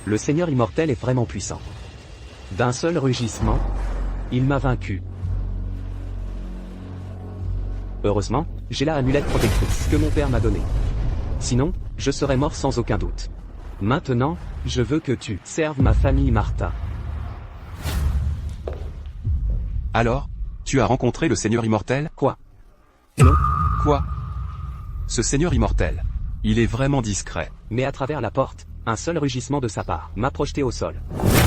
Le seigneur immortel est vraiment puissant. D'un seul rugissement, il m'a vaincu. Heureusement, j'ai la amulette protectrice que mon père m'a donnée. Sinon, je serais mort sans aucun doute. Maintenant, je veux que tu serves ma famille Martin. Alors, tu as rencontré le seigneur immortel? Quoi? Non. Quoi? Ce seigneur immortel, il est vraiment discret. Mais à travers la porte, un seul rugissement de sa part m'a projeté au sol.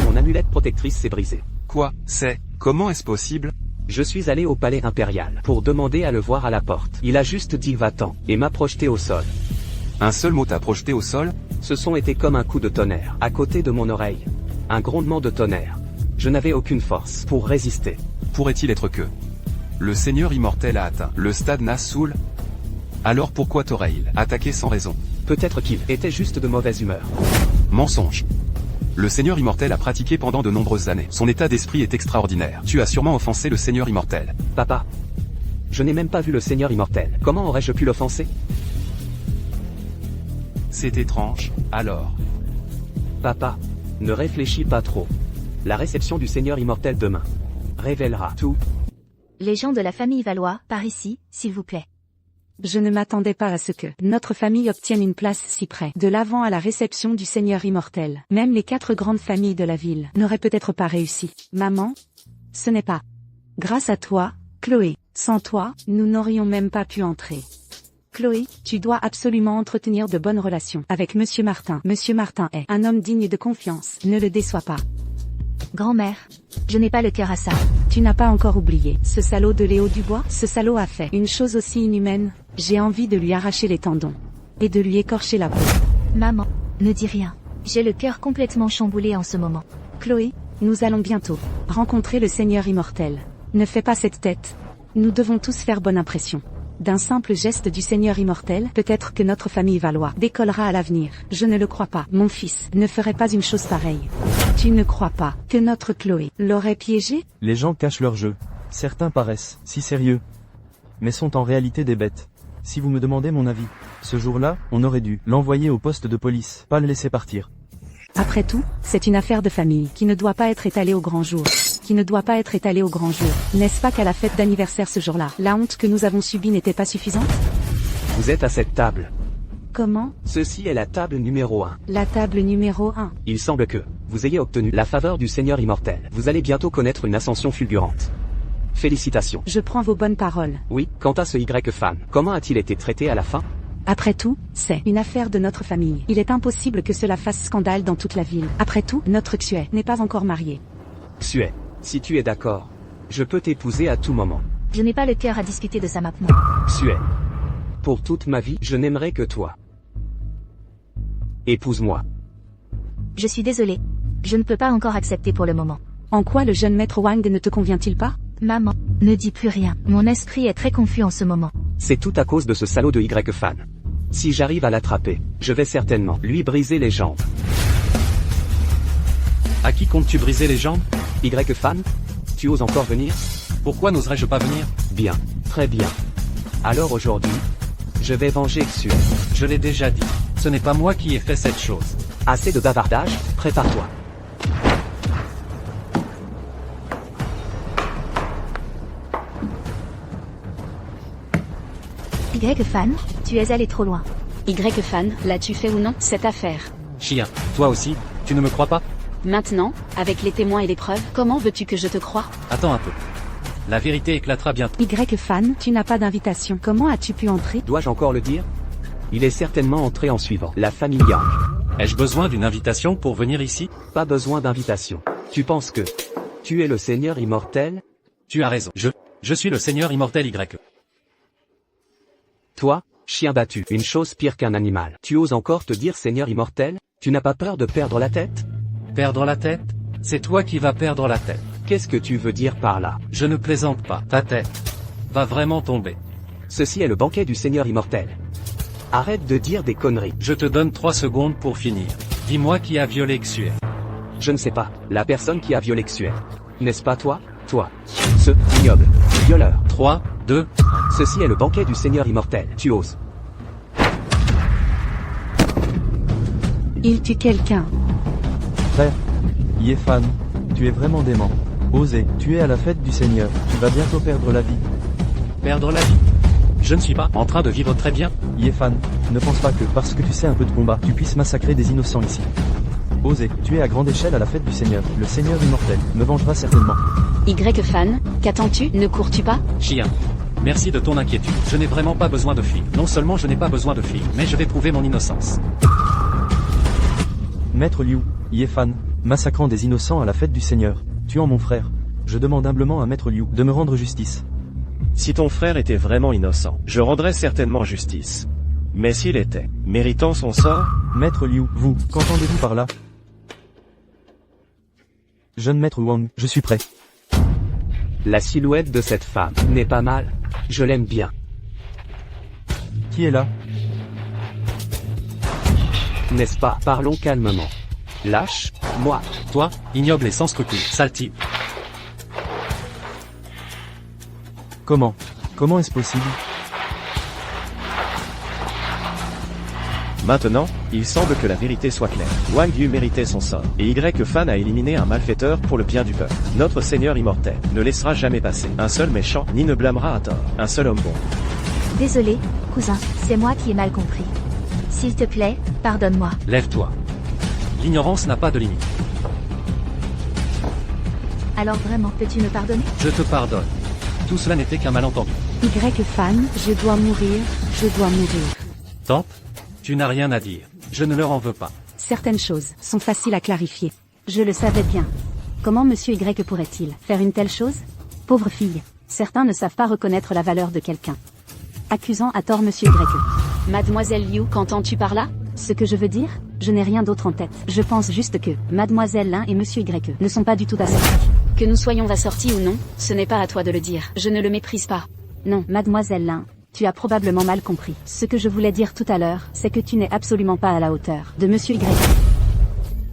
Mon amulette protectrice s'est brisée. Quoi? Comment est-ce possible? Je suis allé au palais impérial pour demander à le voir à la porte. Il a juste dit va-t'en et m'a projeté au sol. Un seul mot t'a projeté au sol? Ce son était comme un coup de tonnerre à côté de mon oreille. Un grondement de tonnerre. Je n'avais aucune force pour résister. Pourrait-il être que le seigneur immortel a atteint le stade Nazul? Alors pourquoi t'aurait-il attaqué sans raison? Peut-être qu'il était juste de mauvaise humeur. Mensonge. Le seigneur immortel a pratiqué pendant de nombreuses années. Son état d'esprit est extraordinaire. Tu as sûrement offensé le seigneur immortel. Papa, je n'ai même pas vu le seigneur immortel. Comment aurais-je pu l'offenser? C'est étrange, alors. Papa, ne réfléchis pas trop. La réception du seigneur immortel demain révélera tout. Les gens de la famille Valois, par ici, s'il vous plaît. Je ne m'attendais pas à ce que notre famille obtienne une place si près de l'avant à la réception du Seigneur immortel. Même les 4 grandes familles de la ville n'auraient peut-être pas réussi. Maman, ce n'est pas grâce à toi, Chloé. Sans toi, nous n'aurions même pas pu entrer. Chloé, tu dois absolument entretenir de bonnes relations avec Monsieur Martin. Monsieur Martin est un homme digne de confiance. Ne le déçois pas. Grand-mère, je n'ai pas le cœur à ça. Tu n'as pas encore oublié ce salaud de Léo Dubois? Ce salaud a fait une chose aussi inhumaine. J'ai envie de lui arracher les tendons et de lui écorcher la peau. Maman, ne dis rien. J'ai le cœur complètement chamboulé en ce moment. Chloé, nous allons bientôt rencontrer le Seigneur immortel. Ne fais pas cette tête. Nous devons tous faire bonne impression. D'un simple geste du Seigneur immortel, peut-être que notre famille Valois décollera à l'avenir. Je ne le crois pas. Mon fils ne ferait pas une chose pareille. Tu ne crois pas que notre Chloé l'aurait piégé? Les gens cachent leur jeu. Certains paraissent si sérieux, mais sont en réalité des bêtes. Si vous me demandez mon avis, ce jour-là, on aurait dû l'envoyer au poste de police, pas le laisser partir. Après tout, c'est une affaire de famille qui ne doit pas être étalée au grand jour. N'est-ce pas qu'à la fête d'anniversaire ce jour-là, la honte que nous avons subie n'était pas suffisante? Vous êtes à cette table. Comment? Ceci est la table numéro 1. La table numéro 1. Il semble que vous ayez obtenu la faveur du Seigneur immortel. Vous allez bientôt connaître une ascension fulgurante. Félicitations. Je prends vos bonnes paroles. Oui, quant à ce Y-fan, comment a-t-il été traité à la fin? Après tout, c'est une affaire de notre famille. Il est impossible que cela fasse scandale dans toute la ville. Après tout, notre Xuet n'est pas encore marié. Xuet, si tu es d'accord, je peux t'épouser à tout moment. Je n'ai pas le cœur à discuter de ça maintenant. Xuet, pour toute ma vie, je n'aimerai que toi. Épouse-moi. Je suis désolée. Je ne peux pas encore accepter pour le moment. En quoi le jeune maître Wang ne te convient-il pas? Maman, ne dis plus rien. Mon esprit est très confus en ce moment. C'est tout à cause de ce salaud de Y-fan. Si j'arrive à l'attraper, je vais certainement lui briser les jambes. À qui comptes-tu briser les jambes? Y-fan? Tu oses encore venir? Pourquoi n'oserais-je pas venir? Bien, très bien. Alors aujourd'hui, je vais venger Xuet. Je l'ai déjà dit, ce n'est pas moi qui ai fait cette chose. Assez de bavardage, prépare-toi. Y-fan, tu es allé trop loin. Y-fan, l'as-tu fait ou non, cette affaire? Chien, toi aussi, tu ne me crois pas? Maintenant, avec les témoins et les preuves, comment veux-tu que je te croie? Attends un peu. La vérité éclatera bientôt. Y-Fan, tu n'as pas d'invitation. Comment as-tu pu entrer? Dois-je encore le dire? Il est certainement entré en suivant la famille Yang. Ai-je besoin d'une invitation pour venir ici? Pas besoin d'invitation. Tu penses que tu es le Seigneur immortel? Tu as raison. Je suis le Seigneur immortel Y. Toi, chien battu, une chose pire qu'un animal. Tu oses encore te dire Seigneur immortel? Tu n'as pas peur de perdre la tête? Perdre la tête? C'est toi qui vas perdre la tête. Qu'est-ce que tu veux dire par là? Je ne plaisante pas. Ta tête va vraiment tomber. Ceci est le banquet du Seigneur immortel. Arrête de dire des conneries. Je te donne 3 secondes pour finir. Dis-moi qui a violé Xue. Je ne sais pas, la personne qui a violé Xue. N'est-ce pas toi? Toi. Ce ignoble violeur. 3, 2, Ceci est le banquet du Seigneur immortel. Tu oses. Il tue quelqu'un. Frère, Y-Fan, tu es vraiment dément. Osez, tu es à la fête du Seigneur, tu vas bientôt perdre la vie. perdre la vie. Je ne suis pas en train de vivre très bien. Y-Fan, ne pense pas que parce que tu sais un peu de combat, tu puisses massacrer des innocents ici. Osez, tu es à grande échelle à la fête du Seigneur. Le Seigneur immortel me vengera certainement. Y-Fan, qu'attends-tu? Ne cours-tu pas? Chien. Merci de ton inquiétude. Je n'ai vraiment pas besoin de flics. Non seulement je n'ai pas besoin de flics, mais je vais prouver mon innocence. Maître Liu, Y-Fan, massacrant des innocents à la fête du Seigneur, tuant mon frère. Je demande humblement à Maître Liu de me rendre justice. Si ton frère était vraiment innocent, je rendrais certainement justice. Mais s'il était méritant son sort... Maître Liu, vous, qu'entendez-vous par là? Jeune Maître Wang, je suis prêt. La silhouette de cette femme n'est pas mal. Je l'aime bien. Qui est là? N'est-ce pas? Parlons calmement. Lâche, moi. Toi, ignoble et sans scrupules, sale type. Comment est-ce possible? Maintenant, il semble que la vérité soit claire. Wang Yu méritait son sort, et Y-Fan a éliminé un malfaiteur pour le bien du peuple. Notre Seigneur immortel ne laissera jamais passer un seul méchant, ni ne blâmera à tort un seul homme bon. Désolé, cousin, c'est moi qui ai mal compris. S'il te plaît, pardonne-moi. Lève-toi. L'ignorance n'a pas de limite. Alors vraiment, peux-tu me pardonner? Je te pardonne. Tout cela n'était qu'un malentendu. Y-Fan, je dois mourir. Tante, tu n'as rien à dire. Je ne leur en veux pas. Certaines choses sont faciles à clarifier. Je le savais bien. Comment Monsieur Y pourrait-il faire une telle chose? Pauvre fille. Certains ne savent pas reconnaître la valeur de quelqu'un. Accusant à tort Monsieur Y. Mademoiselle Liu, qu'entends-tu par là? Ce que je veux dire, je n'ai rien d'autre en tête. Je pense juste que Mademoiselle Lin et Monsieur Y ne sont pas du tout assortis. Que nous soyons assortis ou non, ce n'est pas à toi de le dire. Je ne le méprise pas. Non, Mademoiselle Lin, tu as probablement mal compris. Ce que je voulais dire tout à l'heure, c'est que tu n'es absolument pas à la hauteur de Monsieur Y.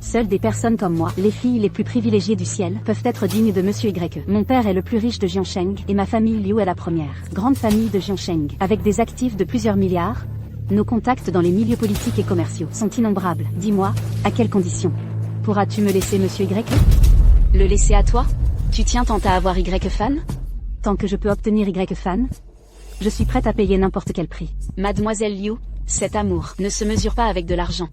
Seules des personnes comme moi, les filles les plus privilégiées du ciel, peuvent être dignes de Monsieur Y. Mon père est le plus riche de Jiansheng, et ma famille Liu est la première. Grande famille de Jiansheng, avec des actifs de plusieurs milliards. Nos contacts dans les milieux politiques et commerciaux sont innombrables. Dis-moi, à quelles conditions pourras-tu me laisser Monsieur Y? Le laisser à toi? Tu tiens tant à avoir Y-Fan? Tant que je peux obtenir Y-Fan, je suis prête à payer n'importe quel prix. Mademoiselle Liu, cet amour ne se mesure pas avec de l'argent.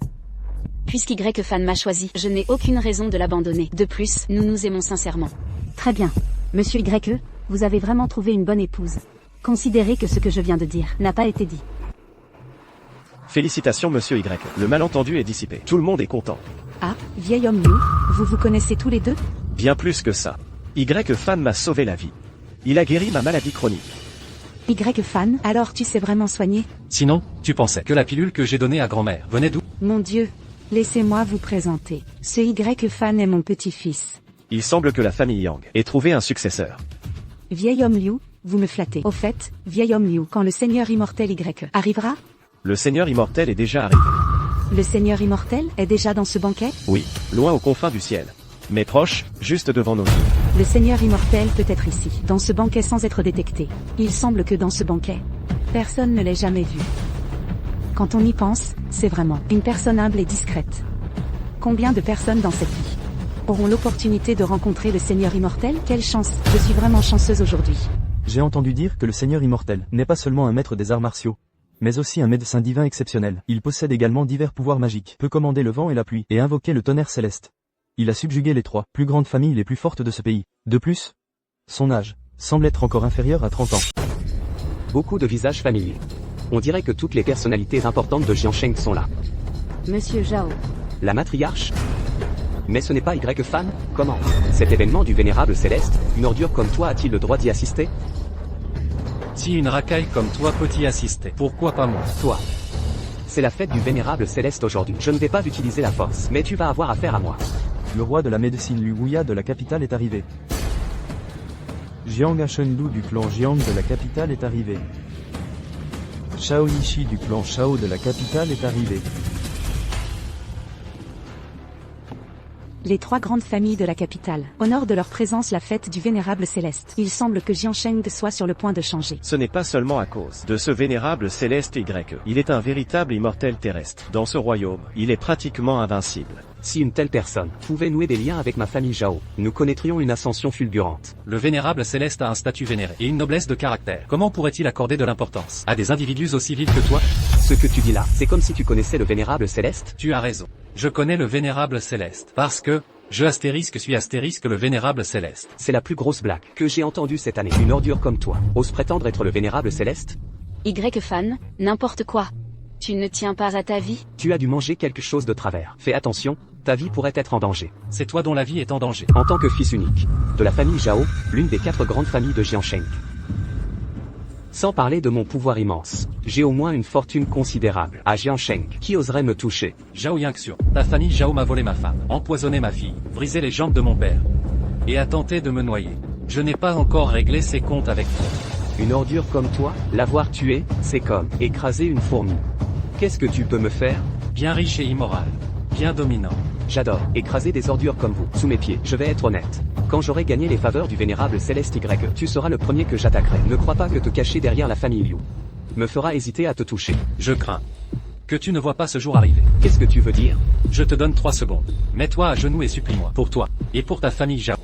Puisqu'Y-Fan m'a choisi, je n'ai aucune raison de l'abandonner. De plus, nous nous aimons sincèrement. Très bien. Monsieur Y, vous avez vraiment trouvé une bonne épouse. Considérez que ce que je viens de dire n'a pas été dit. Félicitations Monsieur Y, le malentendu est dissipé. Tout le monde est content. Ah, vieil homme Liu, vous vous connaissez tous les deux? Bien plus que ça. Y-Fan m'a sauvé la vie. Il a guéri ma maladie chronique. Y-Fan, alors tu sais vraiment soigner? Sinon, tu pensais que la pilule que j'ai donnée à grand-mère venait d'où? Mon Dieu, laissez-moi vous présenter. Ce Y-Fan est mon petit-fils. Il semble que la famille Yang ait trouvé un successeur. Vieil homme Liu, vous me flattez. Au fait, vieil homme Liu, quand le Seigneur immortel Y arrivera? Le Seigneur immortel est déjà arrivé. Le Seigneur immortel est déjà dans ce banquet? Oui, loin aux confins du ciel. Mais proche, juste devant nos yeux. Le Seigneur immortel peut être ici, dans ce banquet sans être détecté. Il semble que dans ce banquet, personne ne l'ait jamais vu. Quand on y pense, c'est vraiment une personne humble et discrète. Combien de personnes dans cette vie auront l'opportunité de rencontrer le Seigneur immortel? Quelle chance! Je suis vraiment chanceuse aujourd'hui. J'ai entendu dire que le Seigneur immortel n'est pas seulement un maître des arts martiaux, mais aussi un médecin divin exceptionnel. Il possède également divers pouvoirs magiques, peut commander le vent et la pluie, et invoquer le tonnerre céleste. Il a subjugué les 3 plus grandes familles les plus fortes de ce pays. De plus, son âge semble être encore inférieur à 30 ans. Beaucoup de visages familiers. On dirait que toutes les personnalités importantes de Jiansheng sont là. Monsieur Zhao. La matriarche? Mais ce n'est pas Y-Fan? Comment? Cet événement du Vénérable Céleste, une ordure comme toi a-t-il le droit d'y assister? Si une racaille comme toi peut y assister, pourquoi pas moi? Toi. C'est la fête du Vénérable Céleste aujourd'hui. Je ne vais pas utiliser la force, mais tu vas avoir affaire à moi. Le roi de la médecine Lu Guya de la capitale est arrivé. Jiang Chengdu du clan Jiang de la capitale est arrivé. Shao Yishi du clan Shao de la capitale est arrivé. Les 3 grandes familles de la capitale honorent de leur présence la fête du Vénérable Céleste. Il semble que Jiansheng soit sur le point de changer. Ce n'est pas seulement à cause de ce vénérable céleste Y. Il est un véritable immortel terrestre. Dans ce royaume, il est pratiquement invincible. Si une telle personne pouvait nouer des liens avec ma famille Zhao, nous connaîtrions une ascension fulgurante. Le Vénérable Céleste a un statut vénéré et une noblesse de caractère. Comment pourrait-il accorder de l'importance à des individus aussi vils que toi? Ce que tu dis là, c'est comme si tu connaissais le Vénérable Céleste. Tu as raison. Je connais le Vénérable Céleste. Parce que, je suis astérisque le Vénérable Céleste. C'est la plus grosse blague que j'ai entendue cette année. Une ordure comme toi ose prétendre être le Vénérable Céleste? Y-Fan, n'importe quoi. Tu ne tiens pas à ta vie? Tu as dû manger quelque chose de travers. Fais attention, ta vie pourrait être en danger. C'est toi dont la vie est en danger. En tant que fils unique de la famille Zhao, l'une des 4 grandes familles de Jiansheng. Sans parler de mon pouvoir immense, j'ai au moins une fortune considérable à Jiansheng. Qui oserait me toucher? Zhao Yangxiu, ta famille Zhao m'a volé ma femme, empoisonné ma fille, brisé les jambes de mon père, et a tenté de me noyer. Je n'ai pas encore réglé ses comptes avec toi. Une ordure comme toi, l'avoir tué, c'est comme écraser une fourmi. Qu'est-ce que tu peux me faire? Bien riche et immoral. Bien dominant. J'adore écraser des ordures comme vous, sous mes pieds. Je vais être honnête. Quand j'aurai gagné les faveurs du Vénérable Céleste Y, tu seras le premier que j'attaquerai. Ne crois pas que te cacher derrière la famille Liu me fera hésiter à te toucher. Je crains que tu ne vois pas ce jour arriver. Qu'est-ce que tu veux dire? Je te donne 3 secondes. Mets-toi à genoux et supplie-moi. Pour toi. Et pour ta famille Zhao.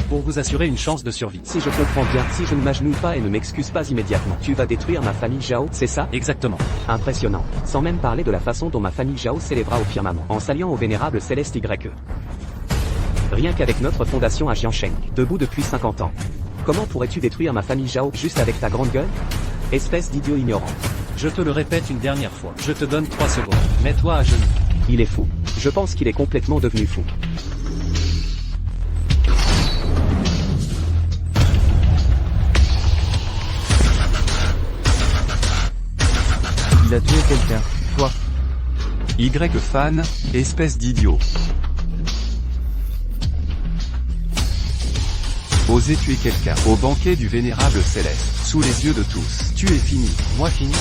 Pour vous assurer une chance de survie. Si je comprends bien, si je ne m'agenouille pas et ne m'excuse pas immédiatement, tu vas détruire ma famille Zhao, c'est ça? Exactement. Impressionnant. Sans même parler de la façon dont ma famille Zhao s'élèvera au firmament, en s'alliant au Vénérable Céleste Y. Rien qu'avec notre fondation à Jiansheng, debout depuis 50 ans. Comment pourrais-tu détruire ma famille Zhao juste avec ta grande gueule? Espèce d'idiot ignorant. Je te le répète une dernière fois. Je te donne 3 secondes. Mets-toi à genoux. Il est fou. Je pense qu'il est complètement devenu fou. Il a tué quelqu'un. Toi. Y-Fan, espèce d'idiot. Oser tuer quelqu'un au banquet du Vénérable Céleste, sous les yeux de tous. Tu es fini. Moi fini?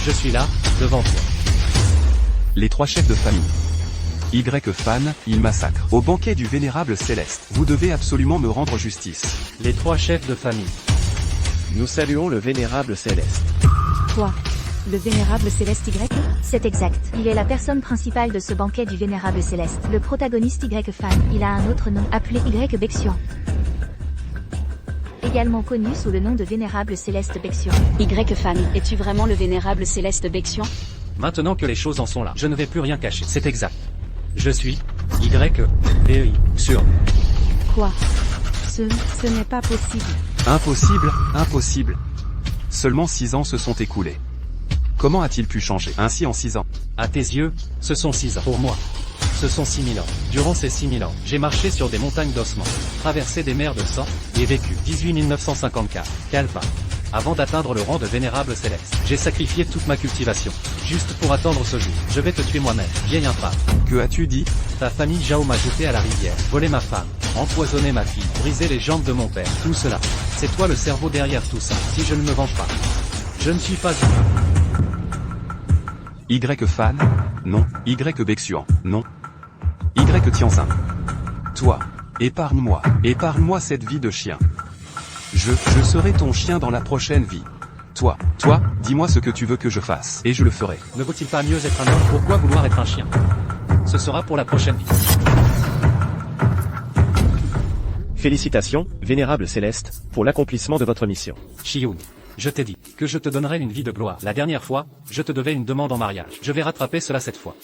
Je suis là, devant toi. Les 3 chefs de famille. Y-Fan, il massacre. Au banquet du Vénérable Céleste. Vous devez absolument me rendre justice. Les 3 chefs de famille. Nous saluons le Vénérable Céleste. Toi. Le Vénérable Céleste Y? C'est exact. Il est la personne principale de ce banquet du Vénérable Céleste. Le protagoniste Y-Fan. Il a un autre nom, appelé Y Bexian. Également connu sous le nom de Vénérable Céleste Bexian. Y-Fan, es-tu vraiment le Vénérable Céleste Bexian? Maintenant que les choses en sont là, je ne vais plus rien cacher. C'est exact. Je suis Y-BEI, sûr. Quoi? Ce n'est pas possible. Impossible, impossible. Seulement 6 ans se sont écoulés. Comment a-t-il pu changer ainsi en 6 ans? À tes yeux, ce sont 6 ans. Pour moi, ce sont 6000 ans. Durant ces 6000 ans, j'ai marché sur des montagnes d'ossements, traversé des mers de sang, et vécu 18 954 Kalpa. Avant d'atteindre le rang de Vénérable Céleste, j'ai sacrifié toute ma cultivation, juste pour attendre ce jour. Je vais te tuer moi-même, vieil infâme. Que as-tu dit? Ta famille Zhao m'a jeté à la rivière, volé ma femme, empoisonné ma fille, brisé les jambes de mon père. Tout cela, c'est toi le cerveau derrière tout ça. Si je ne me venge pas, je ne suis pas humain. Y-Fan? Non. Y-Bexian? Non. Y-Tianzin? Toi. Épargne-moi. Épargne-moi cette vie de chien. Je serai ton chien dans la prochaine vie. Toi, dis-moi ce que tu veux que je fasse, et je le ferai. Ne vaut-il pas mieux être un homme? Pourquoi vouloir être un chien? Ce sera pour la prochaine vie. Félicitations, Vénérable Céleste, pour l'accomplissement de votre mission. Shiyun, je t'ai dit que je te donnerais une vie de gloire. La dernière fois, je te devais une demande en mariage. Je vais rattraper cela cette fois.